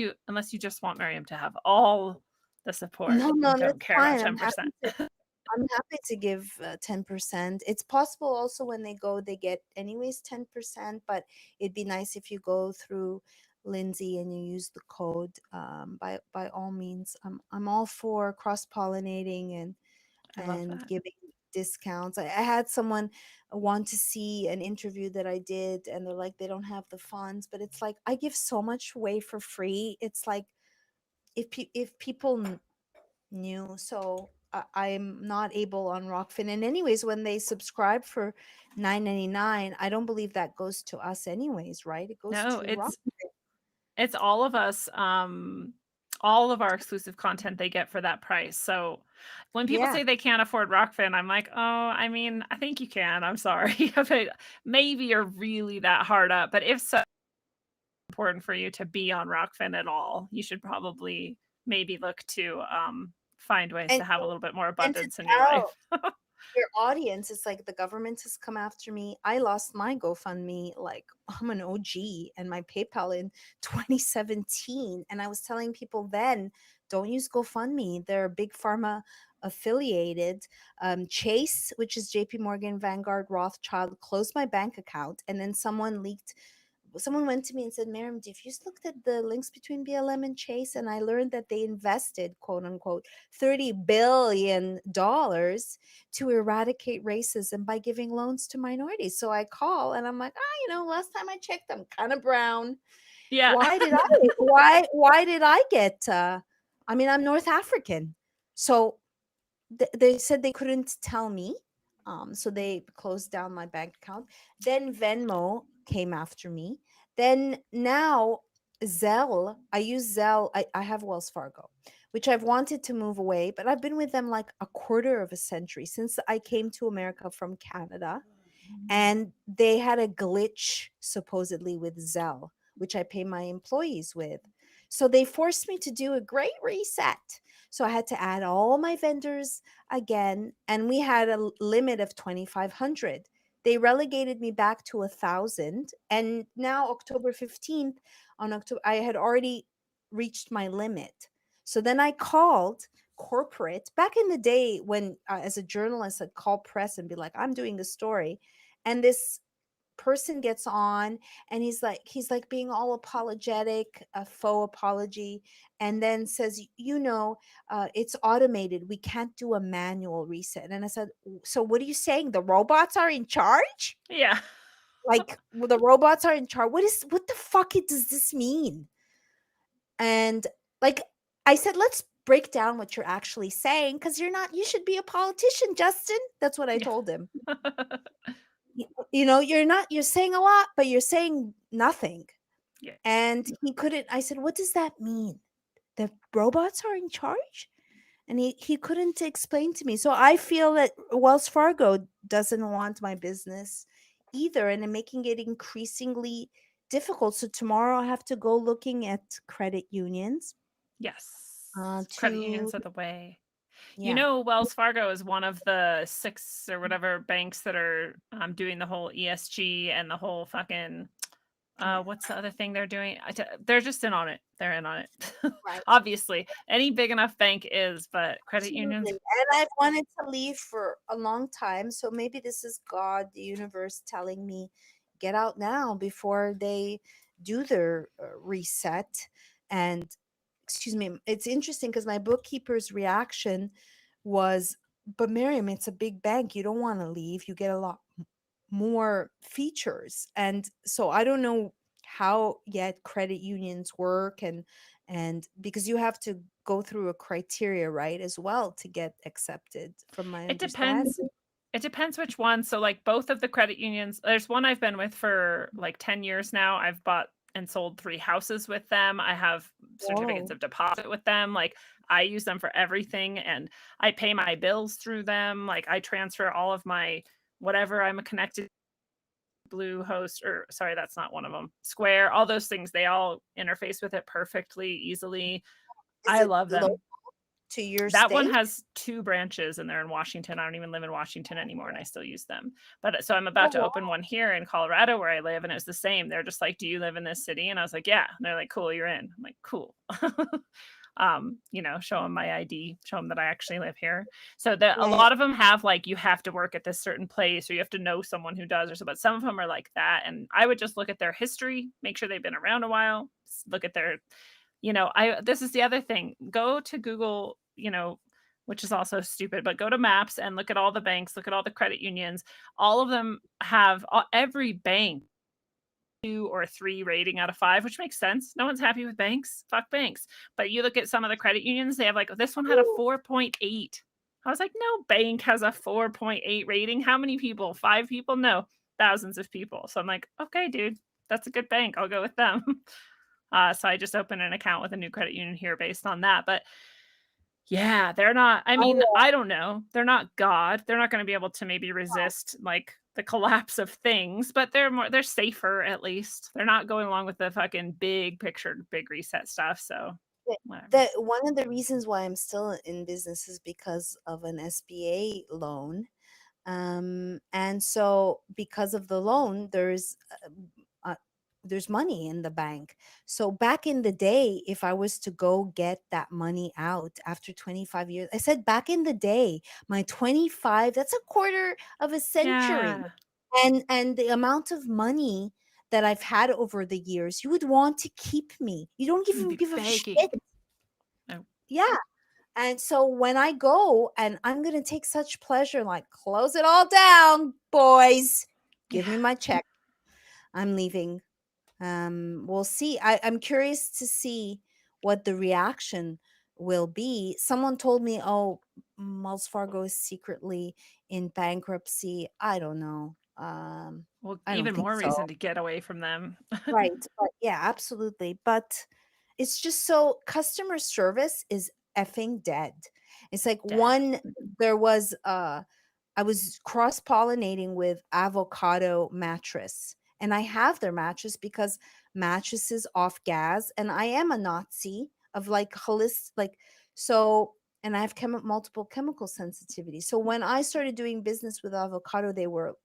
you just want Maryam to have all the support No, and that's don't care about fine. 10%. I'm happy to give 10%. It's possible also when they go, they get anyways 10%, but it'd be nice if you go through Lindsay and you use the code. By all means, I'm all for cross pollinating I love and that. giving discounts. I had someone want to see an interview that I did, and they're like, they don't have the funds, but it's like I give so much away for free. It's like if people knew. So I'm not able on Rockfin. And anyways, when they subscribe for $9.99, I don't believe that goes to us anyways, right? It goes No, to Rockfin. it's all of us, all of our exclusive content they get for that price. So when people Yeah. say they can't afford Rockfin, I'm like, oh, I mean, I think you can. I'm sorry. But maybe you're really that hard up. But if so important for you to be on Rockfin at all, you should probably maybe look to find ways And to have a little bit more and to abundance in your tell life. your audience, it's like the government has come after me. I lost my GoFundMe, like I'm an OG, and my PayPal in 2017. And I was telling people then, don't use GoFundMe. They're big pharma affiliated. Chase, which is JP Morgan, Vanguard, Rothschild, closed my bank account. And then someone went to me and said, Maryam, have you just looked at the links between BLM and Chase? And I learned that they invested, quote unquote, $30 billion to eradicate racism by giving loans to minorities. So I call and I'm like, last time I checked, I'm kind of brown. Yeah. Why did I get, I'm North African. So they said they couldn't tell me. So they closed down my bank account. Then Venmo came after me. Then now Zelle, I use Zelle. I have Wells Fargo, which I've wanted to move away, but I've been with them like a quarter of a century since I came to America from Canada. And they had a glitch supposedly with Zelle, which I pay my employees with. So they forced me to do a great reset. So I had to add all my vendors again, and we had a limit of 2,500. They relegated me back to 1,000, and now October 15th, I had already reached my limit. So then I called corporate back in the day when, as a journalist, I'd call press and be like, I'm doing a story. And this person gets on and he's like being all apologetic, a faux apology, and then says, it's automated, we can't do a manual reset. And I said, so what are you saying, the robots are in charge? Yeah. Like, well, the robots are in charge. What the fuck does this mean? And like I said, let's break down what you're actually saying, because you should be a politician, Justin. That's what I Yeah. told him. You're saying a lot, but you're saying nothing. Yeah. And he couldn't. I said, what does that mean? The robots are in charge? And he couldn't explain to me. So I feel that Wells Fargo doesn't want my business either, and they're making it increasingly difficult. So tomorrow I have to go looking at credit unions. Yes. To Credit unions are the way. Yeah. Wells Fargo is one of the 6 or whatever banks that are doing the whole ESG and the whole fucking what's the other thing they're doing? They're just in on it. They're in on it. Right. Obviously, any big enough bank is, but credit unions. Absolutely. And I've wanted to leave for a long time. So maybe this is God, the universe, telling me, get out now before they do their reset. And excuse me, it's interesting because my bookkeeper's reaction was, but Miriam, it's a big bank. You don't want to leave. You get a lot more features. And so I don't know how yet credit unions work, and because you have to go through a criteria, right, as well, to get accepted, from my It understanding. depends. It depends which one. So like both of the credit unions, there's one I've been with for like 10 years now. I've bought and sold 3 houses with them. I have certificates Whoa. of deposit with them. Like I use them for everything, and I pay my bills through them. Like I transfer all of my whatever I'm connected Bluehost, or sorry, that's not one of them. Square, all those things, they all interface with it perfectly, easily. Is I it love local them. to your That one state? has 2 branches and they're in Washington. I don't even live in Washington anymore and I still use them. But so I'm Oh, about to wow. open one here in Colorado where I live, and it's the same. They're just like, "Do you live in this city?" And I was like, "Yeah." And they're like, "Cool, you're in." I'm like, "Cool." Show them my ID, show them that I actually live here. So a Right. lot of them have like, you have to work at this certain place or you have to know someone who does, or so, but some of them are like that. And I would just look at their history, make sure they've been around a while, look at their, this is the other thing. Go to Google, which is also stupid, but go to Maps and look at all the banks, look at all the credit unions. All of them have, every bank 2 or 3 rating out of 5, which makes sense. No one's happy with banks. Fuck banks. But you look at some of the credit unions, they have like, this one had a 4.8. I was like, no bank has a 4.8 rating. How many people? 5 people? No, thousands of people. So I'm like, okay, dude, that's a good bank. I'll go with them. So I just opened an account with a new credit union here based on that. But yeah, they're not, I mean, Oh, I don't know. They're not God. They're not going to be able to maybe resist like the collapse of things, but they're safer at least. They're not going along with the fucking big picture, big reset stuff. So yeah. whatever. The one of the reasons why I'm still in business is because of an SBA loan. And so because of the loan, there's money in the bank. So back in the day, if I was to go get that money out after 25 years, I said back in the day, my 25, that's a quarter of a century. Yeah. And the amount of money that I've had over the years, you would want to keep me. You don't You'd even be give a begging. shit. No. Yeah. And so when I go and I'm going to take such pleasure, like, close it all down, boys, give Yeah. me my check. I'm leaving. We'll see. I'm curious to see what the reaction will be. Someone told me, oh, Wells Fargo is secretly in bankruptcy. I don't know. Well, I don't even think more so. reason to get away from them. Right. But yeah, absolutely. But it's just so customer service is effing dead. It's like Dead. there was I was cross pollinating with Avocado mattress, and I have their mattress because mattresses off gas, and I am a Nazi of like holistic, like, so, and I have multiple chemical sensitivity. So when I started doing business with Avocado, they were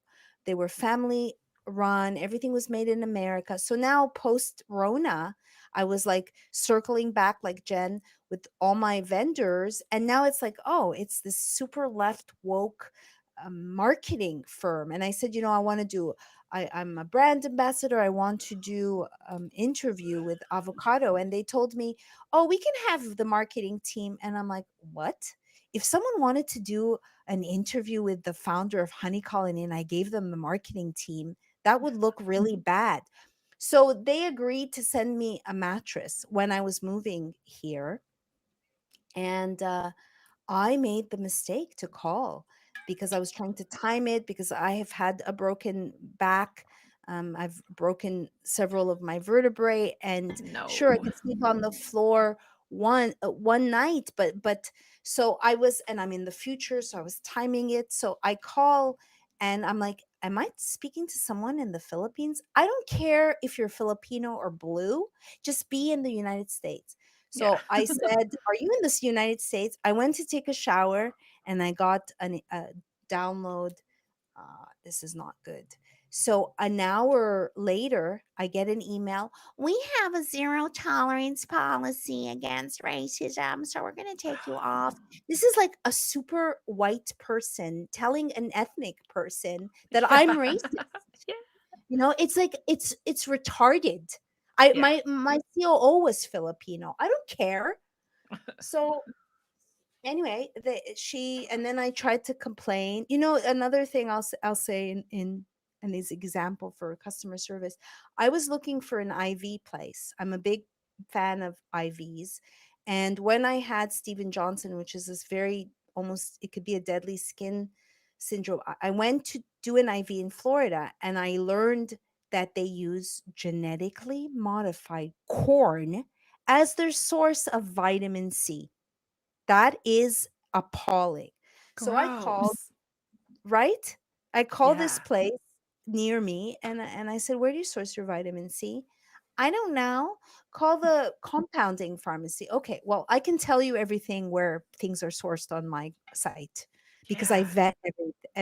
family run, everything was made in America. So now post Rona, I was like circling back like Jen with all my vendors, and now it's like, oh, it's this super left woke marketing firm. And I said, I want to do, I'm a brand ambassador. I want to do interview with Avocado. And they told me, oh, we can have the marketing team. And I'm like, what? If someone wanted to do an interview with the founder of Honey Colony and I gave them the marketing team, that would look really bad. So they agreed to send me a mattress when I was moving here. And I made the mistake to call because I was trying to time it because I have had a broken back. I've broken several of my vertebrae, and sure, I No. could sleep on the floor one night, but so I was, and I'm in the future, so I was timing it. So I call, and I'm like, "Am I speaking to someone in the Philippines? I don't care if you're Filipino or blue, just be in the United States." Yeah. So I said, "Are you in the United States?" I went to take a shower and I got a download. This is not good. So an hour later, I get an email. We have a zero tolerance policy against racism. So we're going to take you off. This is like a super white person telling an ethnic person that Yeah. I'm racist. Yeah. It's like it's retarded. I Yeah. my COO was Filipino. I don't care. So anyway, and then I tried to complain. Another thing I'll say in this example for customer service, I was looking for an IV place. I'm a big fan of IVs, and when I had Steven Johnson, which is this very, almost, it could be a deadly skin syndrome, I went to do an IV in Florida, and I learned that they use genetically modified corn as their source of vitamin C. That is appalling. So I called, Gross. right? I called this Yeah. place near me, and I said, "Where do you source your vitamin C?" "I don't know. Call the compounding pharmacy." Okay, well, I can tell you everything where things are sourced on my site because Yeah. I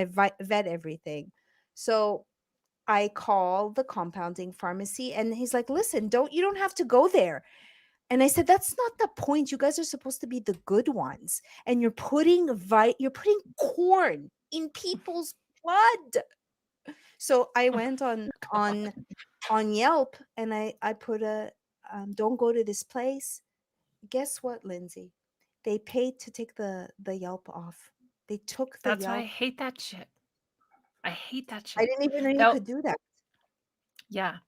vet everything. So I call the compounding pharmacy, and he's like, "Listen, you don't have to go there." And I said, "That's not the point. You guys are supposed to be the good ones. And you're putting corn in people's blood." So I went on Yelp, and I put don't go to this place. Guess what, Lindsay? They paid to take the Yelp off. They took the That's why I Yelp. hate that shit. I hate that I shit. didn't even know you Though, could do that. yeah.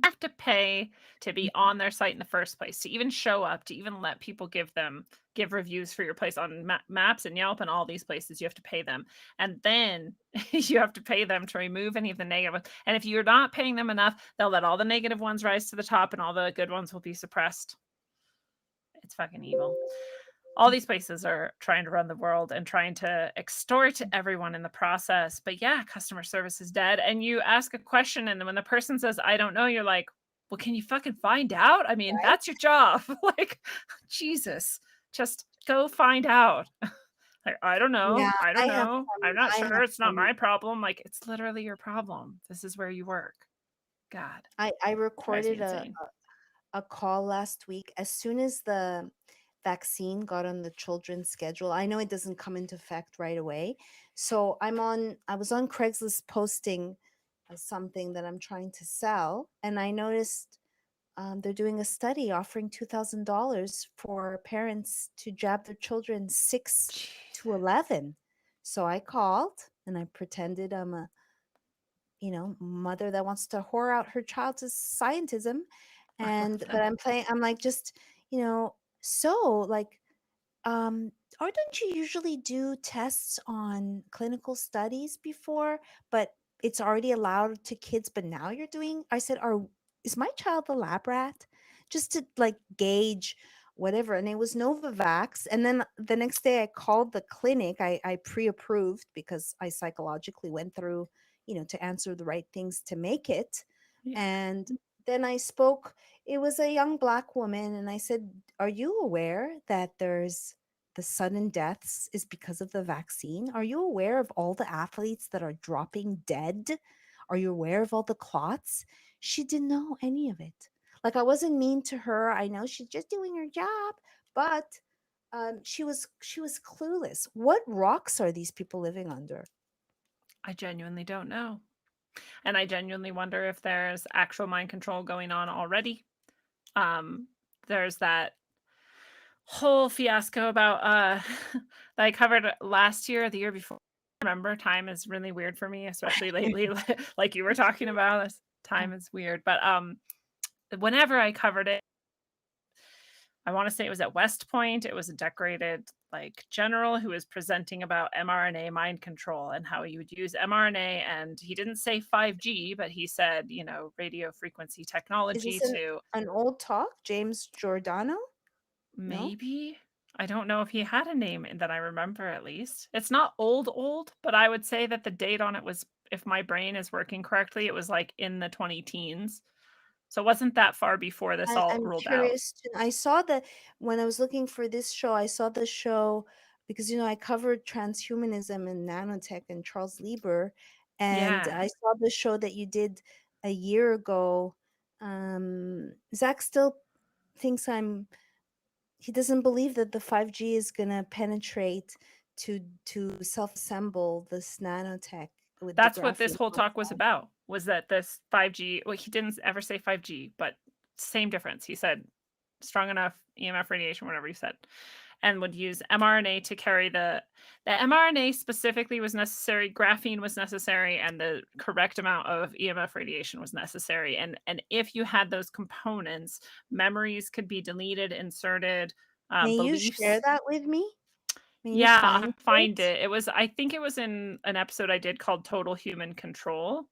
have to pay to be on their site in the first place, to even show up, to even let people give reviews for your place on Maps and Yelp and all these places. You have to pay them, and then you have to pay them to remove any of the negative. And if you're not paying them enough, they'll let all the negative ones rise to the top, and all the good ones will be suppressed. It's fucking evil. All these places are trying to run the world and trying to extort everyone in the process. But yeah, customer service is dead. And you ask a question, and when the person says, I don't know, you're like, well, can you fucking find out? I mean, Right? that's your job. Like, Jesus, just go find out. Like, I don't know. Yeah, I I don't have know. I'm not I have sure. It's not some. my problem. Like, it's literally your problem. This is where you work. God, I drives me recorded insane. a call last week as soon as the vaccine got on the children's schedule. I know it doesn't come into effect right away. So I was on Craigslist posting something that I'm trying to sell, and I noticed they're doing a study offering $2,000 for parents to jab their children 6 to Jesus. 11. So I called and I pretended I'm a mother that wants to whore out her child to scientism. I love And but that. I'm playing, I'm like, just, so like, or don't you usually do tests on clinical studies before, but it's already allowed to kids, but now you're doing, I said, is my child a lab rat? Just to like gauge whatever. And it was Novavax. And then the next day I called the clinic. I pre-approved because I psychologically went through, to answer the right things to make it. Yeah. And then I spoke, it was a young Black woman, and I said, are you aware that there's the sudden deaths is because of the vaccine? Are you aware of all the athletes that are dropping dead? Are you aware of all the clots? She didn't know any of it. Like, I wasn't mean to her. I know she's just doing her job, but she was clueless. What rocks are these people living under? I genuinely don't know. And I genuinely wonder if there's actual mind control going on already. Um, there's that whole fiasco about that I covered last year, or the year before. Remember, time is really weird for me, especially lately. Like you were talking about, time is weird. But whenever I covered it, I want to say it was at West Point. It was a decorated like general who was presenting about mRNA mind control and how you would use mRNA. And he didn't say 5G, but he said, radio frequency Is technology this to an old talk? James Giordano? No? maybe. I don't know if he had a name that I remember at least. It's not old, but I would say that the date on it was, if my brain is working correctly, it was like in the 20 teens. So it wasn't that far before this all I'm rolled out. curious to, I saw that when I was looking for this show, I saw the show because I covered transhumanism and nanotech and Charles Lieber, and Yeah. I saw the show that you did a year ago. Zach still thinks he doesn't believe that the 5G is gonna penetrate to self-assemble this nanotech with the That's what this graphene whole talk was oxide. about, was that this 5G, well, he didn't ever say 5G, but same difference. He said strong enough EMF radiation, whatever he said, and would use mRNA to carry the mRNA specifically was necessary, graphene was necessary, and the correct amount of EMF radiation was necessary. And if you had those components, memories could be deleted, inserted, May you share beliefs. that with me? May you Yeah, I'll find find it? it. I think it was in an episode I did called Total Human Control,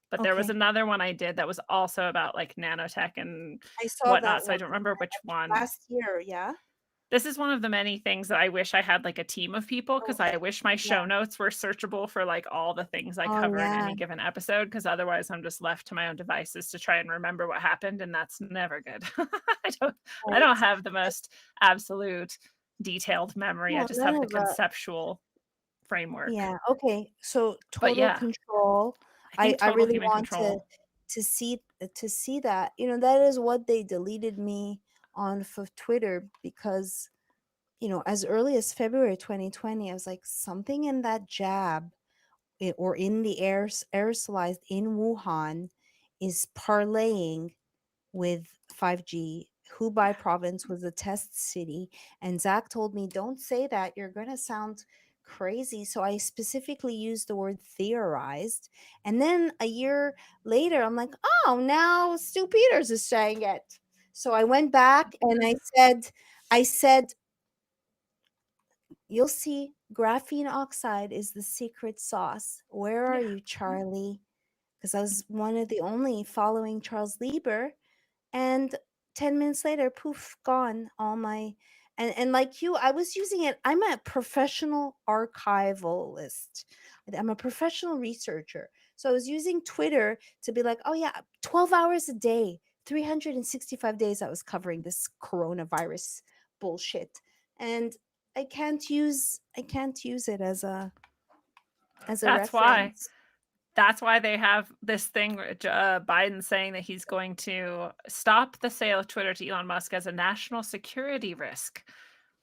but there was Okay. another one I did that was also about like nanotech and I saw whatnot. that So I one don't remember which one. last year, yeah? This is one of the many things that I wish I had like a team of people, Oh, because I wish my yeah. show notes were searchable for like all the things I Oh, cover in yeah. any given episode, because otherwise I'm just left to my own devices to try and remember what happened, and that's never good. I don't I Right. don't have the most absolute detailed memory. I No, just none have the of conceptual framework. yeah. Okay. So But total yeah, control. I I think I total really human want control. to see that. That is what they deleted me on for Twitter because, as early as February 2020, I was like, something in that jab or in the aerosolized in Wuhan is parlaying with 5G. Hubei province was a test city. And Zach told me, don't say that. You're going to sound crazy. So I specifically used the word theorized. And then a year later, I'm like, oh, now Stu Peters is saying it. So I went back and I said, you'll see graphene oxide is the secret sauce. Where are Yeah. you, Charlie? Because I was one of the only following Charles Lieber. And 10 minutes later, poof, gone. All my and like you, I was using it. I'm a professional archivalist. I'm a professional researcher. So I was using Twitter to be like, oh yeah, 12 hours a day, 365 days I was covering this coronavirus bullshit. And I can't use it as a That's why. reference. That's why they have this thing, Biden saying that he's going to stop the sale of Twitter to Elon Musk as a national security risk.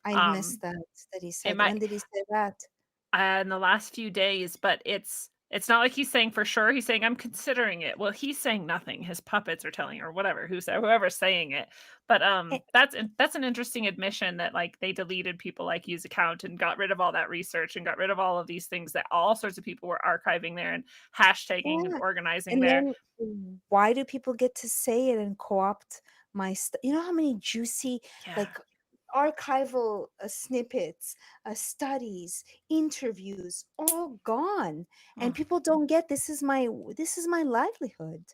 I Um, missed that he it said. might When did he say that? in the last few days, but it's not like he's saying for sure. He's saying I'm considering it. Well, he's saying nothing. His puppets are telling or whatever. Whoever's saying it. But that's an interesting admission that like they deleted people like you's account and got rid of all that research and got rid of all of these things that all sorts of people were archiving there and hashtagging and Yeah. organizing And there. then why do people get to say it and co-opt my stuff? You know how many juicy, Yeah. like, archival snippets, studies, interviews, all gone, and Mm. people don't get this is my livelihood.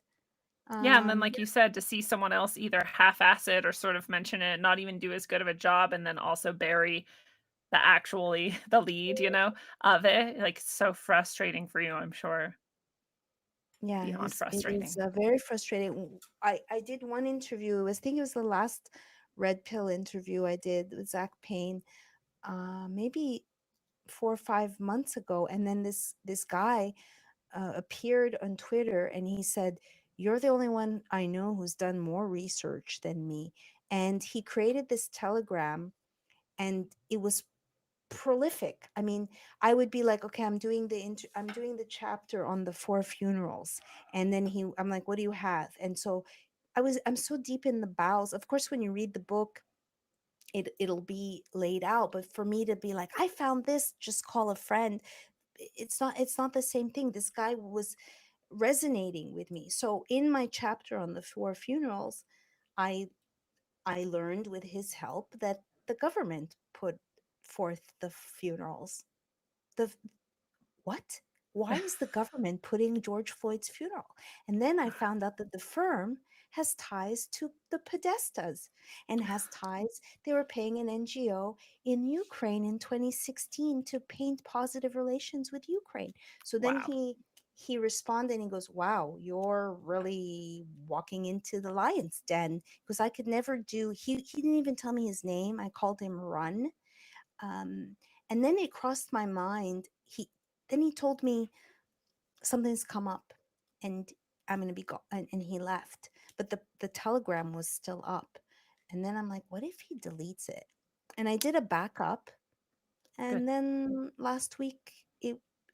Yeah, and then Um, like you said, to see someone else either half-ass it or sort of mention it, not even do as good of a job, and then also bury the actually the lead, of it, like, so frustrating for you, I'm sure. yeah, it Beyond is. It is frustrating. very frustrating. I did one interview. I think it was the last red pill interview I did with Zach Payne. Maybe 4 or 5 months ago, and then this guy appeared on Twitter and he said, you're the only one I know who's done more research than me. And he created this telegram, and it was prolific. I mean, I would be like, okay, I'm doing the chapter on the four funerals, and then I'm like, what do you have? And so I'm so deep in the bowels. Of course, when you read the book, it'll be laid out, but for me to be like, I found this, just call a friend, it's not the same thing. This guy was resonating with me. So in my chapter on the four funerals, i I learned with his help that the government put forth the funerals. The what? Why is the government putting George Floyd's funeral? And then I found out that the firm has ties to the Podestas and has ties. They were paying an NGO in Ukraine in 2016 to paint positive relations with Ukraine. So then Wow. he responded and he goes, wow, you're really walking into the lion's den, because I could never do. He didn't even tell me his name. I called him Run. um, and then it crossed my mind. He told me something's come up, and I'm gonna be gone. And he left, but the telegram was still up. And then I'm like, what if he deletes it? And I did a backup, Good. and then last week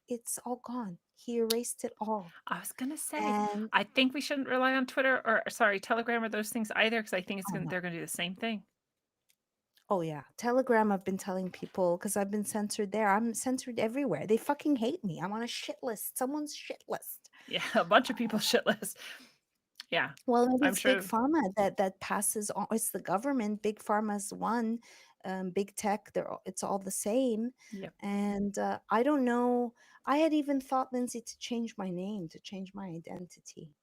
it's all gone. He erased it all. I was gonna say, And I think we shouldn't rely on Twitter or sorry, Telegram or those things either, because I think oh no. they're gonna do the same thing. Oh yeah, Telegram. I've been telling people because I've been censored there. I'm censored everywhere. They fucking hate me. I'm on a shit list. Someone's shit list. Yeah, a bunch of people shitless. Yeah, Well, maybe I'm it's big sure. pharma that passes on. It's the government. Big pharma's one. Big tech. It's all the same. Yep. And I don't know. I had even thought, Lindsay, to change my name, to change my identity.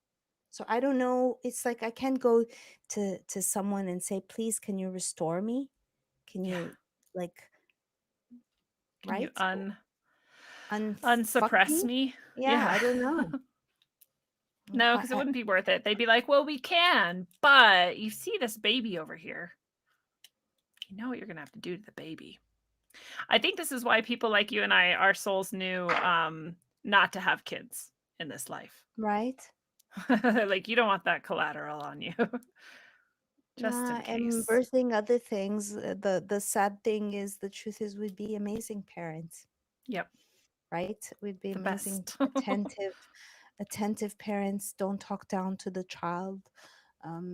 So I don't know. It's like I can't go to someone and say, please, can you restore me? Can Yeah. you, like, Can you right? Unfuck unsuppress me? me? Yeah, Yeah. I don't know. No, because it wouldn't be worth it. They'd be like, well, we can, but you see this baby over here. You know what you're gonna have to do to the baby. I think this is why people like you and I, our souls knew not to have kids in this life. Right? Like you don't want that collateral on you. Just in Nah, I'm case. birthing other things. The sad thing is, the truth is, we'd be amazing parents, Yep. right? We'd be The amazing, best. attentive parents. Don't talk down to the child.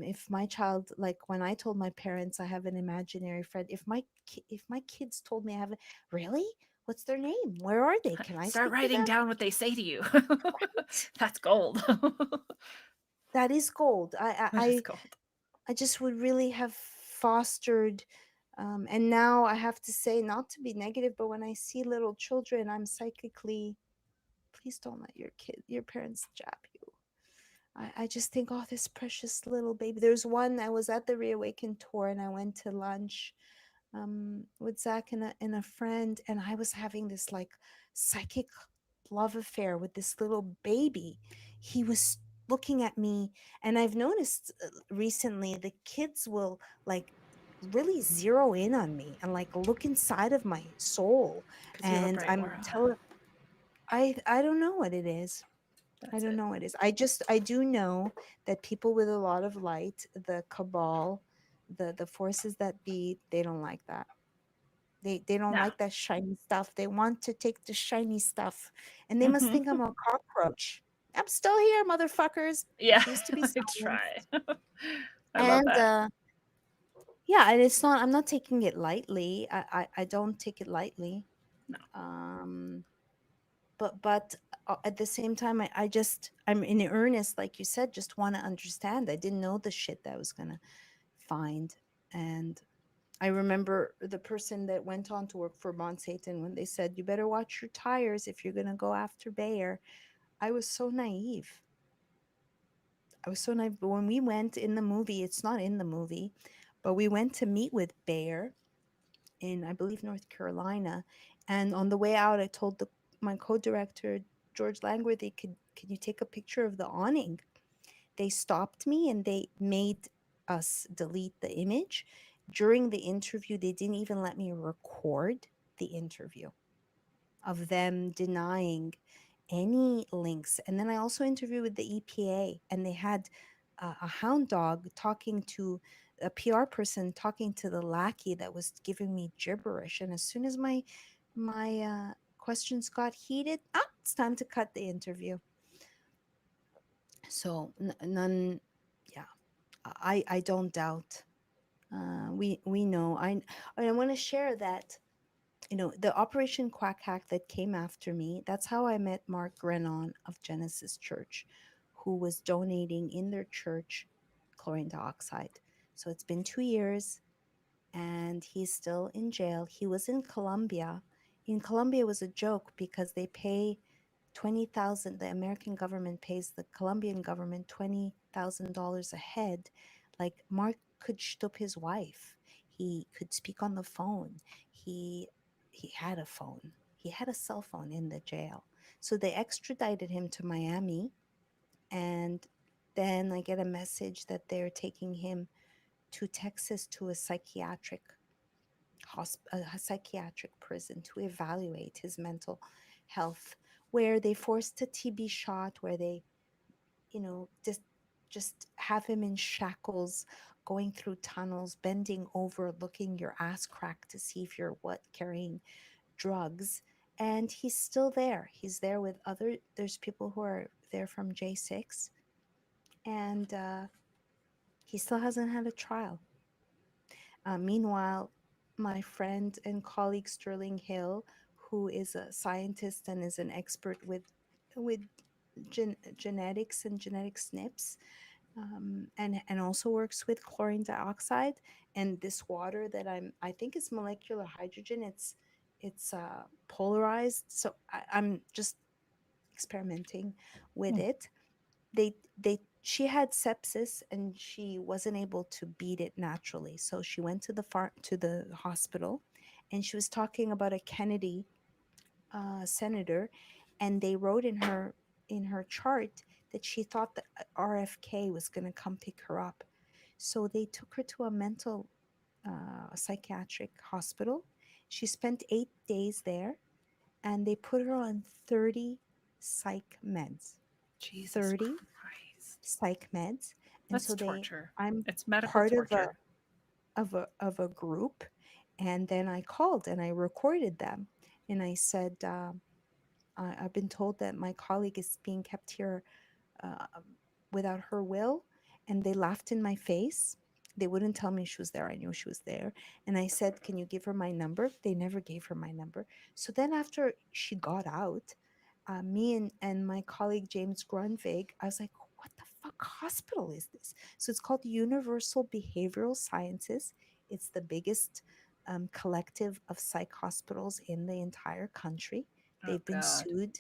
If my child, like when I told my parents I have an imaginary friend, if my kids told me I have a, really? What's their name? Where are they? Can I Start speak to writing them? down what they say to you. Right? That's gold. That is gold. That is gold. I just would really have fostered, and now I have to say, not to be negative, but when I see little children, I'm psychically, please don't let your parents jab you. I just think, oh, this precious little baby. There's one, I was at the Reawaken tour and I went to lunch with Zach and a friend, and I was having this like psychic love affair with this little baby. He was looking at me, and I've noticed recently the kids will like really zero in on me and like look inside of my soul, Because you have a and bright I'm aura. telling, I don't know what it is. I That's don't it. know what it is. I do know that people with a lot of light, the cabal, the forces that be, they don't like that. They don't No. like that shiny stuff. They want to take the shiny stuff, and they must think I'm a cockroach. I'm still here, motherfuckers. Yeah, Choose to be I try. silenced. I love And that. yeah, and it's not. I'm not taking it lightly. I don't take it lightly. No. Um, but at the same time, I'm in earnest, like you said. Just want to understand. I didn't know the shit that I was gonna find, and I remember the person that went on to work for Mont Satan when they said, "You better watch your tires if you're gonna go after Bayer." I was so naive. I was so naive. But when we went in the movie, it's not in the movie, but we went to meet with Bayer in, I believe, North Carolina. And on the way out, I told my co-director, George Langworthy, could you take a picture of the awning? They stopped me and they made us delete the image. During the interview, they didn't even let me record the interview of them denying any links. And then I also interviewed with the EPA, and they had a hound dog talking to a PR person, talking to the lackey that was giving me gibberish. And as soon as my questions got heated, it's time to cut the interview. So none, yeah, I don't doubt. We know. I want to share that, the Operation Quack Hack that came after me. That's how I met Mark Grenon of Genesis Church, who was donating in their church chlorine dioxide. So it's been 2 years, and he's still in jail. He was in Colombia. In Colombia, it was a joke because they pay 20,000, the American government pays the Colombian government $20,000 a head. Like, Mark could shtup his wife. He could speak on the phone. He had a phone. He had a cell phone in the jail. So they extradited him to Miami, and then I get a message that they're taking him to Texas to a psychiatric prison to evaluate his mental health, where they forced a TB shot, where they, just have him in shackles, going through tunnels, bending over, looking your ass crack to see if you're carrying drugs. And he's still there. He's there with there's people who are there from J6, and he still hasn't had a trial. Meanwhile, my friend and colleague Sterling Hill, who is a scientist and is an expert with genetics and genetic SNPs, and also works with chlorine dioxide and this water that I think it's molecular hydrogen. It's polarized, so I'm just experimenting with it. They She had sepsis and she wasn't able to beat it naturally, so she went to the hospital, and she was talking about a Kennedy senator, and they wrote in her chart that she thought that RFK was going to come pick her up. So they took her to a mental psychiatric hospital. She spent 8 days there, and they put her on 30 psych meds. Jesus 30 Christ. psych meds. And That's so torture. I'm It's medical part of a torture. group, and then I called and I recorded them, and I said, I've been told that my colleague is being kept here uh, without her will. And they laughed in my face. They wouldn't tell me she was there. I knew she was there. And I said, "Can you give her my number?" They never gave her my number. So then after she got out, me and my colleague James Grunweg, I was like, what the fuck hospital is this? So it's called Universal Behavioral Sciences. It's the biggest collective of psych hospitals in the entire country. Oh They've been God. sued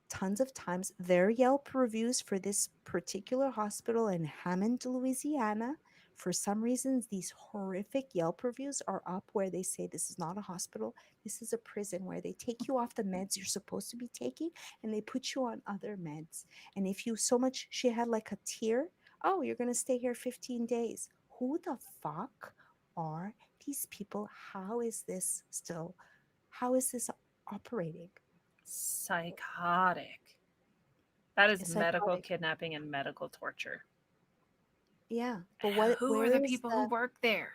tons of times. Their Yelp reviews for this particular hospital in Hammond, Louisiana, for some reasons, these horrific Yelp reviews are up where they say this is not a hospital, this is a prison where they take you off the meds you're supposed to be taking and they put you on other meds. And if you so much, she had like a tier, oh, you're going to stay here 15 days. Who the fuck are these people? How is this still, how is this operating? Psychotic. That is It's medical psychotic. kidnapping and medical torture. Yeah. But what, Who are where the is people who work there?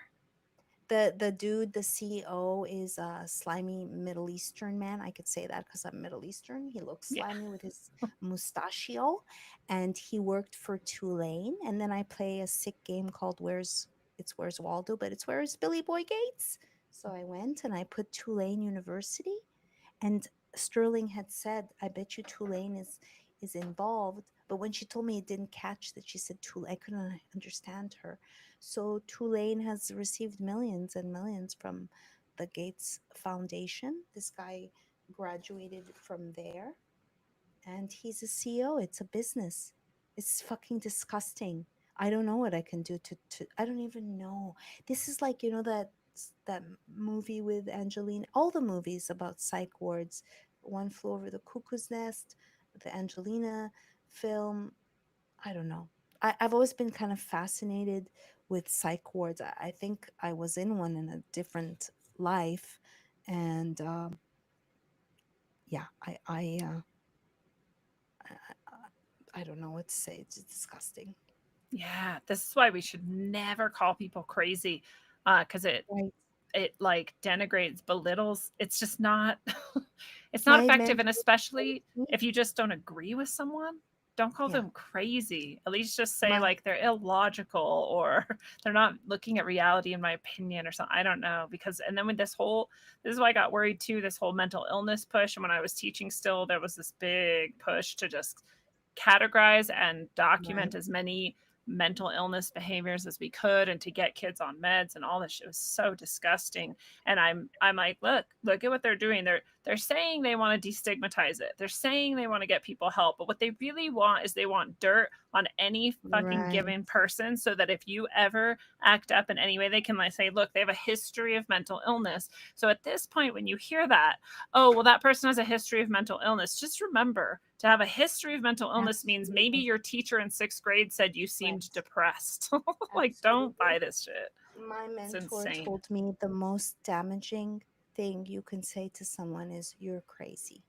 the dude, the CEO, is a slimy Middle Eastern man. I could say that because I'm Middle Eastern. He looks Yeah. slimy with his mustachio, and he worked for Tulane. And then I play a sick game called Where's Waldo, but it's Where's Billy Boy Gates. So I went and I put Tulane University, and Sterling had said, I bet you Tulane is involved. But when she told me it didn't catch that she said Tulane, I couldn't understand her. So Tulane has received millions and millions from the Gates Foundation. This guy graduated from there and he's a CEO. It's a business. It's fucking disgusting. I don't know what I can do to I don't even know. This is like, that movie with Angelina, all the movies about psych wards, One Flew Over the Cuckoo's Nest, the Angelina film. I don't know. I've always been kind of fascinated with psych wards. I think I was in one in a different life, and yeah, I don't know what to say. It's disgusting. Yeah, this is why we should never call people crazy, because Right. it like denigrates, belittles. It's just not it's not My effective, mentor and told especially me, if you just don't agree with someone, don't call yeah, them crazy. At least just say my like they're illogical or they're not looking at reality in my opinion or something. I don't know because and then with this is why I got worried too, this whole mental illness push. And when I was teaching still, there was this big push to just categorize and right, document as many mental illness behaviors as we could and to get kids on meds and all this shit was so disgusting. And I'm like, look at what they're doing. They're saying they want to destigmatize it. They're saying they want to get people help, but what they really want is they want dirt on any fucking right, given person so that if you ever act up in any way, they can like say, look, they have a history of mental illness. So at this point, when you hear that, oh, well, that person has a history of mental illness, just remember to have a history of mental illness means maybe absolutely, your teacher in sixth grade said you seemed right, depressed. Like, don't absolutely. buy this shit. My It's mentor insane. told me the most damaging thing you can say to someone is "you're crazy."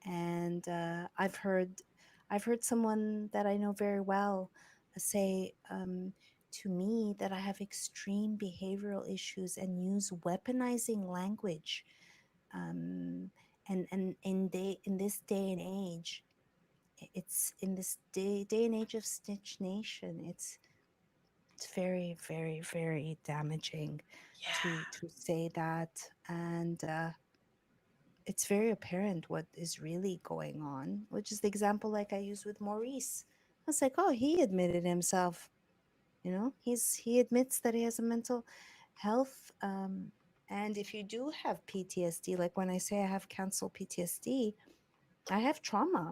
And I've heard someone that I know very well say to me that I have extreme behavioral issues and use weaponizing language. Um, and in this day and age, it's in this day and age of Stitch Nation. It's very, very, very damaging Yeah. to say that, and it's very apparent what is really going on, which is the example like I used with Maurice. I was like, oh, he admitted himself. He admits that he has a mental health. And if you do have PTSD, like when I say I have cancel PTSD, I have trauma.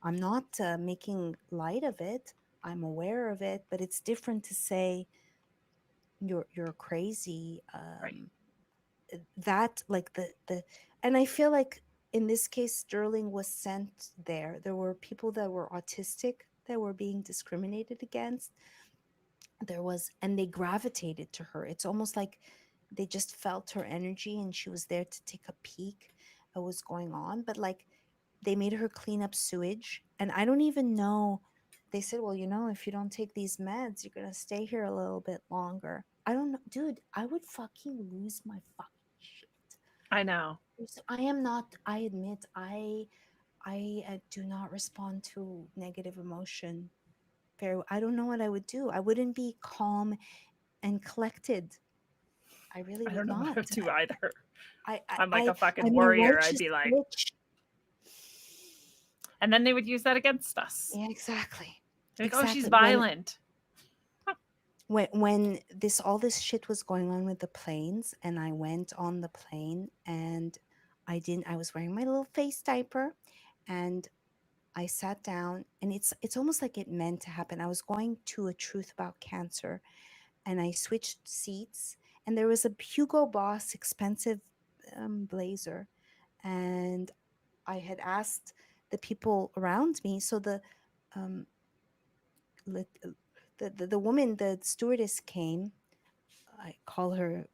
I'm not making light of it. I'm aware of it, but it's different to say you're crazy. Right. That like the and I feel like in this case Sterling was sent there. There were people that were autistic that were being discriminated against. There was, and they gravitated to her. It's almost like they just felt her energy and she was there to take a peek at what's going on. But like they made her clean up sewage, and I don't even know. They said, well, if you don't take these meds, you're gonna stay here a little bit longer. I don't know, dude. I would fucking lose my fucking shit. I know. I am not. I admit, I do not respond to negative emotion. Very. I don't know what I would do. I wouldn't be calm and collected. I really I would don't know what not. to do either. I, I, I'm like I, a fucking I'm a warrior. I'd righteous be like, bitch. and then they would use that against us. Yeah, exactly. They're like, oh, she's Exactly. violent. When all this shit was going on with the planes, and I went on the plane, and I was wearing my little face diaper, and I sat down, and it's almost like it meant to happen. I was going to a truth about cancer, and I switched seats, and there was a Hugo Boss expensive blazer, and I had asked the people around me. So um, lit- the woman, the stewardess came. I call her,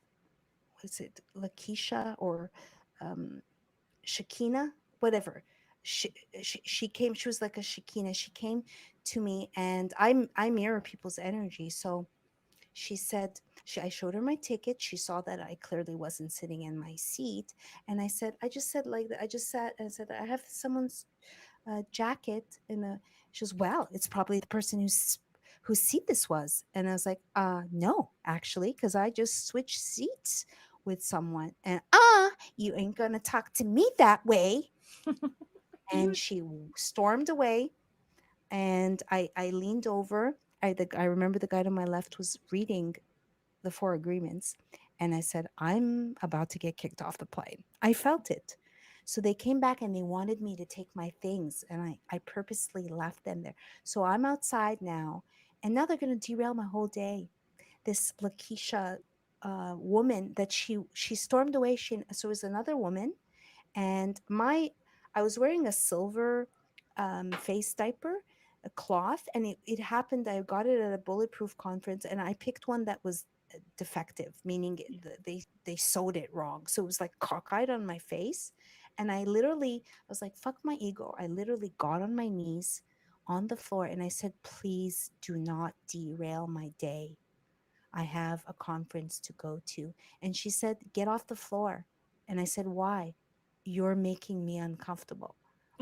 what is it, Lakeisha or um, Shakina, whatever. She came. She was like a Shakina. She came to me, and I mirror people's energy. So she said, I showed her my ticket. She saw that I clearly wasn't sitting in my seat, and I just said like I just sat and said, I have someone's jacket in a. She goes, well, it's probably the person whose seat this was. And I was like, no, actually, because I just switched seats with someone. And you ain't gonna talk to me that way. And she stormed away. And I leaned over. I remember the guy to my left was reading the 4 agreements. And I said, I'm about to get kicked off the plane. I felt it. So they came back and they wanted me to take my things. And I purposely left them there. So I'm outside now. And now they're going to derail my whole day. This Lakeisha woman that she stormed away. So it was another woman. And I was wearing a silver face diaper, a cloth, and it happened. I got it at a bulletproof conference, and I picked one that was defective, meaning they sewed it wrong, so it was like cockeyed on my face. And I was like, fuck my ego. I literally got on my knees on the floor and I said, please do not derail my day. I have a conference to go to. And she said, get off the floor. And I said, why? You're making me uncomfortable.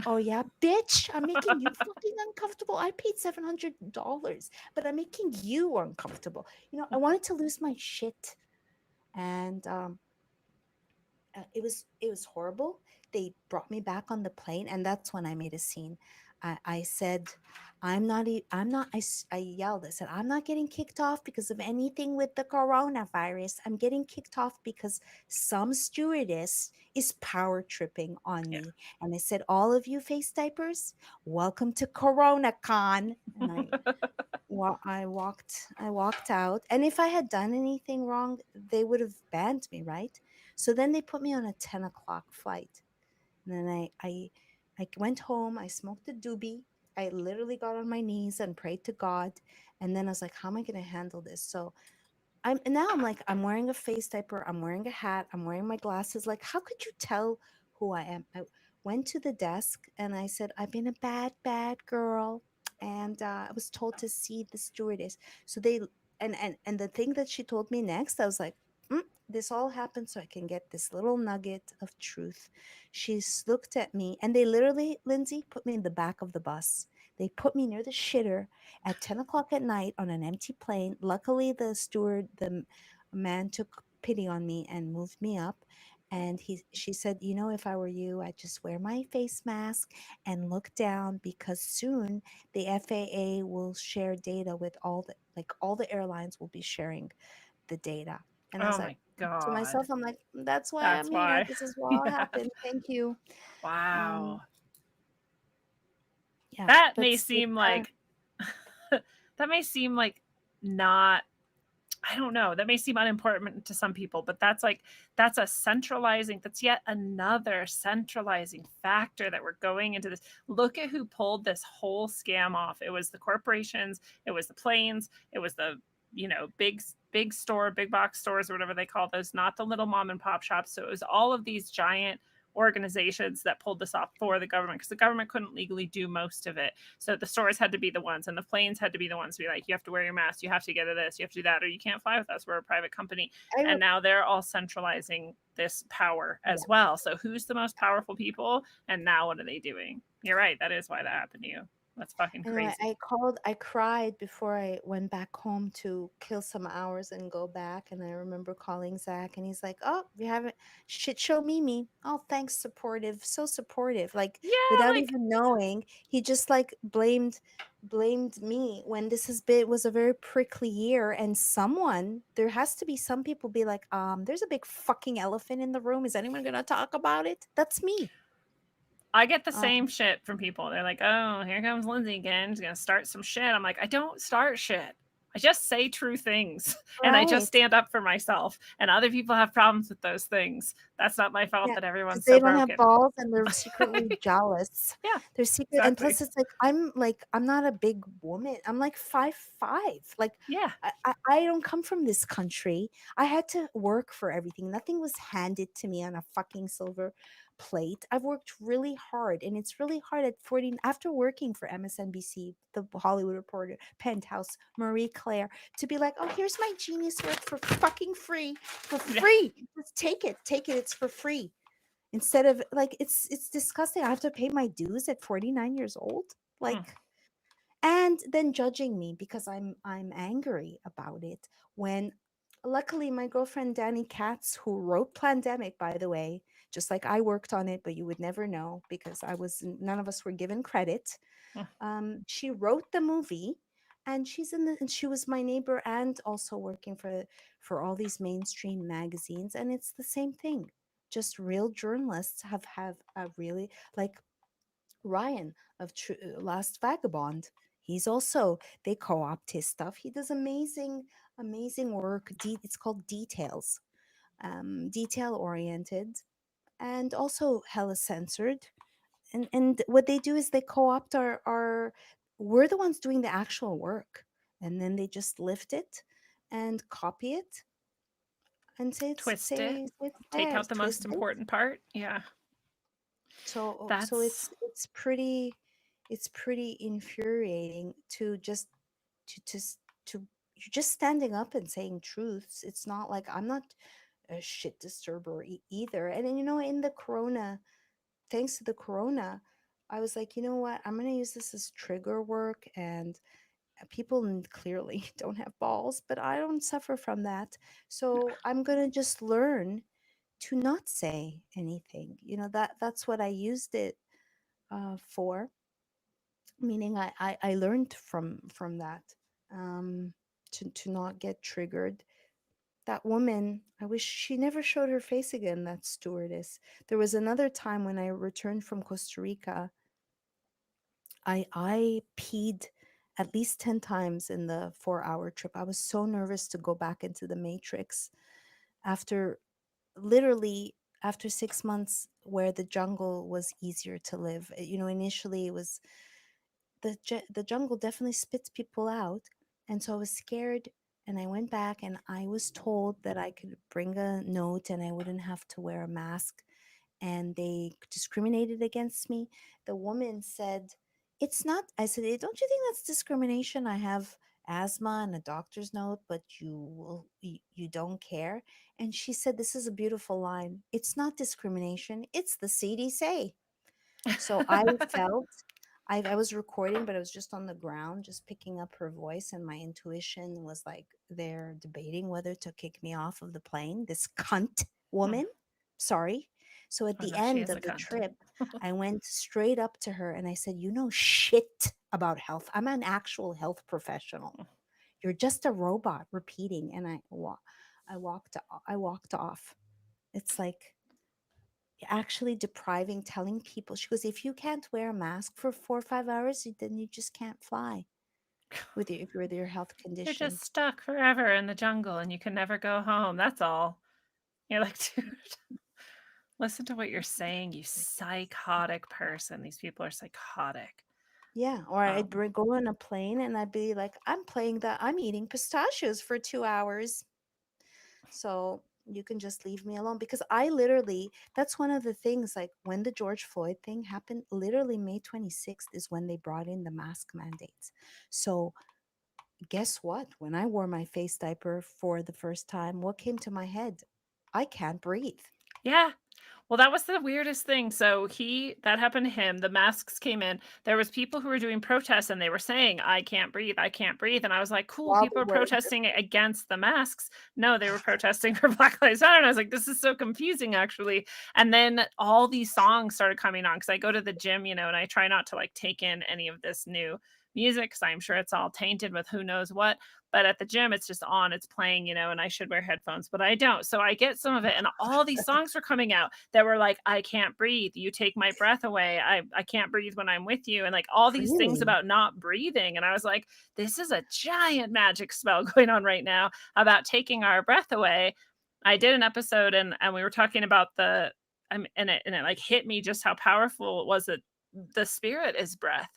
Oh, yeah, bitch, I'm making you fucking uncomfortable. I paid $700, but I'm making you uncomfortable. I wanted to lose my shit. And it was horrible. They brought me back on the plane, and that's when I made a scene. I said, I yelled. I said, I'm not getting kicked off because of anything with the coronavirus. I'm getting kicked off because some stewardess is power tripping on Yeah. me. And I said, all of you face diapers, welcome to CoronaCon. And I walked out, and if I had done anything wrong, they would have banned me, right? So then they put me on a 10 o'clock flight, and then I went home. I smoked a doobie. I literally got on my knees and prayed to God, and then I was like, how am I going to handle this? So I'm wearing a face diaper, I'm wearing a hat, I'm wearing my glasses. Like, how could you tell who I am? I went to the desk and I said, I've been a bad girl, and I was told to see the stewardess. So they and the thing that she told me next, I was like, this all happened so I can get this little nugget of truth. She's looked at me, and they literally, Lindsay, put me in the back of the bus. They put me near the shitter at 10 o'clock at night on an empty plane. Luckily, the man took pity on me and moved me up. And she said, if I were you, I'd just wear my face mask and look down, because soon the FAA will share data with all the airlines will be sharing the data. And I was Oh like, my to God. myself, I'm like, that's why That's I'm here. why. This is what all Yeah. happened. Thank you. Wow. Yeah, That may that's seem that. like that may seem like not, I don't know, that may seem unimportant to some people, but that's yet another centralizing factor that we're going into this. Look at who pulled this whole scam off. It was the corporations, it was the planes, it was the big big box stores or whatever they call those, not the little mom and pop shops. So it was all of these giant organizations that pulled this off for the government, because the government couldn't legally do most of it. So the stores had to be the ones, and the planes had to be the ones to be like, you have to wear your mask, you have to get this, you have to do that, or you can't fly with us, we're a private company. And now they're all centralizing this power as well. So who's the most powerful people, and now what are they doing? You're right, that is why that happened to you. That's fucking Anyway, crazy. I cried before I went back home to kill some hours and go back. And I remember calling Zach, and he's like, "Oh, you haven't shit show Mimi. Oh, thanks, supportive, so supportive." Like Yeah, without like even knowing, he just like blamed me when this has been was a very prickly year. And there has to be some people be like, there's a big fucking elephant in the room. Is anyone gonna talk about it? That's me. I get the Um, same shit from people. They're like, "Oh, here comes Lindsay again. She's gonna start some shit." I'm like, I don't start shit. I just say true things and I just right. stand up for myself. And other people have problems with those things. That's not my fault Yeah, that because everyone's so they don't have broken. balls and they're secretly jealous. Yeah, They're secret, and exactly. plus it's like I'm not a big woman. I'm like 5'5". Like Yeah. I don't come from this country. I had to work for everything. Nothing was handed to me on a fucking silver plate. I've worked really hard, and it's really hard at 14 after working for MSNBC, The Hollywood Reporter, Penthouse, Marie Claire, to be like, "Oh, here's my genius work for fucking free, for Yeah. free. Just take it. It's for free." Instead of like it's disgusting. I have to pay my dues at 49 years old. Mm. Like, and then judging me because I'm angry about it when luckily my girlfriend Danny Katz, who wrote Plandemic, by the way, just like I worked on it, but you would never know because none of us were given credit. Mm. She wrote the movie, and she was my neighbor and also working for all these mainstream magazines, and it's the same thing. Just real journalists have a really like Ryan of Last Vagabond. He's also they co-opt his stuff. He does amazing work. It's called Details, detail oriented, and also hella censored. And what they do is they co-opt our we're the ones doing the actual work, and then they just lift it and copy it and Twist it. say it's Take out theirs, the twist most it. important part. Yeah. So That's it's pretty infuriating to just to to you're just standing up and saying truths. It's not like I'm not a shit disturber either. And then, in the corona, thanks to the corona, I was like, you know what, I'm going to use this as trigger work. And people clearly don't have balls, but I don't suffer from that. So I'm going to just learn to not say anything. That's what I used it for. Meaning I learned from that, um to not get triggered. That woman, I wish she never showed her face again, that stewardess. There was another time when I returned from Costa Rica. I peed at least 10 times in the 4-hour trip. I was so nervous to go back into the matrix after literally after 6 months where the jungle was easier to live. Initially it was the jungle definitely spits people out, and so I was scared, and I went back and I was told that I could bring a note and I wouldn't have to wear a mask, and they discriminated against me. The woman said, "It's not." I said, "Don't you think that's discrimination? I have asthma and a doctor's note, but you don't care." And she said, "This is a beautiful line. It's not discrimination, it's the CDC." So I felt I was recording, but I was just on the ground, just picking up her voice, and my intuition was like they're debating whether to kick me off of the plane. This cunt Mm. woman. Sorry. So at Oh the no, she end is a of the cunt. trip, I went straight up to her and I said, "You know shit about health. I'm an actual health professional. You're just a robot repeating." And I walked off. It's like actually depriving, telling people. She goes, "If you can't wear a mask for 4 or 5 hours, then you just can't fly with your health You're just conditions." stuck forever in the jungle and you can never go home. That's all. You're like, dude, listen to what you're saying, you psychotic person. These people are psychotic. Yeah, or I'd Um, go on a plane and I'd be like, I'm eating pistachios for 2 hours. So you can just leave me alone, because I literally, that's one of the things, like when the George Floyd thing happened, literally May 26th is when they brought in the mask mandates. So guess what? When I wore my face diaper for the first time, what came to my head? I can't breathe. yeah. Well, that was the weirdest thing. So that happened to him. The masks came in. There was people who were doing protests and they were saying, "I can't breathe, I can't breathe." And I was like, "Cool, While people they are were protesting against the masks." No, they were protesting for Black Lives Matter. And I was like, "This is so confusing, actually." And then all these songs started coming on because I go to the gym, and I try not to like take in any of this new music because I'm sure it's all tainted with who knows what. But at the gym, it's just on, it's playing, and I should wear headphones, but I don't. So I get some of it, and all these songs were coming out that were like, "I can't breathe. You take my breath away. I can't breathe when I'm with you." And like all these things really? about not breathing. And I was like, this is a giant magic spell going on right now about taking our breath away. I did an episode and we were talking about and it like hit me just how powerful it was that the spirit is breath.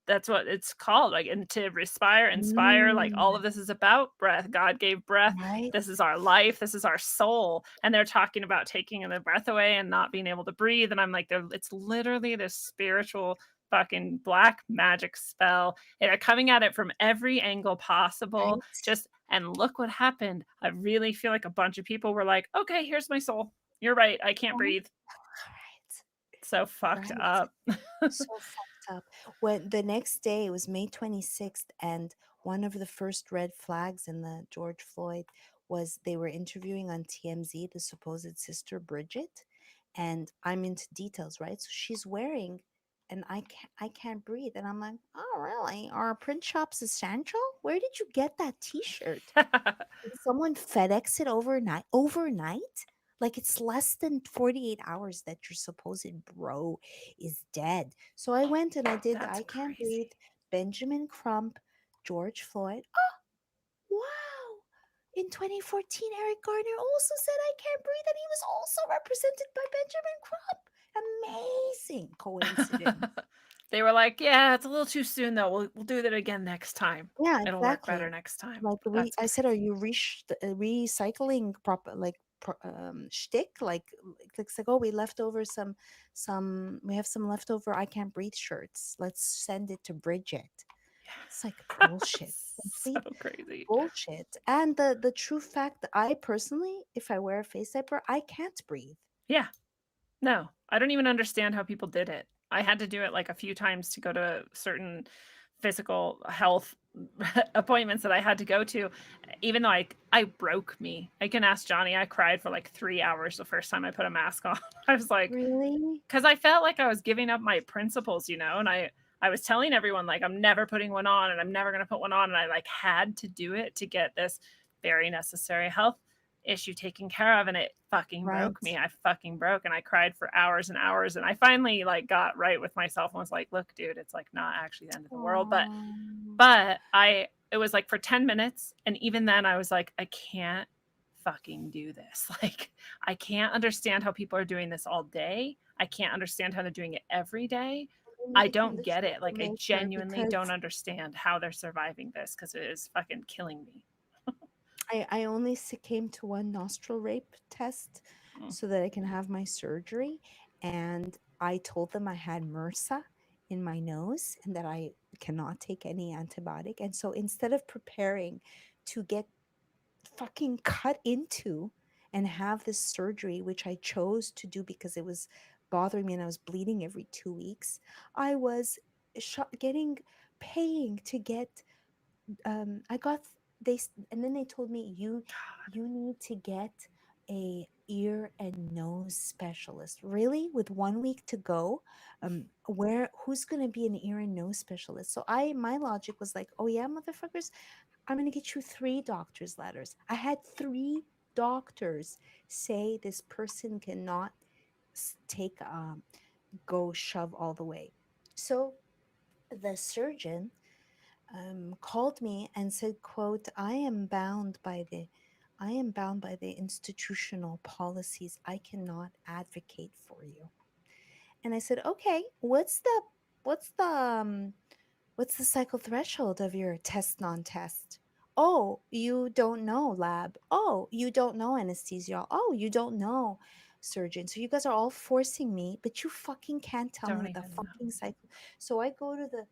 That's what it's called, like, and to respire, inspire, like, Mm, all of this is about breath. God gave breath. right? This is our life. This is our soul. And they're talking about taking the breath away and not being able to breathe. And I'm like, it's literally this spiritual fucking black magic spell. And they're coming at it from every angle possible. Right? And look what happened. I really feel like a bunch of people were like, okay, here's my soul. You're right. I can't Right? breathe. So fucked Right. up. So fucked up. When the next day, it was May 26th, and one of the first red flags in the George Floyd was they were interviewing on TMZ the supposed sister Bridget, and I'm into details, right? So she's wearing, and I can't breathe, and I'm like, oh really? Are print shops essential? Where did you get that T-shirt? Did someone FedEx it overnight? Overnight? Like it's less than 48 hours that your supposed bro is dead. So I went and I did the That's I Can't crazy. Breathe, Benjamin Crump, George Floyd. Oh, wow. In 2014, Eric Garner also said I Can't Breathe, and he was also represented by Benjamin Crump. Amazing coincidence. They were like, "Yeah, it's a little too soon though. We'll do that again next time. Yeah, It'll work better exactly. next time." Like That's I said, are crazy. you recycling proper like shtick? Like it's like, oh, we left over some we have some leftover I Can't Breathe shirts. Let's send it to Bridget. It's like bullshit, So complete crazy. bullshit. And the true fact that I personally, if I wear a face diaper, I can't breathe. Yeah. No, I don't even understand how people did it. I had to do it like a few times to go to certain physical health appointments that I had to go to, even though I broke me. I can ask Johnny. I cried for like 3 hours the first time I put a mask on. I was like, Really? because I felt like I was giving up my principles, and I was telling everyone like I'm never putting one on and I'm never going to put one on, and I like had to do it to get this very necessary health issue taken care of, and it fucking broke Right. me. I fucking broke, and I cried for hours and hours, and I finally like got right with myself and was like, look, dude, it's like not actually the end of the world, but Oh, it was like for 10 minutes, and even then I was like, I can't fucking do this. Like I can't understand how people are doing this all day. I can't understand how they're doing it every day. I making don't the get it. Like I troublemaker genuinely because don't understand how they're surviving this because it is fucking killing me. I only came to one nostril rape test Mm. so that I can have my surgery. And I told them I had MRSA in my nose and that I cannot take any antibiotic. And so instead of preparing to get fucking cut into and have this surgery, which I chose to do because it was bothering me and I was bleeding every 2 weeks, I was getting paying to get I got and then they told me you need to get a ear and nose specialist. Really, with 1 week to go, where who's going to be an ear and nose specialist? So my logic was like, oh yeah, motherfuckers, I'm going to get you 3 doctors letters. I had 3 doctors say this person cannot take go shove all the way. So the surgeon called me and said, quote, I am bound by the institutional policies. I cannot advocate for you. And I said, okay, what's the what's the cycle threshold of your test non-test? Oh, you don't know lab. Oh, you don't know anesthesia. Oh, you don't know surgeon. So you guys are all forcing me, but you fucking can't tell me Don't what the even know. fucking cycle. So I go to the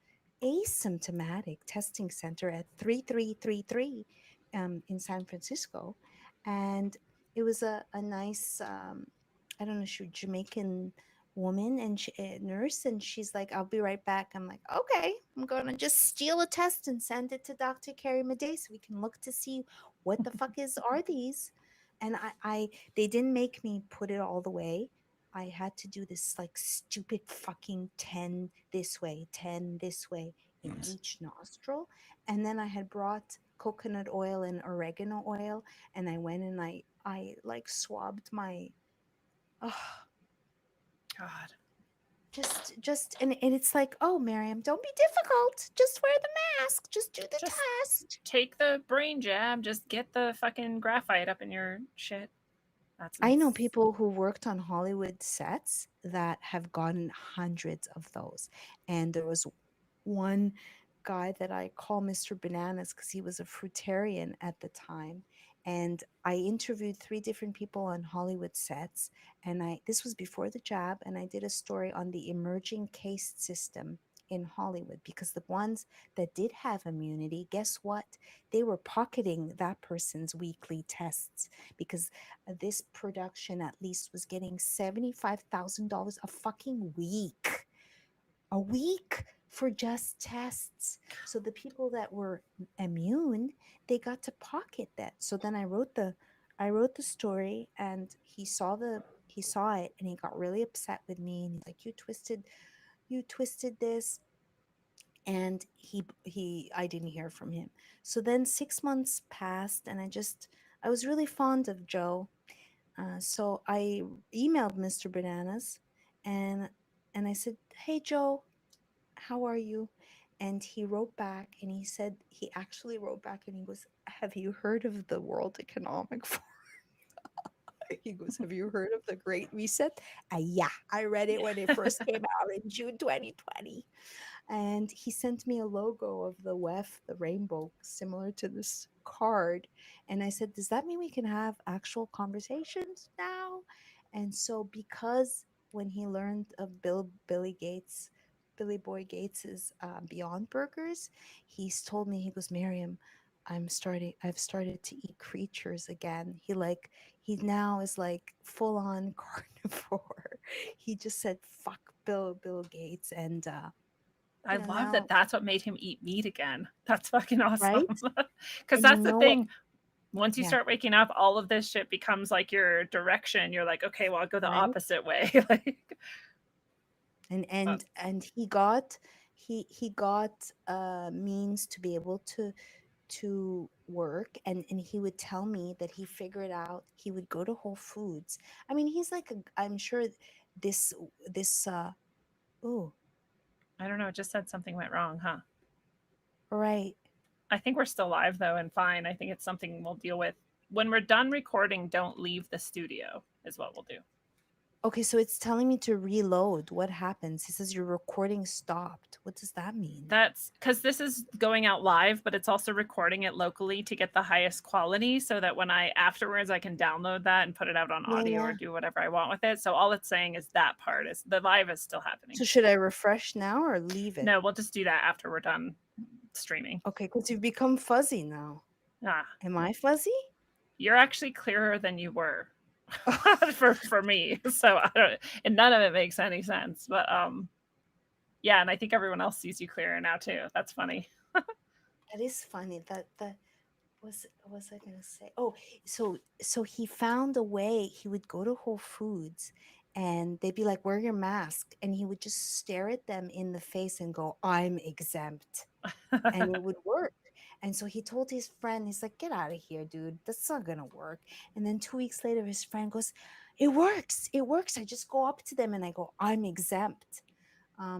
asymptomatic testing center at 3333 in San Francisco. And it was a nice I don't know, she Jamaican woman and nurse, and she's like, I'll be right back. I'm like, okay, I'm gonna just steal a test and send it to Dr. Carrie Madej so we can look to see what the fuck are these. And they didn't make me put it all the way. I had to do this like stupid fucking 10 this way, 10 this way in each nostril. And then I had brought coconut oil and oregano oil, and I went and I like swabbed my, oh God. And it's like, oh, Maryam, don't be difficult. Just wear the mask. Just do the Just test. take the brain jab. Just get the fucking graphite up in your shit. That's I know people who worked on Hollywood sets that have gotten hundreds of those. And there was one guy that I call Mr. Bananas because he was a fruitarian at the time. And I interviewed 3 different people on Hollywood sets. And this was before the jab. And I did a story on the emerging caste system in Hollywood, because the ones that did have immunity, guess what? They were pocketing that person's weekly tests, because this production at least was getting $75,000 a fucking week. A week for just tests. So the people that were immune, they got to pocket that. So then I wrote the story, and he saw it, and he got really upset with me, and he's like, you twisted this. And I didn't hear from him. So then 6 months passed, and I was really fond of Joe. So I emailed Mr. Bananas, and I said, hey Joe, how are you? And he wrote back, and he actually wrote back, and he goes, have you heard of the World Economic Forum? He goes, have you heard of the Great Reset? Yeah, I read it when it first came out in June 2020. And he sent me a logo of the WEF, the rainbow, similar to this card. And I said, does that mean we can have actual conversations now? And so, because when he learned of Billy Boy Gates's Beyond Burgers, he's told me, he goes, Maryam, I've started to eat creatures again. He now is like full on carnivore. He just said fuck Bill Gates, and I know, love now, that that's what made him eat meat again. That's fucking awesome. right? Because And you that's the know what? thing. Once you Yeah, start waking up, all of this shit becomes like your direction. You're like, okay, well, I'll go the right? opposite way. Like, And he got means to be able to work, and he would tell me that he figured out, he would go to Whole Foods. I mean, he's like I'm sure this oh, I don't know. It just said something went wrong, huh? right. I think we're still live though and fine. I think it's something we'll deal with. When we're done recording, don't leave the studio, is what we'll do. Okay, so it's telling me to reload. What happens? It says your recording stopped. What does that mean? That's because this is going out live, but it's also recording it locally to get the highest quality so that when afterwards I can download that and put it out on audio or do whatever I want with it. So all it's saying is that part is the live is still happening. So should I refresh now or leave it? No, we'll just do that after we're done streaming. Okay, because you've become fuzzy now. Am I fuzzy? You're actually clearer than you were. for me, so I don't, and none of it makes any sense, but yeah, and I think everyone else sees you clearer now too. That's funny. That is funny. That what was I gonna say? Oh, so he found a way. He would go to Whole Foods, and they'd be like, wear your mask, and he would just stare at them in the face and go, I'm exempt. And it would work. And so he told his friend, he's like, get out of here, dude. That's not going to work. And then 2 weeks later, his friend goes, it works. It works. I just go up to them and I go, I'm exempt.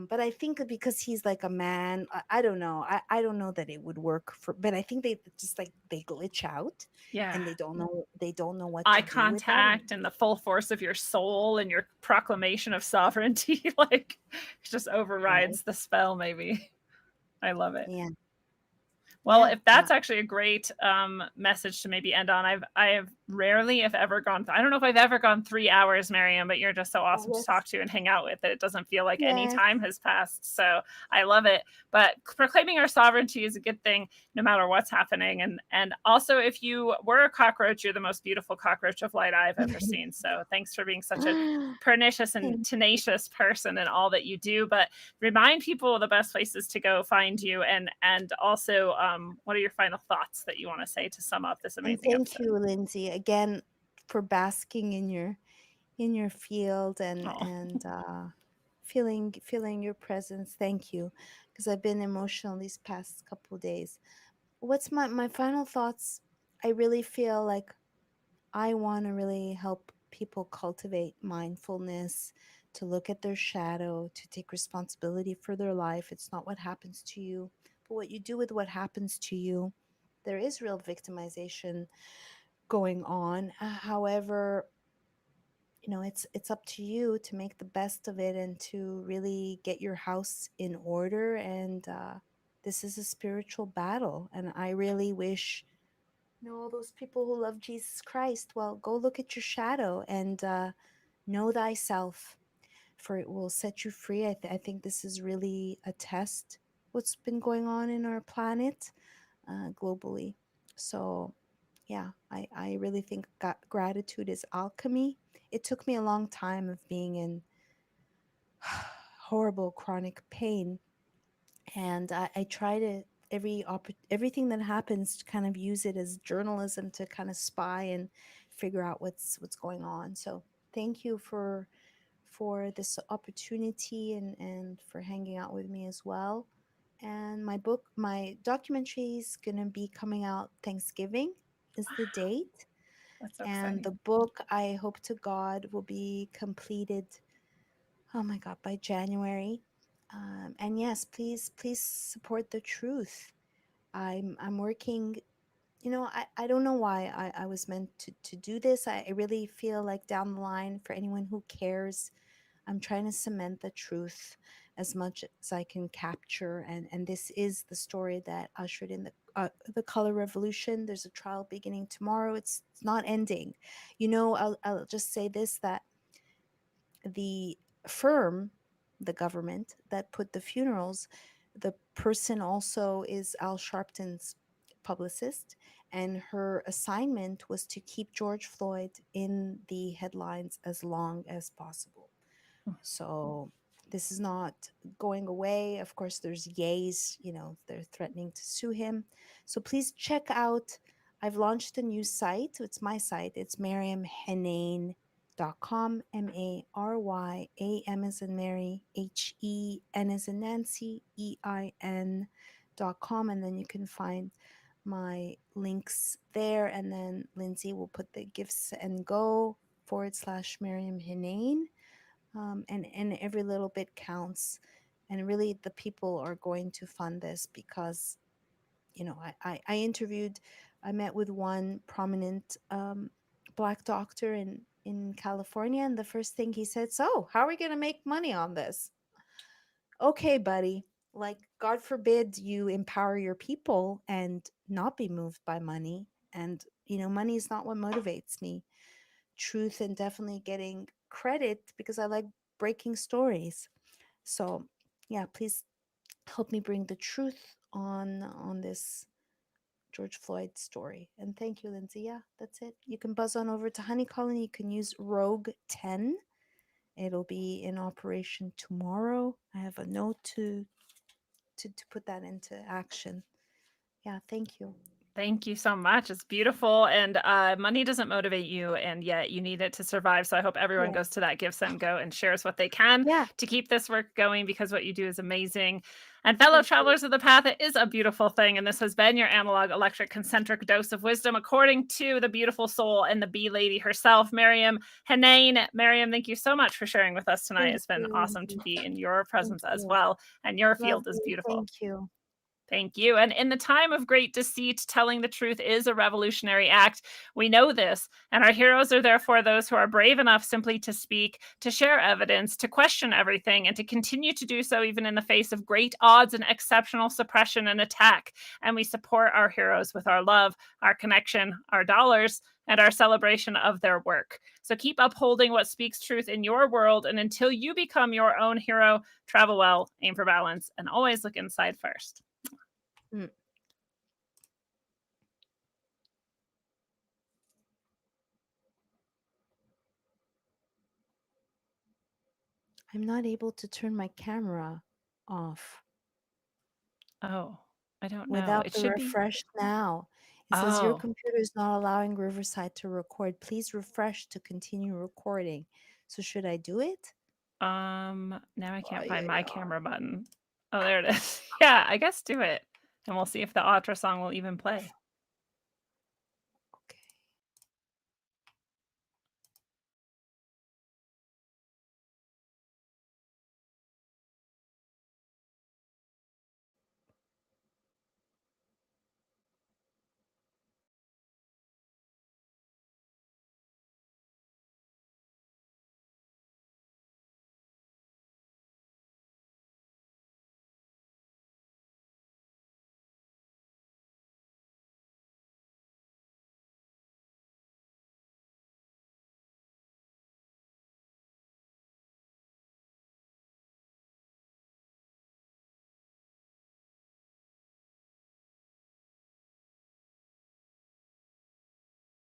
But I think because he's like a man, I don't know. I don't know that it would work but I think they just like, they glitch out. Yeah. And they don't know what eye to do contact with that. and the full force of your soul and your proclamation of sovereignty. Like, it just overrides the spell, maybe. I love it. Yeah. Well, if that's actually a great message to maybe end on, I have rarely, if ever, I don't know if I've ever gone 3 hours, Maryam, but you're just so awesome to Yes. talk to and hang out with that it doesn't feel like any Yes. time has passed. So I love it. But proclaiming our sovereignty is a good thing no matter what's happening. And also, if you were a cockroach, you're the most beautiful cockroach of light I've ever seen. So thanks for being such a pernicious and tenacious person in all that you do. But remind people the best places to go find you, and also what are your final thoughts that you want to say to sum up this And amazing thank episode? you, Lindsay, again for basking in your field and Aw. feeling your presence. Thank you, because I've been emotional these past couple of days. What's my final thoughts? I really feel like I want to really help people cultivate mindfulness, to look at their shadow, to take responsibility for their life. It's not what happens to you, but what you do with what happens to you. There is real victimization going on. However, it's up to you to make the best of it and to really get your house in order. And this is a spiritual battle, and I really wish all those people who love Jesus Christ, well, go look at your shadow and know thyself, for it will set you free. I think this is really a test, what's been going on in our planet globally. So, yeah, I really think gratitude is alchemy. It took me a long time of being in horrible chronic pain, and I try to everything that happens to kind of use it as journalism to kind of spy and figure out what's going on. So thank you for this opportunity and for hanging out with me as well. And my documentary is gonna be coming out Thanksgiving is the date. That's so And exciting. the book, I hope to God, will be completed, oh my God, by January. And yes, please support the truth. I'm working. I don't know why I was meant to do this. I really feel like down the line, for anyone who cares, I'm trying to cement the truth as much as I can capture. And this is the story that ushered in the color revolution. There's a trial beginning tomorrow. It's not ending. I'll just say this, that the firm, the government that put the funerals, the person also is Al Sharpton's publicist, and her assignment was to keep George Floyd in the headlines as long as possible. So this is not going away. Of course, there's yays, they're threatening to sue him. So please check out, I've launched a new site. It's my site. It's maryamhenein.com, MARYAM as in Mary, HEN as in Nancy, EIN.com. And then you can find my links there. And then Lindsay will put the gifts and go /Maryam Henein. And every little bit counts. And really, the people are going to fund this because, I met with one prominent Black doctor in California, and the first thing he said, "So, how are we going to make money on this?" Okay, buddy. Like, God forbid you empower your people and not be moved by money. And, money is not what motivates me. Truth, and definitely getting credit, because I like breaking stories. So, yeah, please help me bring the truth on this George Floyd story. And thank you, Lindsay. Yeah, that's it. You can buzz on over to Honey Colony. You can use Rogue 10. It'll be in operation tomorrow. I have a note to put that into action. Yeah, thank you. Thank you so much. It's beautiful. And money doesn't motivate you, and yet you need it to survive. So I hope everyone Yeah. goes to that Give Send Go and shares what they can Yeah. to keep this work going, because what you do is amazing. And fellow Thank you. travelers of the path, it is a beautiful thing. And this has been your analog electric concentric dose of wisdom, according to the beautiful soul and the bee lady herself, Maryam Henein. Maryam, thank you so much for sharing with us tonight. Thank It's been you, awesome to Lindsay. be in your Thank presence as you. well. And your Love field is you. beautiful. Thank you. Thank you. And in the time of great deceit, telling the truth is a revolutionary act. We know this, and our heroes are therefore those who are brave enough simply to speak, to share evidence, to question everything, and to continue to do so even in the face of great odds and exceptional suppression and attack. And we support our heroes with our love, our connection, our dollars, and our celebration of their work. So keep upholding what speaks truth in your world, and until you become your own hero, travel well, aim for balance, and always look inside first. Mm. I'm not able to turn my camera off Oh, I don't know. without It the should be. refresh now. It says your Oh, computer is not allowing Riverside to record. Please refresh to continue recording. So should I do it? now I can't Ay, find ay, my ay. camera button. Oh, there it is. Yeah, I guess do it. And we'll see if the Audra song will even play.